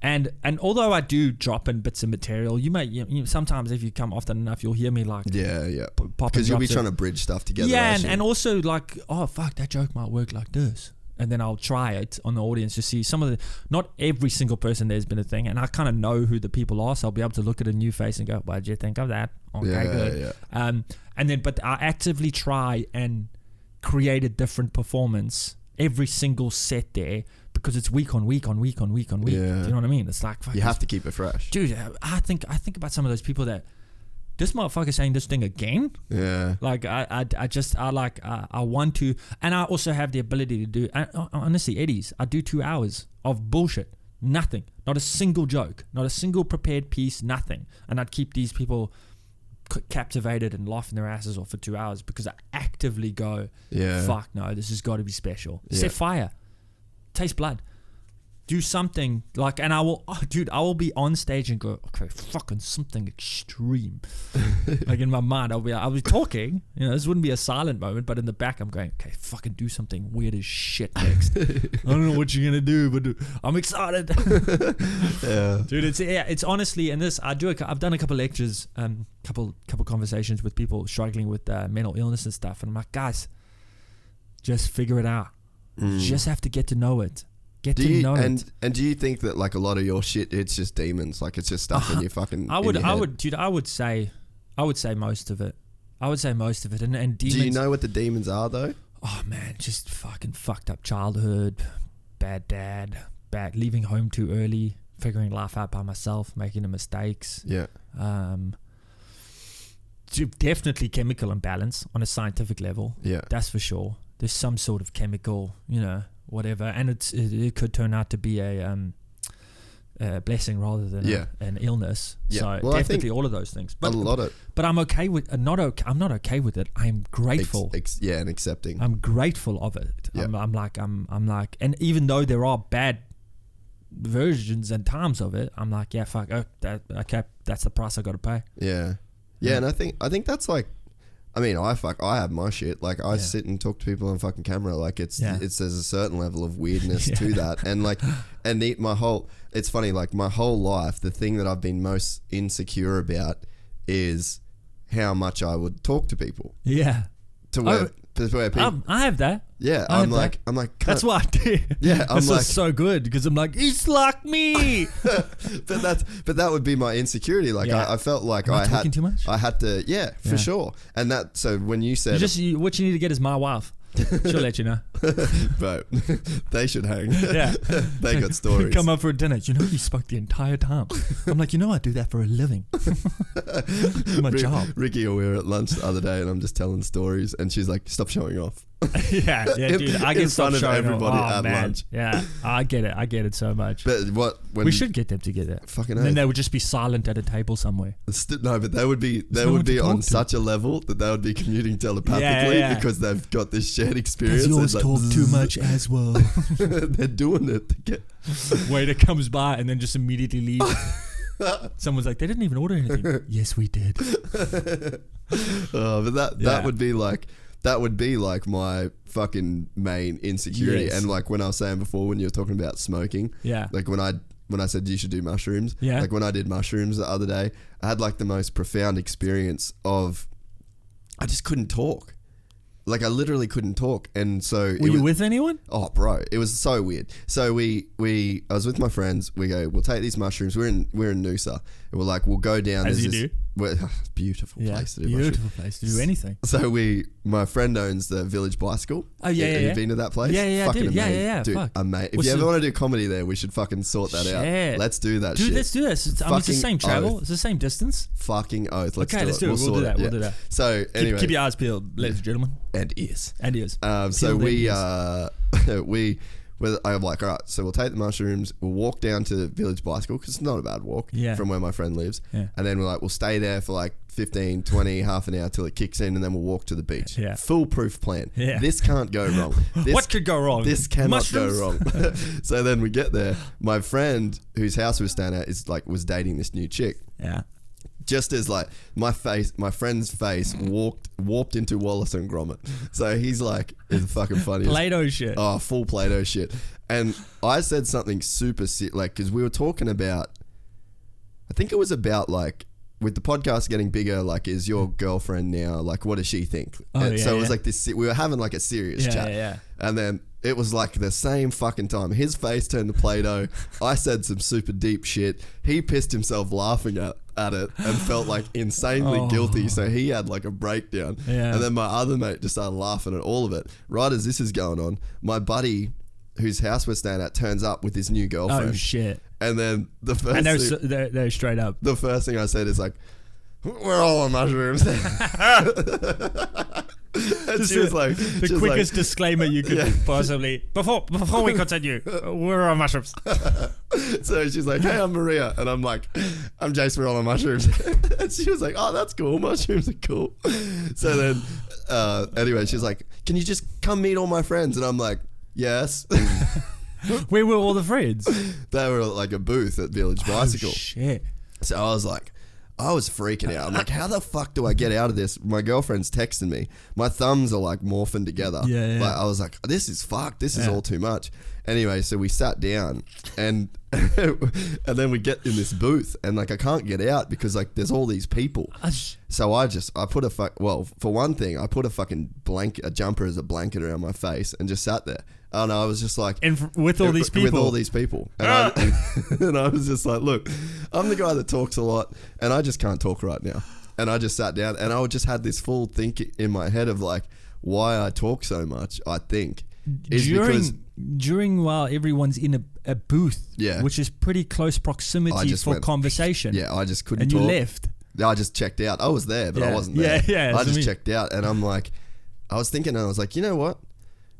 and although I do drop in bits of material, you may sometimes if you come often enough, you'll hear me like because you'll be trying to bridge stuff together. Yeah, and also like, oh fuck, that joke might work like this. And then I'll try it on the audience to see some of the, not every single person there's been a thing, and I kind of know who the people are, so I'll be able to look at a new face and go, what did you think of that? Okay, good. Yeah. And then, but I actively try and create a different performance every single set there, because it's week on week on week on week on week. Yeah. Do you know what I mean? It's like, you have to keep it fresh. Dude, I think about some of those people that, this motherfucker saying this thing again. Yeah. Like I want to, and I also have the ability to do. Honestly, Eddie's, I do 2 hours of bullshit, nothing, not a single joke, not a single prepared piece, nothing, and I'd keep these people captivated and laughing their asses off for 2 hours because I actively go, fuck no, this has got to be special. Set fire, taste blood. Do something like, and I will be on stage and go, okay, fucking something extreme. Like in my mind, I'll be talking, this wouldn't be a silent moment, but in the back I'm going, okay, fucking do something weird as shit next. I don't know what you're gonna do, but I'm excited. Dude, it's honestly, and this I've done a couple lectures, couple conversations with people struggling with mental illness and stuff, and I'm like, guys, just figure it out. You just have to get to know it. Get to know it. And do you think that like a lot of your shit, it's just demons? Like it's just stuff in your fucking. I would say most of it. And demons. Do you know what the demons are though? Oh man, just fucking fucked up childhood, bad dad, leaving home too early, figuring life out by myself, making the mistakes. Yeah. Definitely chemical imbalance on a scientific level. Yeah. That's for sure. There's some sort of chemical, whatever, and it could turn out to be a blessing rather than an illness. Yeah. So definitely all of those things. But I'm okay with I'm not okay with it. I'm grateful. And accepting. I'm grateful of it. Yeah. I'm like, and even though there are bad versions and times of it, I'm like, yeah, fuck, okay, that's the price I got to pay. Yeah. Yeah, and I think that's like, I mean, I have my shit. Like I sit and talk to people on fucking camera. Like there's a certain level of weirdness to that, and like, it's funny. Like my whole life, the thing that I've been most insecure about is how much I would talk to people. Yeah. To where people, I have that. Yeah, I'm like, that's what I did. Yeah, I'm like, so good because I'm like, he's like me. but that would be my insecurity. Like I felt like I had talking too much. I had to, for sure. And that, so when you said, what you need to get is my wife. She'll let you know. Bro, they should hang. Yeah. They got stories. Come up for dinner. You spoke the entire time. I'm like, I do that for a living. My job. Ricky, we were at lunch the other day and I'm just telling stories and she's like, stop showing off. yeah, dude. I get in front of everybody at lunch. Yeah, I get it so much. But we should get them together. Fucking. And then they would just be silent at a table somewhere. No, but they would be on such a level that they would be commuting telepathically because they've got this shared experience. You always talk too much as well. They're doing it to get. Waiter comes by and then just immediately leaves. Someone's like, they didn't even order anything. Yes, we did. But that would be like. That would be like my fucking main insecurity. Yes. And like when I was saying before, when you were talking about smoking, like when I said you should do mushrooms, like when I did mushrooms the other day, I had like the most profound experience of, I just couldn't talk. Like I literally couldn't talk. And so were you with anyone? Oh bro, it was so weird. So I was with my friends. We go, we'll take these mushrooms. We're in Noosa. And we're like, we'll go down. As you do. Beautiful place to do beautiful place to do anything. So my friend owns the Village Bicycle. Oh yeah, Have you been to that place? Yeah, fucking amazing. Yeah. Dude, amazing. If you ever want to do comedy there, we should fucking sort that out. Let's do that shit. Dude, let's do this. It's the same travel. It's the same distance. Fucking oath. Let's do it. We'll do that. We'll do that. So anyway. Keep your eyes peeled, ladies and gentlemen. And ears. So I'm like, all right, so we'll take the mushrooms, we'll walk down to the Village Bicycle, because it's not a bad walk from where my friend lives. Yeah. And then we'll stay there for like 15, 20, half an hour till it kicks in, and then we'll walk to the beach. Yeah. Foolproof plan. Yeah. This can't go wrong. What could go wrong? This cannot go wrong. So then we get there. My friend, whose house we were staying at, was dating this new chick. Yeah. Just as like my friend's face warped into Wallace and Gromit. So he's like, it's fucking funny. Play-Doh shit. Oh, full Play-Doh shit. And I said something super sick, like, because we were talking about, I think it was about like, with the podcast getting bigger, like, is your girlfriend now, like, what does she think? So it was like this, we were having like a serious chat. Yeah. And then it was like the same fucking time. His face turned to Play-Doh. I said some super deep shit. He pissed himself laughing at it and felt like insanely guilty. So he had like a breakdown. Yeah. And then my other mate just started laughing at all of it. Right as this is going on, my buddy, whose house we're staying at, turns up with his new girlfriend. Oh shit. And then the first thing, they're straight up. The first thing I said is like, we're all on mushrooms. And she was like, the quickest disclaimer you could possibly, before we continue, we're on mushrooms. So she's like, hey, I'm Maria. And I'm like, I'm Jace, we're all on mushrooms. And she was like, oh, that's cool. Mushrooms are cool. So then, anyway, she's like, can you just come meet all my friends? And I'm like, yes. Where were all the friends? They were like a booth at Village Bicycle. Oh, shit. So I was freaking out. I'm like, how the fuck do I get out of this? My girlfriend's texting me. My thumbs are like morphing together. Yeah. Like, I was like, this is fucked. This is all too much. Anyway, so we sat down and and then we get in this booth and like I can't get out because like there's all these people. So I put for one thing, I put a fucking a jumper as a blanket around my face and just sat there. And I was just like, with all these people, and I was just like, look, I'm the guy that talks a lot, and I just can't talk right now. And I just sat down, and I just had this full think in my head of like why I talk so much. I think is during while everyone's in a booth, which is pretty close proximity for conversation. Yeah, I just couldn't. And talk. You left. I just checked out. I was there, but I wasn't there. Yeah. I just checked out, and I'm like, I was thinking, and I was like, you know what?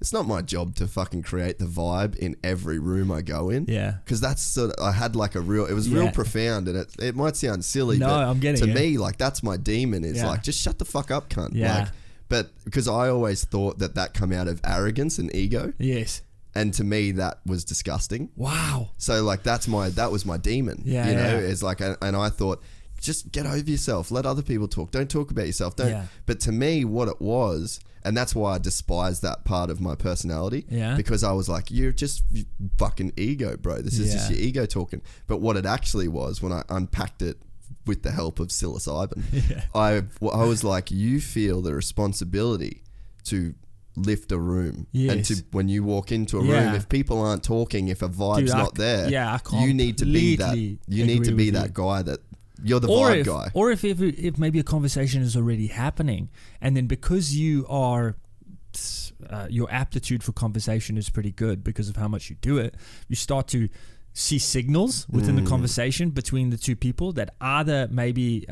It's not my job to fucking create the vibe in every room I go in. Yeah. Because that's sort of, I had like it was real profound, and it might sound silly, but I'm getting to me, like that's my demon is like, just shut the fuck up, cunt. Yeah. Like, but because I always thought that come out of arrogance and ego. Yes. And to me, that was disgusting. Wow. So like that was my demon. Yeah. You know, it's like, and I thought, just get over yourself. Let other people talk. Don't talk about yourself. Don't. Yeah. But to me, what it was, and that's why I despise that part of my personality. Yeah. Because I was like, you're just fucking ego, bro. This is just your ego talking. But what it actually was, when I unpacked it with the help of psilocybin, I was like, you feel the responsibility to lift a room, and to when you walk into a room, if people aren't talking, if a vibe's not there, you need to be that. You need to be that guy that. You're the vibe guy. Or if maybe a conversation is already happening, and then because you are, your aptitude for conversation is pretty good because of how much you do it, you start to see signals within the conversation between the two people that either maybe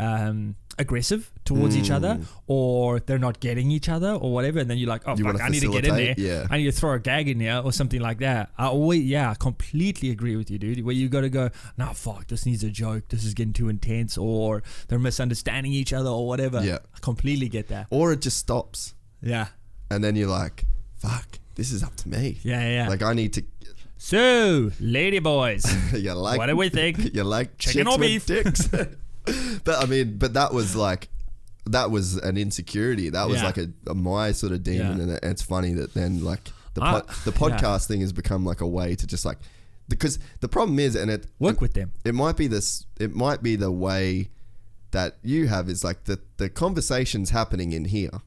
aggressive towards each other, or they're not getting each other, or whatever, and then you're like, oh fuck, I need to get in there. Yeah. I need to throw a gag in there or something like that. I completely agree with you, dude. Where you got to go, nah, fuck, this needs a joke. This is getting too intense, or they're misunderstanding each other, or whatever. Yeah, I completely get that. Or it just stops. Yeah, and then you're like, fuck, this is up to me. Yeah. Like I need to. So, lady boys, you like, what do we think? You like chicken or beef? Dicks? But I mean, that was an insecurity. That was like my sort of demon, and it's funny that then like the podcast thing has become like a way to just like, because the problem is, and work with them. It might be the way that you have is like the conversation's happening in here.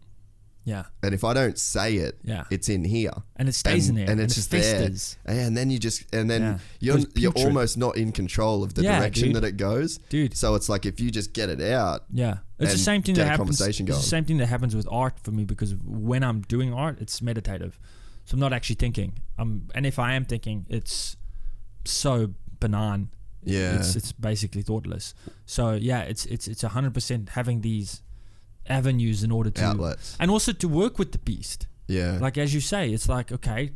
Yeah. And if I don't say it, it's in here. And it stays in there. And it's just festers there. And then you're almost not in control of the direction that it goes. Dude. So it's like if you just get it out. Yeah. It's the same thing that happens. It's the same thing that happens with art for me, because when I'm doing art, it's meditative. So I'm not actually thinking. And if I am thinking, it's so benign. Yeah. It's basically thoughtless. So yeah, it's 100% having these avenues in order to outlets, and also to work with the beast. Yeah, like as you say, it's like, okay,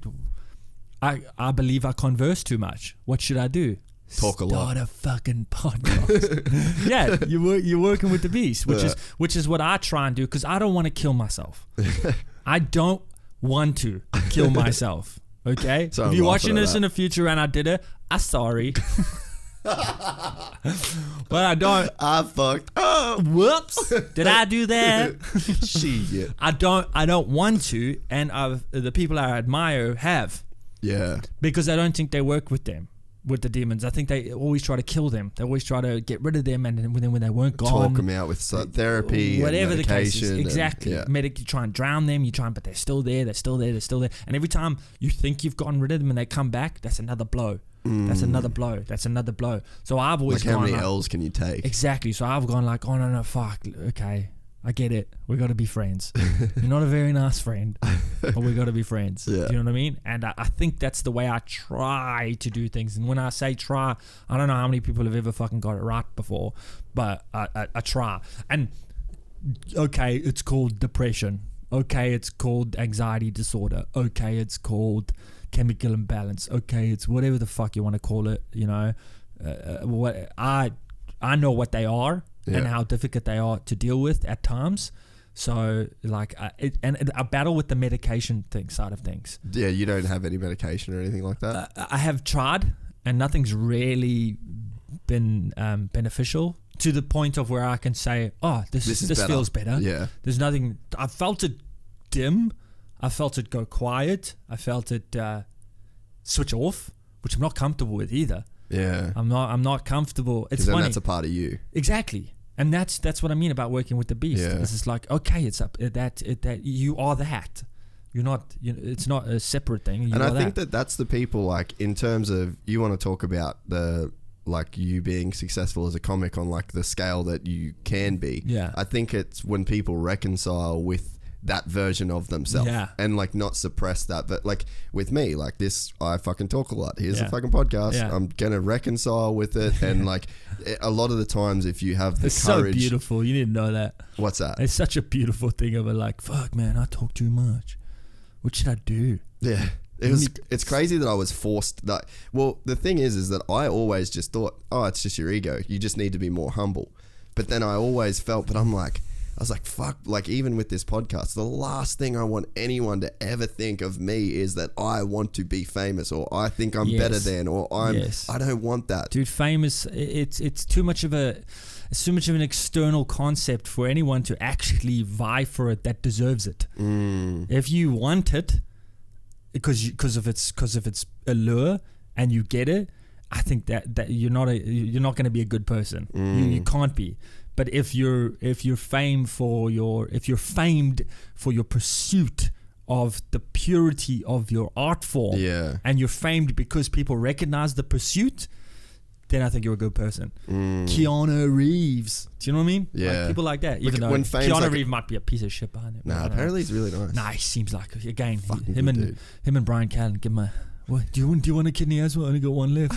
I believe I converse too much. What should I do? Talk a lot. Start a fucking podcast. Yeah, you're working with the beast, which is what I try and do, because I don't want to kill myself. I don't want to kill myself. Okay, so if you're watching this in the future and I did it, I'm sorry. But I don't. I fucked up. Whoops! Did I do that? Shit. I don't want to, and the people I admire have. Yeah. Because I don't think they work with the demons. I think they always try to kill them. They always try to get rid of them, and then when they weren't gone, talk them out with therapy, whatever and the case is. Exactly. You try and drown them. But they're still there. They're still there. They're still there. And every time you think you've gotten rid of them and they come back, that's another blow. That's another blow. That's another blow. So I've always like, gone, how many L's can you take? Exactly. So I've gone like, oh no, fuck. Okay, I get it. We got to be friends. You're not a very nice friend, but we got to be friends. Yeah. Do you know what I mean? And I think that's the way I try to do things. And when I say try, I don't know how many people have ever fucking got it right before, but I try. And okay, it's called depression. Okay, it's called anxiety disorder. Okay, it's called chemical imbalance. Okay, it's whatever the fuck you want to call it. You know, what I know what they are and how difficult they are to deal with at times. So like, I battle with the medication side of things. Yeah, you don't have any medication or anything like that. I have tried, and nothing's really been beneficial to the point of where I can say, oh, this feels better. Yeah, there's nothing. I felt it dim. I felt it go quiet. I felt it switch off, which I'm not comfortable with either. Yeah, I'm not comfortable. It's funny. That's a part of you. Exactly, and that's what I mean about working with the beast. Yeah. It's just like, okay, it's up that you are that. You're not. It's not a separate thing. And I think that's the people, like, in terms of, you want to talk about the, like, you being successful as a comic on, like, the scale that you can be. Yeah. I think it's when people reconcile with that version of themselves, and, like, not suppress that. But, like, with me, like, this, I fucking talk a lot. Here's a fucking podcast. I'm gonna reconcile with it. And, like, a lot of the times, if you have the it's courage, so beautiful. You didn't know that. What's that? It's such a beautiful thing of it. Like, fuck, man, I talk too much. What should I do? Yeah. It's crazy that I was forced that. Well, the thing is that I always just thought, oh, it's just your ego. You just need to be more humble. But then I always felt, I was like, fuck, like, even with this podcast, the last thing I want anyone to ever think of me is that I want to be famous, or I think I'm better than, or I don't want that. Dude, fame is, it's too much of an external concept for anyone to actually vie for it that deserves it. If you want it because of its allure and you get it, I think that you're not going to be a good person. You can't be. But if you're famed for your pursuit of the purity of your art form, and you're famed because people recognize the pursuit, then I think you're a good person. Keanu Reeves, do you know what I mean? Yeah, like people like that. Even though Keanu Reeves might be a piece of shit behind it. Nah, apparently he's really nice. Nah, he seems like, again, him and Brian Callen. Give him a. What, do you want a kidney as well? I only got one left.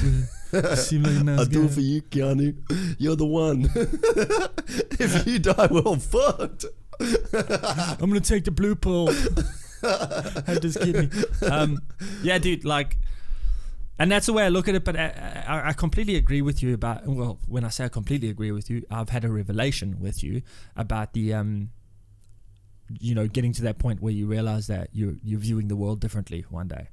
Seem like a nice I'll guy. do it for you, Keanu. You're the one. If you die, we're all fucked. I'm gonna take the blue pill. Have this kidney. Yeah, dude. Like, and that's the way I look at it. But I completely agree with you about. Well, when I say I completely agree with you, I've had a revelation with you about the getting to that point where you realize that you're viewing the world differently one day.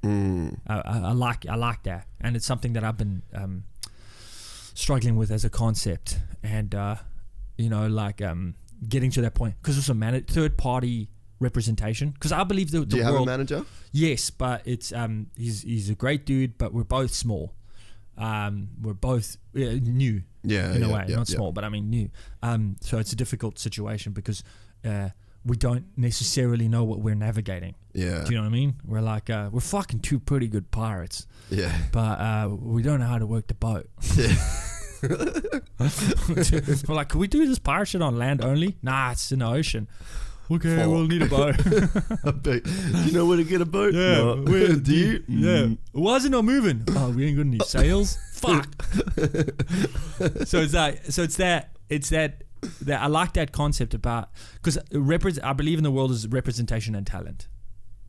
I like that, and it's something that I've been struggling with as a concept, and getting to that point, because it's a third party representation. Because I believe the Do you world, have a manager? Yes, but it's he's a great dude, but we're both small. We're both new, in a way, not small, but I mean new. So it's a difficult situation because we don't necessarily know what we're navigating. Yeah. Do you know what I mean? We're like, we're fucking two pretty good pirates. Yeah. But we don't know how to work the boat. Yeah. We're like, can we do this pirate shit on land only? Nah, it's in the ocean. Okay, we'll need a boat. Do you know where to get a boat? Yeah. No. Where do you? Yeah. Why is it not moving? Oh, we ain't got any sails. Fuck. So it's that I like that concept about, because I believe in the world is representation and talent.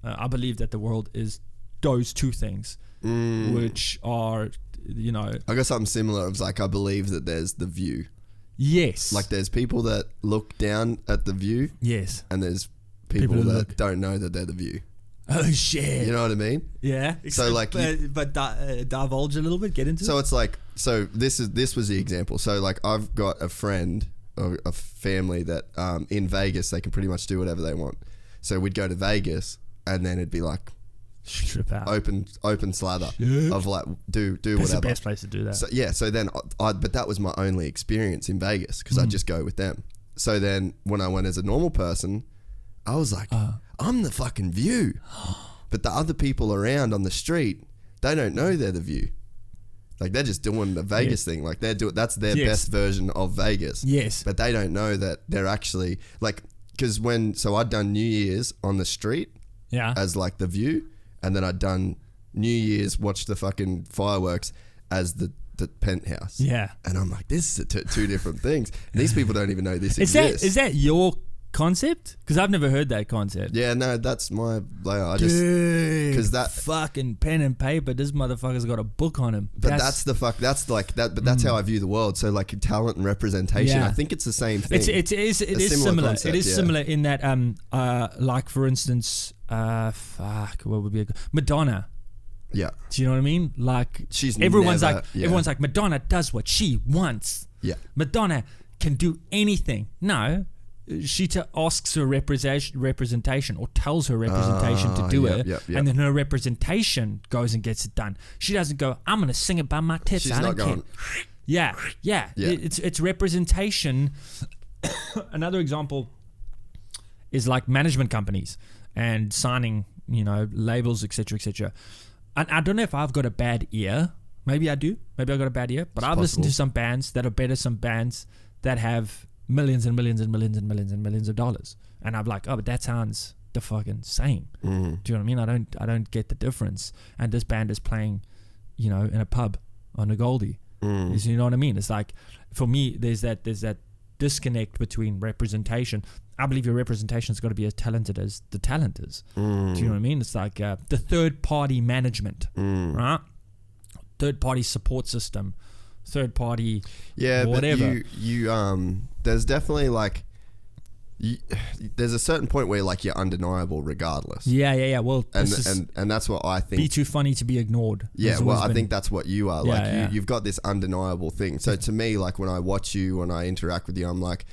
I believe that the world is those two things, which are, I got something similar. It's like, I believe that there's the view. Yes. Like, there's people that look down at the view. Yes. And there's people that don't know that they're the view. Oh shit! You know what I mean? Yeah. So like, but divulge a little bit. Get into it. So it's like, this was the example. So like, I've got a friend or a family that in Vegas they can pretty much do whatever they want. So we'd go to Vegas and then it'd be like, strip out, open slather of like do That's whatever. the best place to do that. So yeah. So then but that was my only experience in Vegas because I just go with them. So then when I went as a normal person, I was like, I'm the fucking view. But the other people around on the street, they don't know they're the view. Like, they're just doing the Vegas thing. Like, that's their best version of Vegas. Yes. But they don't know that they're actually, like, because I'd done New Year's on the street as like the view. And then I'd done New Year's, watched the fucking fireworks as the penthouse. Yeah. And I'm like, this is two different things. And these people don't even know this exists. Is that your concept? Because I've never heard that concept. Yeah, no, that's my layout. Because that fucking pen and paper, this motherfucker's got a book on him. But that's how I view the world. So like, talent and representation, I think it's the same thing. It is similar. Concept, it is similar in that like, for instance, what would be Madonna. Yeah. Do you know what I mean? Like, everyone's like, Madonna does what she wants. Yeah. Madonna can do anything. No. She asks her representation or tells her representation to do it, and then her representation goes and gets it done. She doesn't go, I'm going to sing it by my tits. She's not going. Yeah. It's representation. Another example is like management companies and signing labels, etc., etc. And I don't know if I've got a bad ear. Maybe I do. Maybe I got a bad ear. But I've listened to some bands that are better, some bands that have millions and millions and millions and millions and millions of dollars. And I'm like, oh, but that sounds the fucking same. Do you know what I mean? I don't get the difference. And this band is playing, in a pub on a Goldie. You know what I mean? It's like, for me, there's that disconnect between representation. I believe your representation has got to be as talented as the talent is. Do you know what I mean? It's like the third party management, right? Third party support system, third party, whatever. But you there's definitely like. There's a certain point where like you're undeniable regardless. Yeah. Well, and that's what I think. Be too funny to be ignored. Yeah, well, I think that's what you are. You've got this undeniable thing. So to me, like when I watch you, when I interact with you, I'm like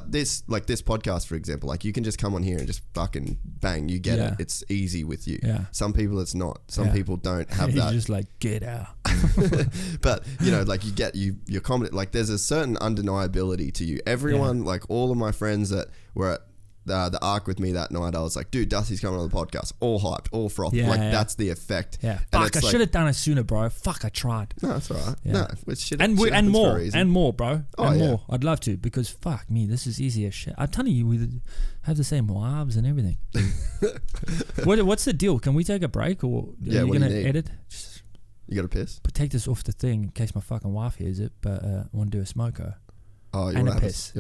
this podcast, for example, like you can just come on here and just fucking bang, you get it. It's easy with you. Yeah. Some people it's not. Some people don't have that. You're just like, get out. But like you're confident. Like there's a certain undeniability to you. Everyone, like all of my friends that were at the Arc with me that night, I was like, dude, Dusty's coming on the podcast, all hyped, all frothy. That's the effect. Yeah. Fuck, I should have done it sooner, bro. Fuck, I tried. No, that's all right. Yeah. No, it's shit. And more, bro. More. I'd love to, because fuck me, this is easy as shit. I'm telling you, we have the same wives and everything. What's the deal? Can we take a break, or are you gonna edit? You got to piss? But take this off the thing in case my fucking wife hears it. But I want to do a smoker. Oh, you want to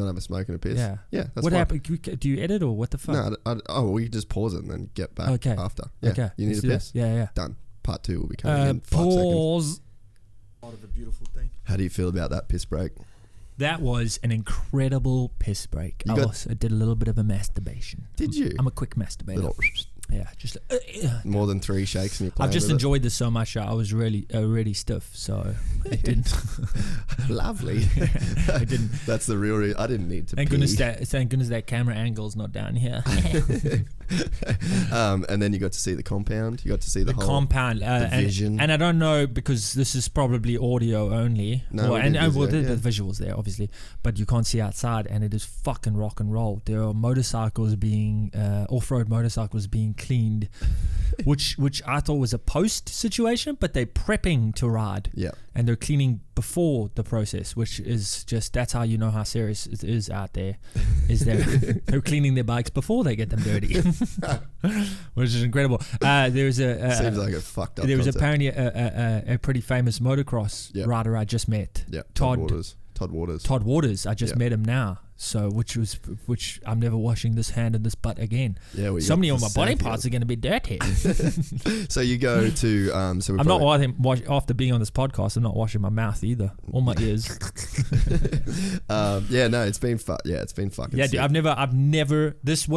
have a smoke and a piss? Yeah. Yeah, that's what fine. happened? Do you edit, or what the fuck? No, we can just pause it and then get back after. Yeah. Okay. You need a piss? Yeah. Done. Part 2 will be coming in 5 pause. seconds. Part of a beautiful thing. How do you feel about that piss break? That was an incredible piss break. I also did a little bit of a masturbation. Did you? I'm a quick masturbator. Yeah, just more than 3 shakes and you're playing. I've just enjoyed this so much. I was really stiff, so it didn't. Lovely. I didn't. That's the real reason. I didn't need to. Thank goodness that camera angle's not down here. And then you got to see the compound. You got to see the whole compound, the vision. And I don't know, because this is probably audio only. The visuals there, obviously, but you can't see outside, and it is fucking rock and roll. There are motorcycles being off-road motorcycles being cleaned, which I thought was a post situation, but they're prepping to ride. Yeah, and they're cleaning before the process, which is just, that's how you know how serious it is out there. Is they're cleaning their bikes before they get them dirty, which is incredible. There's seems like a fucked up. There was concept. apparently a pretty famous motocross rider I just met. Yeah, Todd Waters. I just met him now. So which I'm never washing this hand and this butt again. Yeah, well, so many of my body parts are going to be dirty. So you go to I'm not after being on this podcast. I'm not washing my mouth either, or my ears. It's been it's been fucking. Yeah, dude, I've never. This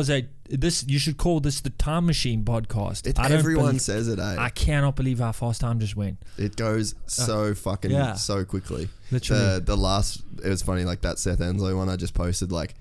you should call this the Time Machine podcast. Everyone says it. I cannot believe how fast time just went. It goes so fucking so quickly. Literally. The last, it was funny, like that Seth Enslow one I just posted, like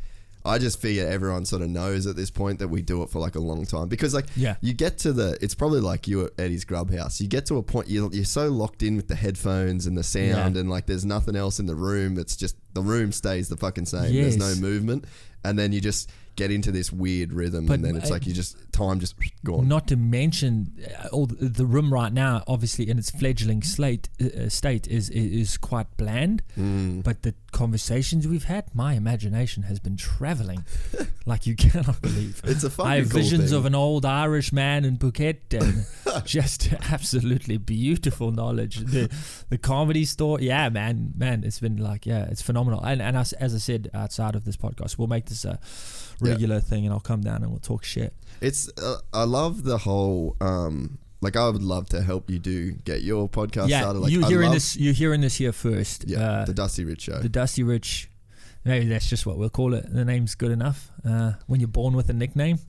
I just figure everyone sort of knows at this point that we do it for like a long time, because like you get to it's probably like you at Eddie's Grub House, you get to a point you're so locked in with the headphones and the sound and like there's nothing else in the room. It's just the room stays the fucking same. Yes. There's no movement, and then you just get into this weird rhythm, and then it's like time just gone. Not to mention the room right now, obviously in its fledgling state is quite bland, but the conversations we've had, my imagination has been traveling like you cannot believe. It's a fucking I have cool visions thing. of an old Irish man in Phuket, and just absolutely beautiful knowledge. The comedy store, man, it's been like, it's phenomenal. And as I said, outside of this podcast, we'll make this a regular thing, and I'll come down and we'll talk shit. It's I love the whole like I would love to help you get your podcast started. Like, you're hearing this here first. The Dusty Rich Show. The Dusty Rich. Maybe that's just what we'll call it. The name's good enough. When you're born with a nickname.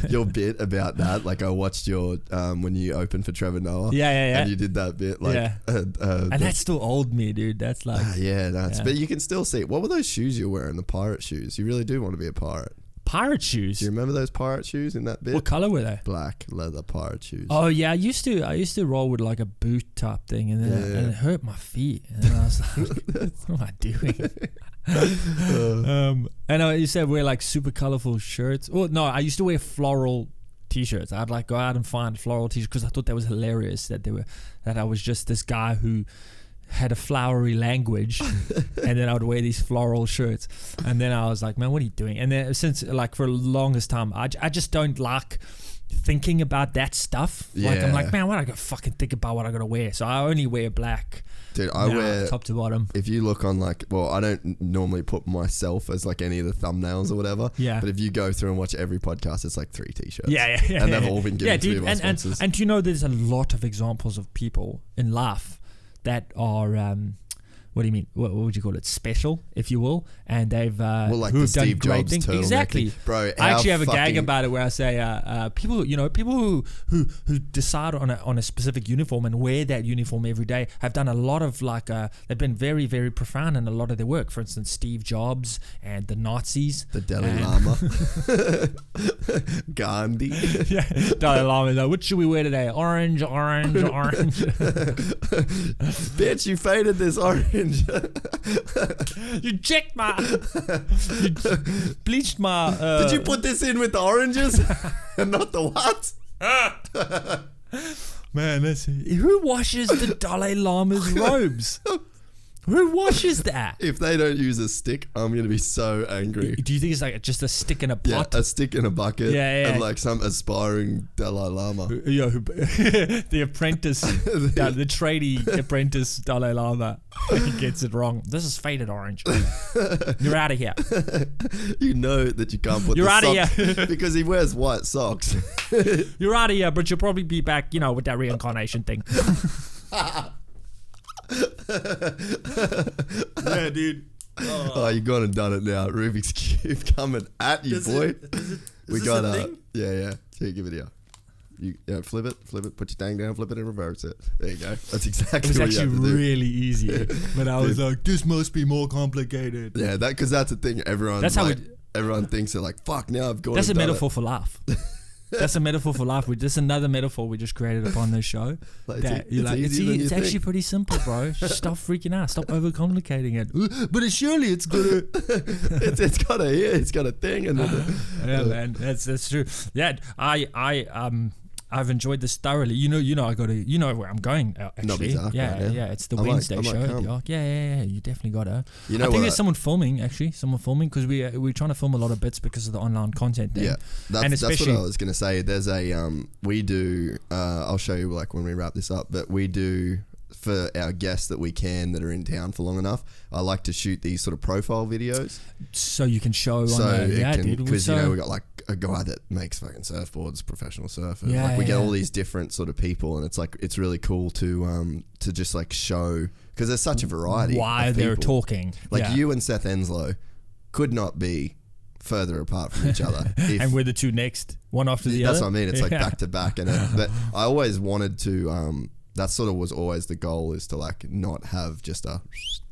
Your bit about that, like I watched your when you opened for Trevor Noah. Yeah. And you did that bit, like, and that's still old me, dude. That's like, but you can still see. What were those shoes you're wearing? The pirate shoes. You really do want to be a pirate. Pirate shoes. Do you remember those pirate shoes in that bit? What color were they? Black leather pirate shoes. Oh yeah, I used to roll with like a boot top thing, and then and it hurt my feet, and then I was like, what am I doing? And you said wear like super colorful shirts. Well, no, I used to wear floral t-shirts. I'd like go out and find floral t-shirts because I thought that was hilarious that I was just this guy who had a flowery language and then I would wear these floral shirts. And then I was like, man, what are you doing? And then since like for the longest time, I just don't like thinking about that stuff. Like I'm like, man, why do I gotta fucking think about what I gotta wear? So I only wear black. Dude, I wear top to bottom. If you look on like, well, I don't normally put myself as like any of the thumbnails or whatever. Yeah. But if you go through and watch every podcast, it's like 3 t-shirts. Yeah. And they've all been given to me by sponsors. And you know, there's a lot of examples of people in life that are what do you mean? What would you call it? Special, if you will, and they've like who've the done Steve great Jobs things. Exactly, bro. I actually have a gag about it where I say people who decide on a specific uniform and wear that uniform every day have done a lot of like they've been very, very profound in a lot of their work. For instance, Steve Jobs and the Nazis, the Dalai Lama, Gandhi. Yeah, Dalai Lama. Like, what should we wear today? Orange. Bitch, you faded this orange. You checked my. You bleached my. Did you put this in with the oranges and not the what? Man, who washes the Dalai Lama's robes? Who washes that? If they don't use a stick, I'm going to be so angry. Do you think it's like just a stick in a pot? Yeah, a stick in a bucket. Yeah. And like some aspiring Dalai Lama. The apprentice, the tradie apprentice Dalai Lama. He gets it wrong. This is faded orange. You're out of here. You know that you can't put You're the out socks of here. because he wears white socks. You're out of here, but you'll probably be back, with that reincarnation thing. Yeah, dude. Oh, you gone and done it now. Rubik's Cube coming at you, boy. We got yeah. Here, give it here. You flip it, put your thing down, flip it and reverse it. There you go. That's exactly what you have to do. It was actually really easy. But I was like, this must be more complicated. Yeah, because that's the thing. Everyone thinks they're like, fuck, now I've got That's a metaphor for life. That's a metaphor for life. Just another metaphor we just created upon this show. It's actually pretty simple, bro. Just stop freaking out. Stop overcomplicating it. But surely it's gonna. it's got a thing, and yeah, man, that's true. Yeah, I've enjoyed this thoroughly. You know, I got to. You know where I'm going. Actually, yeah. It's the Wednesday show. Yeah. You definitely got to. I think there's someone filming because we're trying to film a lot of bits because of the online content thing. Yeah, that's what I was gonna say. There's we do. I'll show you like when we wrap this up, but we do. For our guests that are in town for long enough, I like to shoot these sort of profile videos. So you can show because we got like a guy that makes fucking surfboards, professional surfer. We get all these different sort of people, and it's like it's really cool to just like show because there's such a variety. Why they're talking you and Seth Enslow could not be further apart from each other. And we're the two next, one after the other. That's what I mean. It's like back to back, but I always wanted to. That sort of was always the goal, is to like not have just a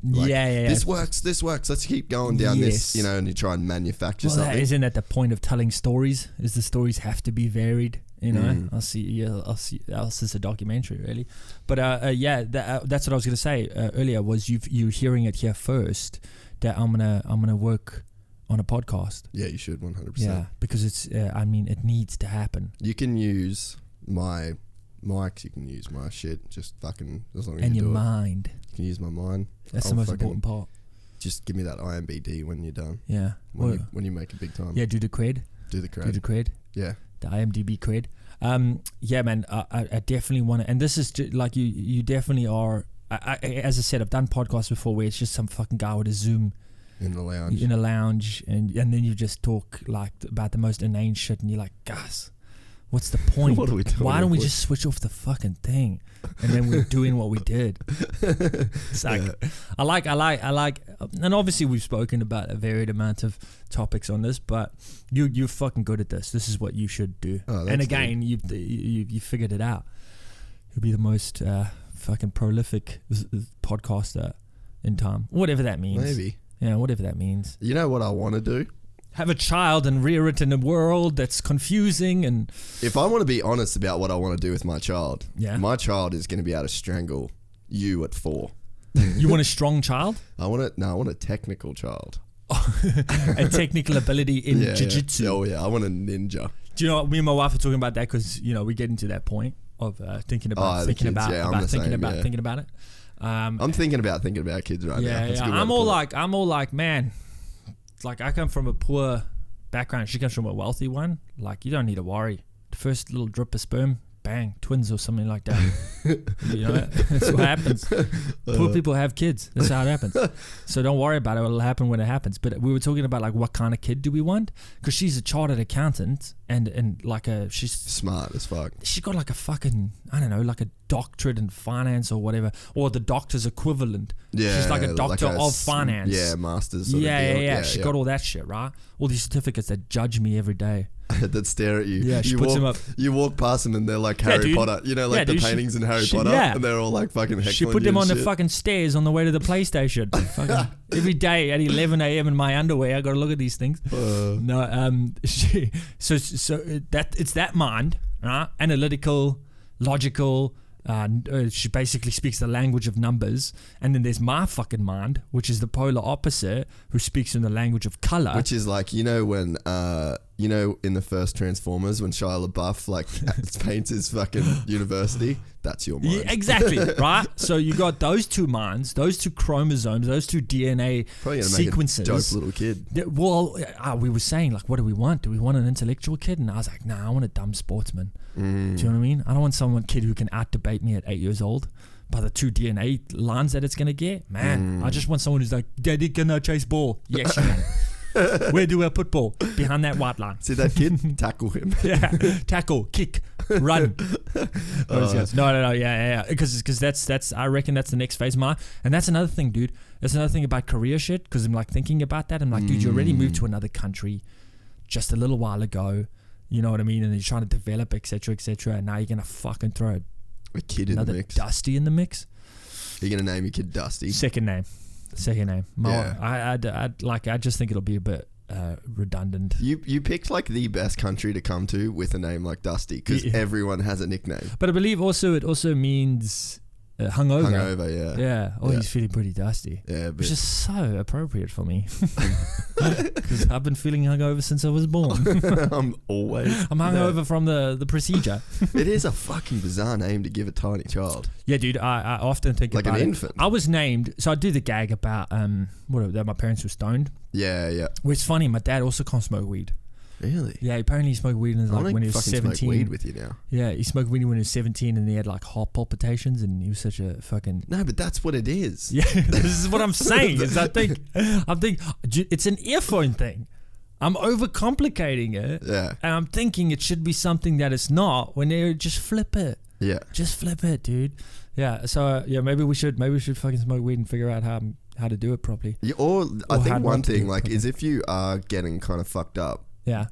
this works, let's keep going down this, and you try and manufacture something. Isn't that the point of telling stories? Is the stories have to be varied, I'll see else is a documentary really, but that's what I was gonna say earlier was you hearing it here first that I'm gonna work on a podcast. Yeah, you should 100%. Yeah, because it's it needs to happen. You can use my mics, you can use my shit, just fucking as long as and you your do mind. You can use my mind. That's the most important part. Just give me that IMBD when you're done. Yeah. When you make a big time. Yeah, do the cred. Yeah. The IMDb cred. Yeah, man. I definitely want to, and this is just, like you definitely are. As I said, I've done podcasts before where it's just some fucking guy with a Zoom in a lounge, and then you just talk like about the most inane shit, and you're like, guys, what's the point? What are we doing? Why don't we just switch off the fucking thing, and then we're doing what we did? It's like, I like, and obviously we've spoken about a varied amount of topics on this, but you're fucking good at this. This is what you should do. And again, you figured it out. You'll be the most fucking prolific podcaster in time, whatever that means. Maybe. Yeah, whatever that means. You know what I want to do? Have a child and rear it in a world that's confusing. And if I want to be honest about what I want to do with my child, my child is going to be able to strangle you at 4. You want a strong child? I want a technical child. A technical ability in jiu-jitsu. Oh yeah, I want a ninja. Do you know what? Me and my wife are talking about that because, you know, we get into that point of thinking about it. I'm thinking about kids right now. Yeah. I'm all like, man, like I come from a poor background. She comes from a wealthy one. Like, you don't need to worry. The first little drip of sperm, bang, twins or something like that. You know, that's what happens. Poor people have kids. That's how it happens. So don't worry about it. It'll happen when it happens. But we were talking about like what kind of kid do we want? Because she's a chartered accountant and like she's smart as fuck. She's got like a fucking, I don't know, like a doctorate in finance or whatever, or the doctor's equivalent. Yeah, she's like a doctor of finance. Yeah, masters. Yeah. She got all that shit, right? All these certificates that judge me every day. That stare at you. Yeah, she puts them up. You walk past them and they're like Harry Potter. You know, like the paintings in Harry Potter, and they're all like fucking heckling. She put them on the fucking stairs on the way to the PlayStation. Fucking every day at 11 a.m. in my underwear, I got to look at these things. It's that mind, right? Analytical, logical. She basically speaks the language of numbers, and then there's my fucking mind, which is the polar opposite, who speaks in the language of color, which is like, you know, when in the first Transformers when Shia LaBeouf like paints his fucking university, that's your mind. Yeah, exactly. Right. So you got those two minds, those two chromosomes, those two DNA sequences. Make a dope little kid. Well, we were saying like, what do we want? Do we want an intellectual kid? And I was like, nah, I want a dumb sportsman. Do you know what I mean? I don't want kid who can out debate me at 8 years old by the two DNA lines that it's gonna get. Man, I just want someone who's like, Daddy, can I chase ball? Yes, you can. Where do I put ball? Behind that white line. See that kid? Tackle him. Yeah, tackle, kick, run. No, yeah. Because that's I reckon that's the next phase of mine. And that's another thing, dude. That's another thing about career shit. Because I'm like thinking about that. I'm like, dude, you already moved to another country just a little while ago. You know what I mean? And you're trying to develop, etc., etc. And now you're gonna fucking throw a kid in the mix. Dusty in the mix. You're gonna name your kid Dusty. Second name. I just think it'll be a bit redundant. You picked like the best country to come to with a name like Dusty because everyone has a nickname. But I believe it also means hungover. Hungover, yeah. Yeah. Oh, he's feeling pretty dusty. Yeah, which is so appropriate for me because I've been feeling hungover since I was born. I'm hungover from the procedure. It is a fucking bizarre name to give a tiny child. Yeah, dude. I often think like about an infant. I was named, so I do the gag about that my parents were stoned. Yeah. Well, it's funny. My dad also can't smoke weed. Really? Yeah, apparently he smoked weed when he was 17. Smoke weed with you now. Yeah, he smoked weed when he was 17 and he had like heart palpitations and he was such a fucking... No, but that's what it is. Yeah, this is what I'm saying. I think it's an earphone thing. I'm overcomplicating it. Yeah. And I'm thinking it should be something that it's not when they just flip it. Yeah. Just flip it, dude. Yeah, so maybe we should fucking smoke weed and figure out how to do it properly. Yeah, or I think one thing like is if you are getting kind of fucked up,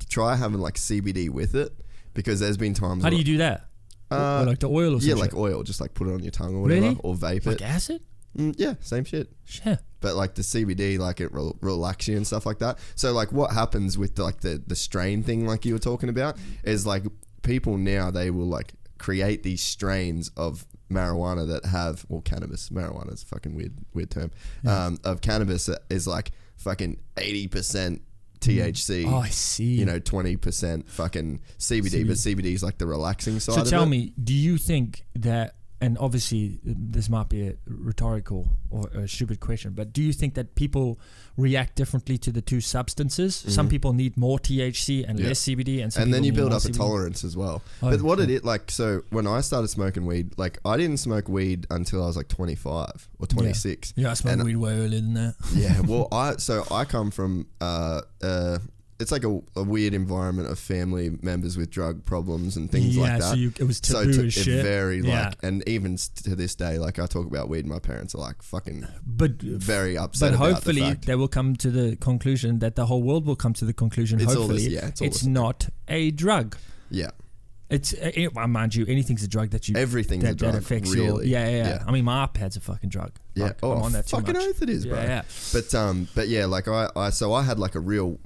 try having like CBD with it because there's been times. How do you do that? Like the oil or something? Yeah, like oil. Just like put it on your tongue or whatever, really? Or vape like it. Like acid? Yeah, same shit. Sure. But like the CBD, like it relax you and stuff like that. So like what happens with the strain thing, like you were talking about, is like people now they will like create these strains of marijuana that have cannabis. Marijuana is a fucking weird term. Yeah. Of cannabis that is like fucking 80% THC. Oh, I see. 20% fucking CBD, but CBD is like the relaxing side. So of tell it. me, do you think that? And obviously, this might be a rhetorical or a stupid question, but do you think that people react differently to the two substances? Mm-hmm. Some people need more THC and less CBD, and then you build up a tolerance as well. But what it is like, so when I started smoking weed, like I didn't smoke weed until I was like 25 or 26. Yeah, I smoked weed way earlier than that. Yeah, well, I come from it's like a weird environment of family members with drug problems and things like that. So it was taboo as shit. Very and even to this day, like I talk about weed, my parents are like fucking very upset about the fact. But hopefully they will come to the conclusion that the whole world will come to the conclusion, it's not a drug. Yeah. It's mind you, anything's a drug that everything's a drug. That affects really. Yeah. I mean, my iPad's a fucking drug. Yeah. Like, I'm on that too fucking much. oath it is, bro. Yeah. But yeah, like I had like a real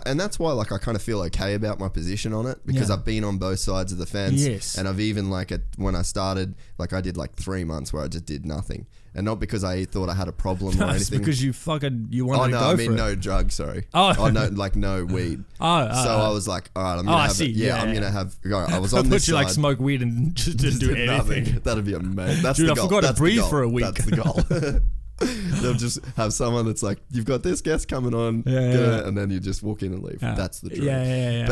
and that's why like I kind of feel okay about my position on it because I've been on both sides of the fence. Yes. And I've even like when I started, like I did like 3 months where I just did nothing, and not because I thought I had a problem or anything. Because you wanted to go I mean for it. no drugs, sorry. Oh no, like no weed. So I was like, all right, I'm gonna have it. Yeah, I'm gonna have. I was on this side. side. Like smoke weed and just didn't do anything. Nothing. That'd be amazing. That's Dude, the goal. I forgot That's to breathe the goal. for a week. That's the goal. They'll just have someone that's like, you've got this guest coming on, and then you just walk in and leave. That's the dream. Yeah.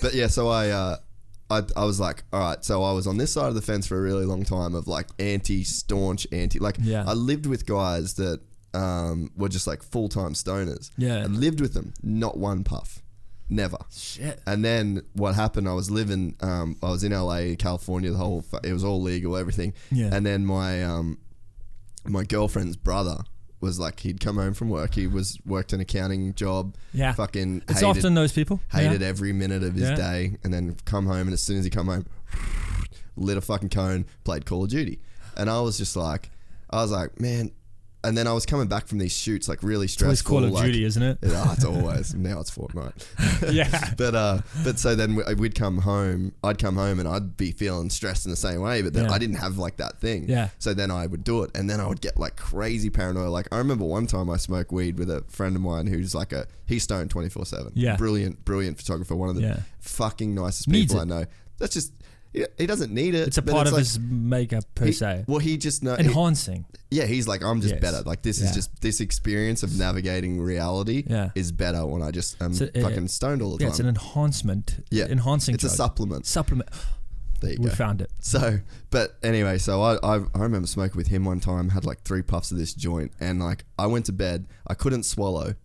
But yeah, so I was like, all right, so I was on this side of the fence for a really long time of like staunch anti. Like I lived with guys that were just like full-time stoners. Yeah. I lived with them, not one puff. Never. Shit. And then what happened, I was living, I was in LA, California, it was all legal, everything. Yeah. And then my girlfriend's brother was like, he'd come home from work, worked an accounting job, fucking it's often those people. Hated every minute of his day, and then come home, and as soon as he come home, lit a fucking cone, played Call of Duty. And I was like, man. And then I was coming back from these shoots, like really stressful. It's Call of Duty, isn't it? It's always. Now it's Fortnite. Yeah. But so then we'd come home. I'd come home and I'd be feeling stressed in the same way. But then I didn't have like that thing. Yeah. So then I would do it, and then I would get like crazy paranoia. Like I remember one time I smoked weed with a friend of mine who's like he's stoned 24/7. Yeah. Brilliant photographer. One of the fucking nicest Needs people it. I know. That's just. He doesn't need it. It's a part of his makeup per se. Well, he just knows. Enhancing. He's like, I'm just better. Like this is just this experience of navigating reality is better when I just am fucking stoned all the time. Yeah, it's an enhancement. Yeah, enhancing. It's a supplement. There you go. We found it. So, but anyway, so I remember smoking with him one time. Had like 3 puffs of this joint, and like I went to bed. I couldn't swallow.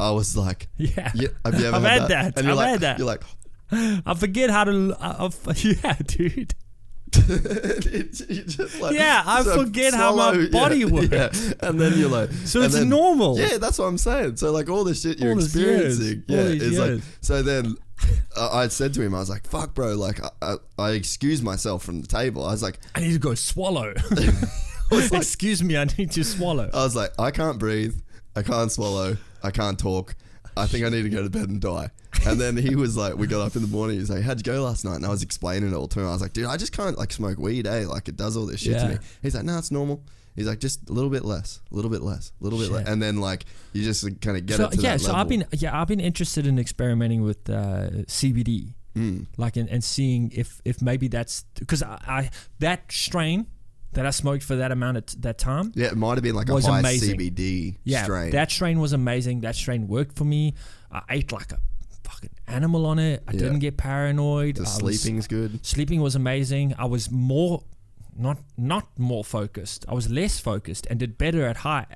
I was like, yeah. Have you ever had that? And had that. You're like. I forget how to. Yeah, dude. Just like, I forget how my body works. Yeah. And then you're like, so it's normal. Yeah, that's what I'm saying. So like all this shit you're experiencing, it's like. So then I said to him, I was like, "Fuck, bro!" Like I excused myself from the table. I was like, "I need to go swallow." Excuse me, I need to swallow. I was like, "I can't breathe. I can't swallow. I can't talk. I think I need to go to bed and die." And then he was like, we got up in the morning, he was like, "How'd you go last night?" And I was explaining it all to him. I was like, "Dude, I just can't like smoke weed, like it does all this shit to me." He's like, "No, it's normal." He's like, "Just a little bit less, a little bit less, a little bit less." And then like, you just kind of get it to that level. I've been interested in experimenting with CBD, like and seeing if maybe that's, because I that strain that I smoked for that amount of that time. Yeah, it might have been like a high CBD strain. That strain was amazing. That strain worked for me. I ate like a fucking animal on it. I didn't get paranoid. Sleeping's good. Sleeping was amazing. I was more, not more focused. I was less focused and did better at eye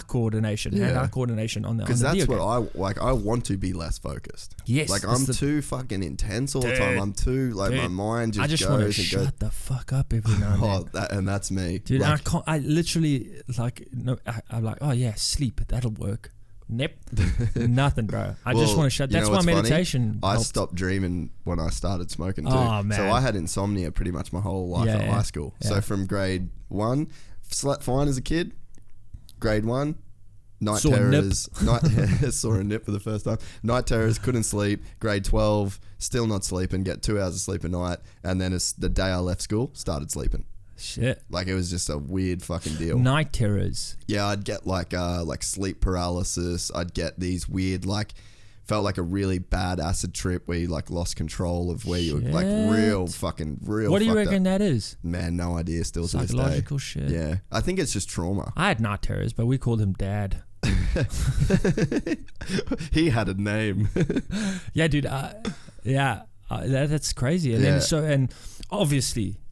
coordination, hand-eye coordination on the because that's video what I like. I want to be less focused. Yes, like I'm too fucking intense all the time. I'm too like my mind just. I just goes want to and shut the fuck up every now and then. And that's me, dude. Like, I can't. I literally like no. I'm like, oh yeah, sleep. That'll work. Nope. Nothing, bro. I just want to shut. That's why meditation. I stopped dreaming when I started smoking too. Oh, man. So I had insomnia pretty much my whole life at high school. Yeah. So from grade 1, slept fine as a kid. Grade 1, night Saw terrors. Saw a nip for the first time. Night terrors, couldn't sleep. Grade 12, still not sleeping. Get 2 hours of sleep a night. And then it's the day I left school, started sleeping. Shit. Like it was just a weird fucking deal. Night terrors. Yeah, I'd get like sleep paralysis. I'd get these weird felt like a really bad acid trip where you like lost control of where you were like real. What do you reckon that is? Man, no idea still to this day. Psychological shit. Yeah. I think it's just trauma. I had night terrors, but we called him Dad. He had a name. Yeah, dude. That's crazy. And then and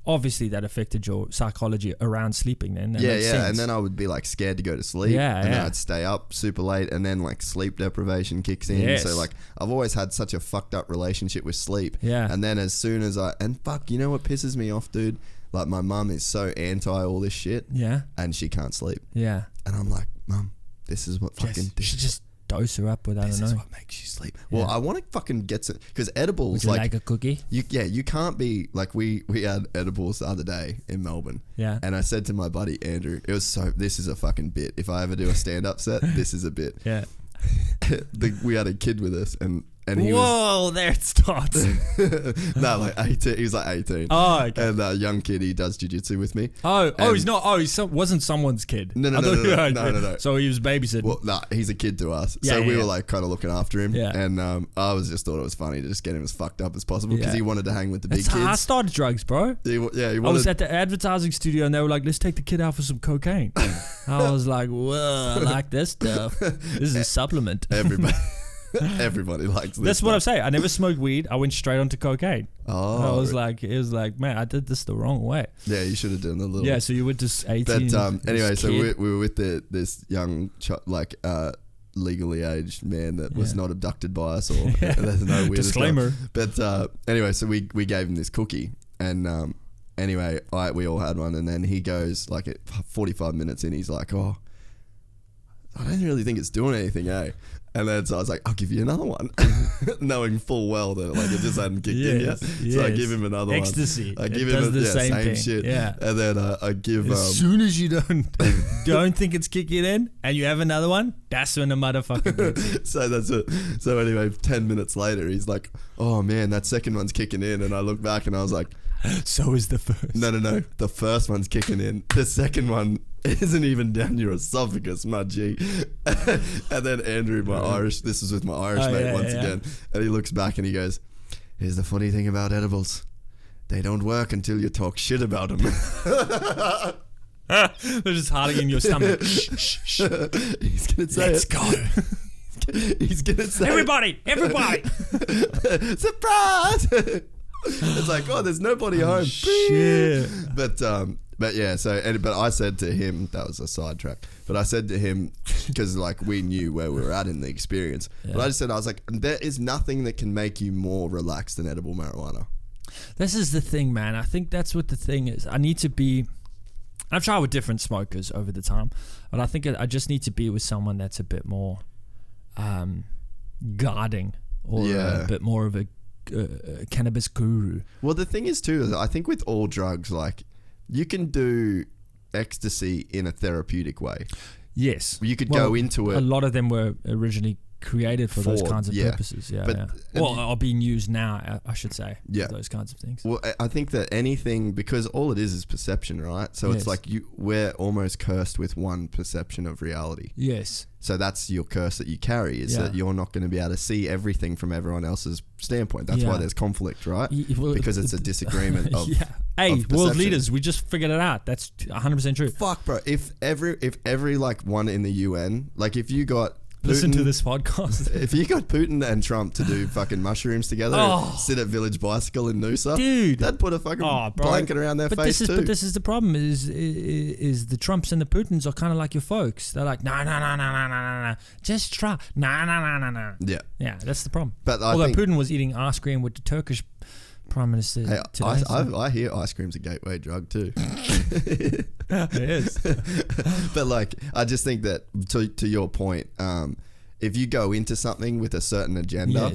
obviously that affected your psychology around sleeping then. That makes sense. And then I would be like scared to go to sleep. And then I'd stay up super late, and then like sleep deprivation kicks in. Yes. So like I've always had such a fucked up relationship with sleep. Yeah. And then as soon as you know what pisses me off, dude? Like my mum is so anti all this shit. Yeah. And she can't sleep. Yeah. And I'm like, Mum, this is what fucking... You should just dose her up with, I don't know. This is what makes you sleep. Well, I want to fucking get some, because edibles, Would you like a cookie? You can't be like, we had edibles the other day in Melbourne. Yeah. And I said to my buddy Andrew, this is a fucking bit. If I ever do a stand-up set, this is a bit. Yeah. We had a kid with us, and he was... there it starts. No, like 18. He was like 18. Oh, okay. And a young kid, he does jiu-jitsu with me. He's not. Wasn't someone's kid. No. So he was babysitting. Well, nah, he's a kid to us. Yeah, so we yeah. were like kind of looking after him. Yeah. And I thought it was funny to just get him as fucked up as possible, because he wanted to hang with the big kids. I started drugs, bro. He I was at the advertising studio and they were like, let's take the kid out for some cocaine. I was like, whoa, I like this stuff. This is a supplement. Everybody likes this. That's what I'm saying. I never smoked weed. I went straight onto cocaine. Oh. It was like, man, I did this the wrong way. Yeah, you should have done a little. Yeah, so you went to 18. But anyway, so we were with this young, legally aged man that was not abducted by us, or there's no weird disclaimer. But anyway, so we gave him this cookie, and anyway, we all had one, and then he goes like at 45 minutes in, he's like, oh, I don't really think it's doing anything, eh? And then so I was like, I'll give you another one, knowing full well that like it just hadn't kicked in yet. So I give him another Ecstasy. one. I give him the same thing. shit. Yeah. And then I give. As soon as you don't think it's kicking in, and you have another one, that's when the motherfucker kicks in. So that's it. So anyway, 10 minutes later, he's like, "Oh man, that second one's kicking in." And I look back and I was like, "So is the first." No. The first one's kicking in. The second one isn't even down your esophagus, my G. And then Andrew, this was with my Irish mate once again, and he looks back and he goes, "Here's the funny thing about edibles. They don't work until you talk shit about them." They're just hiding in your stomach. Shh. He's going to say Let's go. He's going to say Everybody. Surprise! It's like, oh, there's nobody home. Shit. But yeah, but I said to him, that was a sidetrack, but I said to him, because like we knew where we were at in the experience, but I was like, there is nothing that can make you more relaxed than edible marijuana. This is the thing, man. I think that's what the thing is. I've tried with different smokers over the time, but I think I just need to be with someone that's a bit more guarding, or a bit more of a cannabis guru. Well, the thing is too, I think with all drugs, like, you can do ecstasy in a therapeutic way. Yes. You could go into it. A lot of them were originally created for those kinds of purposes. Are being used now, I should say. Yeah. For those kinds of things. Well, I think that anything, because all it is perception, right? So it's like we're almost cursed with one perception of reality. Yes. So that's your curse that you carry, is that you're not going to be able to see everything from everyone else's standpoint. That's why there's conflict, right? Because it's a disagreement of Hey, world leaders, we just figured it out. That's 100% true. Fuck, bro. If every like one in the UN, like if you got Listen to this podcast. If you got Putin and Trump to do fucking mushrooms together and sit at Village Bicycle in Noosa, dude, that'd put a fucking blanket around their face too. But this is the problem: is the Trumps and the Putins are kind of like your folks. They're like, no, just try, no. Yeah, that's the problem. But although Putin was eating ice cream with the Turkish Prime Minister today. I hear ice cream's a gateway drug too. It is. But like, I just think that to your point, if you go into something with a certain agenda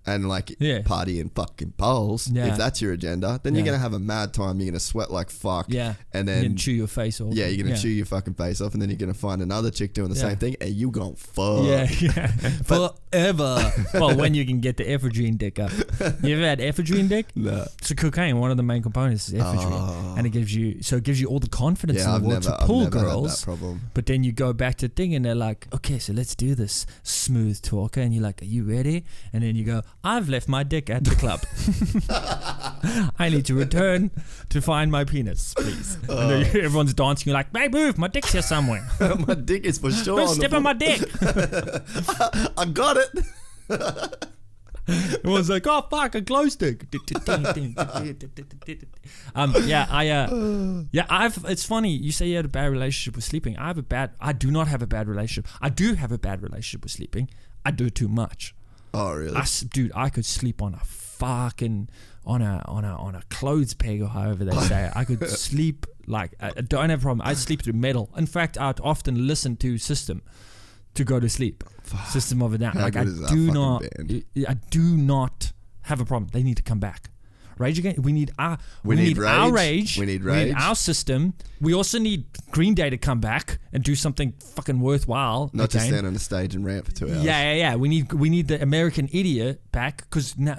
and like party in fucking poles, if that's your agenda, then you're going to have a mad time. You're going to sweat like fuck. Yeah. And then you're going to chew your face off. Yeah, you're going to chew your fucking face off, and then you're going to find another chick doing the same thing, and you gon' fuck. Yeah. Forever. Well, when you can get the ephedrine dick up. You ever had ephedrine dick? No. So cocaine, one of the main components is ephedrine. And it gives you all the confidence in the world to pull girls. Had that problem. But then you go back to the thing and they're like, okay, so let's do this, smooth talker. And you're like, are you ready? And then you go, I've left my dick at the club. I need to return to find my penis, please. And then everyone's dancing. You're like, hey, move, my dick's here somewhere. My dick is for sure. Don't step on my dick. I got it. Everyone's like, oh fuck, a glow stick. It's funny you say you had a bad relationship with sleeping. I do not have a bad relationship. I do have a bad relationship with sleeping. I do too much. Oh really? Dude, I could sleep on a fucking on a clothes peg, or however they say it. I could sleep like, I don't have a problem. I sleep through metal. In fact, I'd often listen to System to go to sleep. System of a Down. How Like, I good is that do fucking not, band? I do not have a problem. They need to come back. Rage Against. We need our rage. We need We need our system. We also need Green Day to come back and do something fucking worthwhile. Not just again. stand on a stage and rant for 2 hours. Yeah. We need the American Idiot back, because now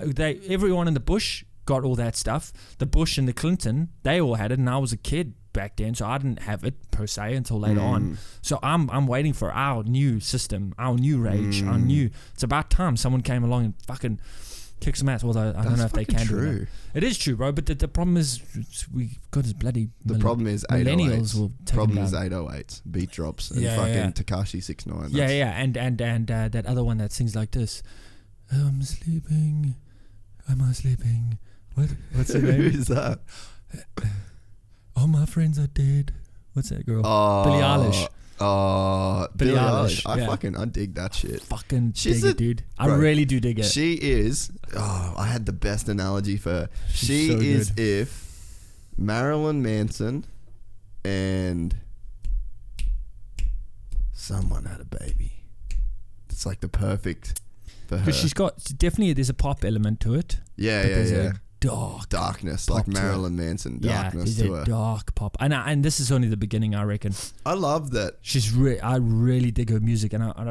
everyone in the Bush got all that stuff. The Bush and the Clinton, they all had it, and I was a kid back then, so I didn't have it per se until later on. So I'm waiting for our new system, our new rage, our new. It's about time someone came along and fucking kick some ass. Although I don't know if they can do that. It is true, bro. But the problem is we got his bloody. The problem is millennials will take problem him is down. 808s, beat drops, and Yeah, fucking yeah. Tekashi 6ix9ine. Yeah, and that other one that sings like this. I'm sleeping. Am I sleeping? What's her name? Who's that? All my friends are dead. What's that girl? Oh, Billie Eilish. Oh, Billie Eilish, I dig that shit. Fucking She's dig it, dude. I bro, really do dig it. She is. Oh, I had the best analogy for her. She so is good. if Marilyn Manson and someone had a baby. It's like the perfect for her. Because she's got definitely, there's a pop element to it. Yeah, but yeah, there's yeah. a darkness Pop like to it. Marilyn Manson darkness there's to a her. dark pop, and this is only the beginning, I reckon. I love that. I really dig her music, and I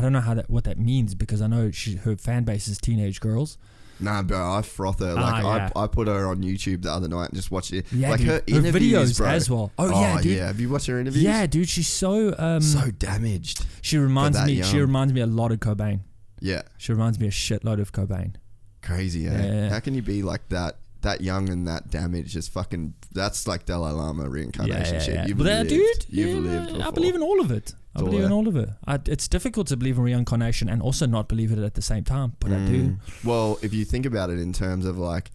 don't know what that means, because I know her fan base is teenage girls. Nah, bro, I froth her. Like yeah. I put her on YouTube the other night and just watched it. Yeah, like dude. her interviews, videos bro. as well. Oh yeah, dude. Yeah. Have you watched her interviews? Yeah, dude. She's so so damaged. She reminds that me. young. She reminds me a lot of Cobain. Yeah, She reminds me a shitload of Cobain. crazy. Eh? Yeah. How can you be like that young and that damaged? Just fucking. That's like Dalai Lama reincarnation shit. You've lived. Dude, You've lived. I Before. believe in all of it. I all believe in there. all of it. It's difficult to believe in reincarnation and also not believe it at the same time, but I do. Well, if you think about it in terms of like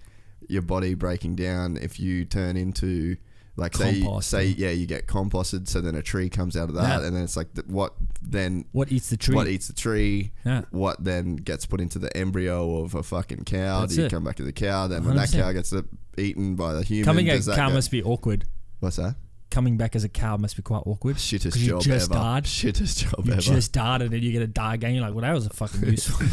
your body breaking down, if you turn into like Compost, you get composted, so then a tree comes out of that, Yeah. and then it's like what eats the tree? What eats the tree? Yeah. What then gets put into the embryo of a fucking cow? That's Do you it. come back as a cow? Then when that 100%. cow gets eaten by the human, Coming does as a that cow go- must be awkward. What's that? Coming back as a cow must be quite awkward. Shittest 'Cause you job just ever. died. Shittest job You ever. just died and then you get to die again. You're like, well, that was a fucking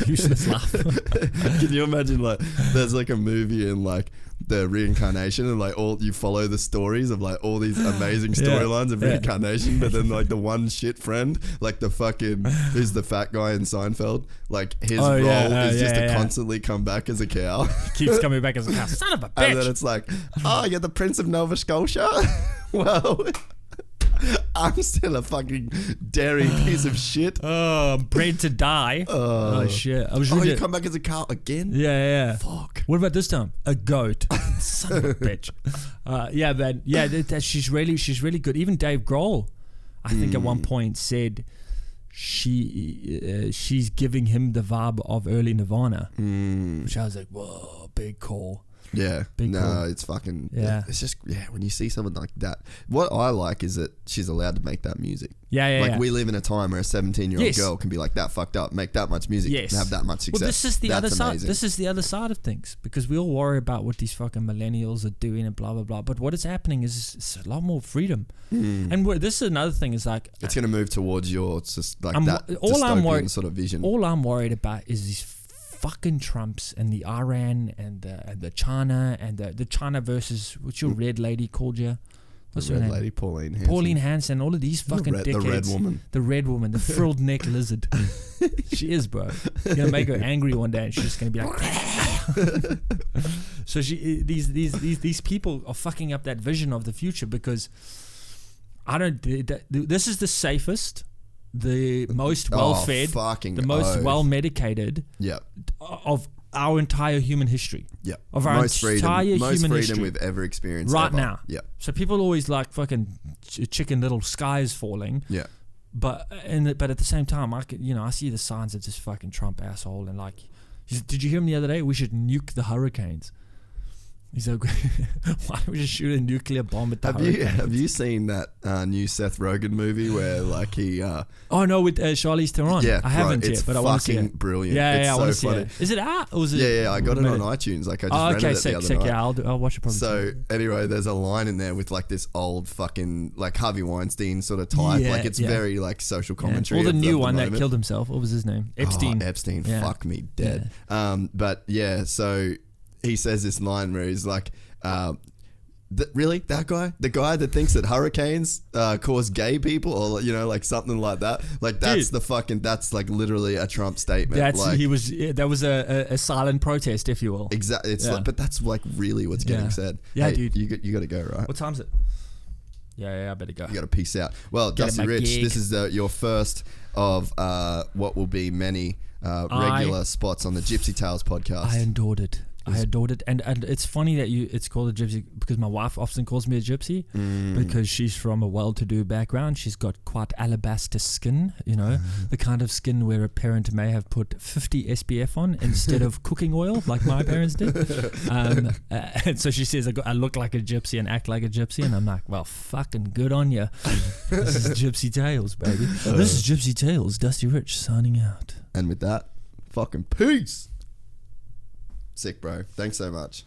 useless laugh. Can you imagine like there's like a movie in like the reincarnation and like all you follow the stories of like all these amazing storylines of reincarnation, but then like the one shit friend, like the fucking who's the fat guy in Seinfeld, like his role is just to constantly come back as a cow. Keeps coming back as a cow. Son of a bitch. And then it's like, oh, you're the Prince of Nova Scotia? Well, I'm still a fucking dairy piece of shit. Oh, I'm bred to die. Oh shit! I was Oh, reading. you come back as a cow again? Yeah. Fuck. What about this time? A goat. Son of a bitch. Yeah, man. Yeah, she's really good. Even Dave Grohl, I think at one point said she's giving him the vibe of early Nirvana, which I was like, whoa, big call. Yeah. Big no, call. it's fucking. Yeah. It's just, when you see someone like that, what I like is that she's allowed to make that music. Yeah. Like, we live in a time where a 17-year-old Yes. girl can be like that fucked up, make that much music, Yes. and have that much success. Well, this is the That's other side. amazing. This is the other side of things, because we all worry about what these fucking millennials are doing and blah blah blah. But what is happening is it's a lot more freedom. And this is another thing. Is like It's going to move towards your just like that all I'm dystopian worried- sort of vision. all I'm worried about is these fucking Trumps and the Iran and the China and the China versus what's your red lady called you? What's the her red name? lady, Pauline Hanson. Pauline Hanson. All of these fucking the dickheads. red woman. The red woman, the frilled neck lizard. She is, bro. You're gonna make her angry one day, and she's just gonna be like. So these people are fucking up that vision of the future, because I don't. This is the safest, the most well-fed, fucking the most oath. well-medicated Yeah. of our entire human history. Yeah. Of our most freedom, entire most human freedom history. we've ever experienced Right ever. now. Yeah. So people always like fucking chicken little skies falling. Yeah. But at the same time, I see the signs of this fucking Trump asshole, and like, did you hear him the other day? We should nuke the hurricanes. He's like, why don't we just shoot a nuclear bomb at the hurricane? Have you seen that new Seth Rogen movie where like he? Oh no, with Charlize Theron. Yeah, I haven't yet, but I want to see it. Brilliant. Yeah, it's I want to so see funny. it. Is it out? Or was it? Yeah, I got it on iTunes. Like I just rented it the other night. Yeah, I'll watch it probably. So anyway, there's a line in there with like this old fucking like Harvey Weinstein sort of type. Yeah, like it's very like social commentary. Or the new one moment. that killed himself. What was his name? Epstein. Oh, Epstein. Yeah. Fuck me dead. Yeah. But yeah, so he says this line where he's like, really, that guy, the guy that thinks that hurricanes cause gay people, or like something like that. Like that's that's like literally a Trump statement. That's like, that was a silent protest, if you will. Exactly. It's like, but that's like really what's getting said. Yeah, hey, dude. You got to go, right? What time's it? Yeah, I better go. You got to peace out. Well, Dusty Rich, gig. this is your first of what will be many regular spots on the Gypsy Tales podcast. I adored it. And it's funny that it's called a gypsy because my wife often calls me a gypsy because she's from a well-to-do background. She's got quite alabaster skin, the kind of skin where a parent may have put 50 SPF on instead of cooking oil like my parents did. And so she says, I look like a gypsy and act like a gypsy. And I'm like, well, fucking good on you. This is Gypsy Tales, baby. This is Gypsy Tales, Dusty Rich signing out. And with that, fucking peace. Sick, bro. Thanks so much.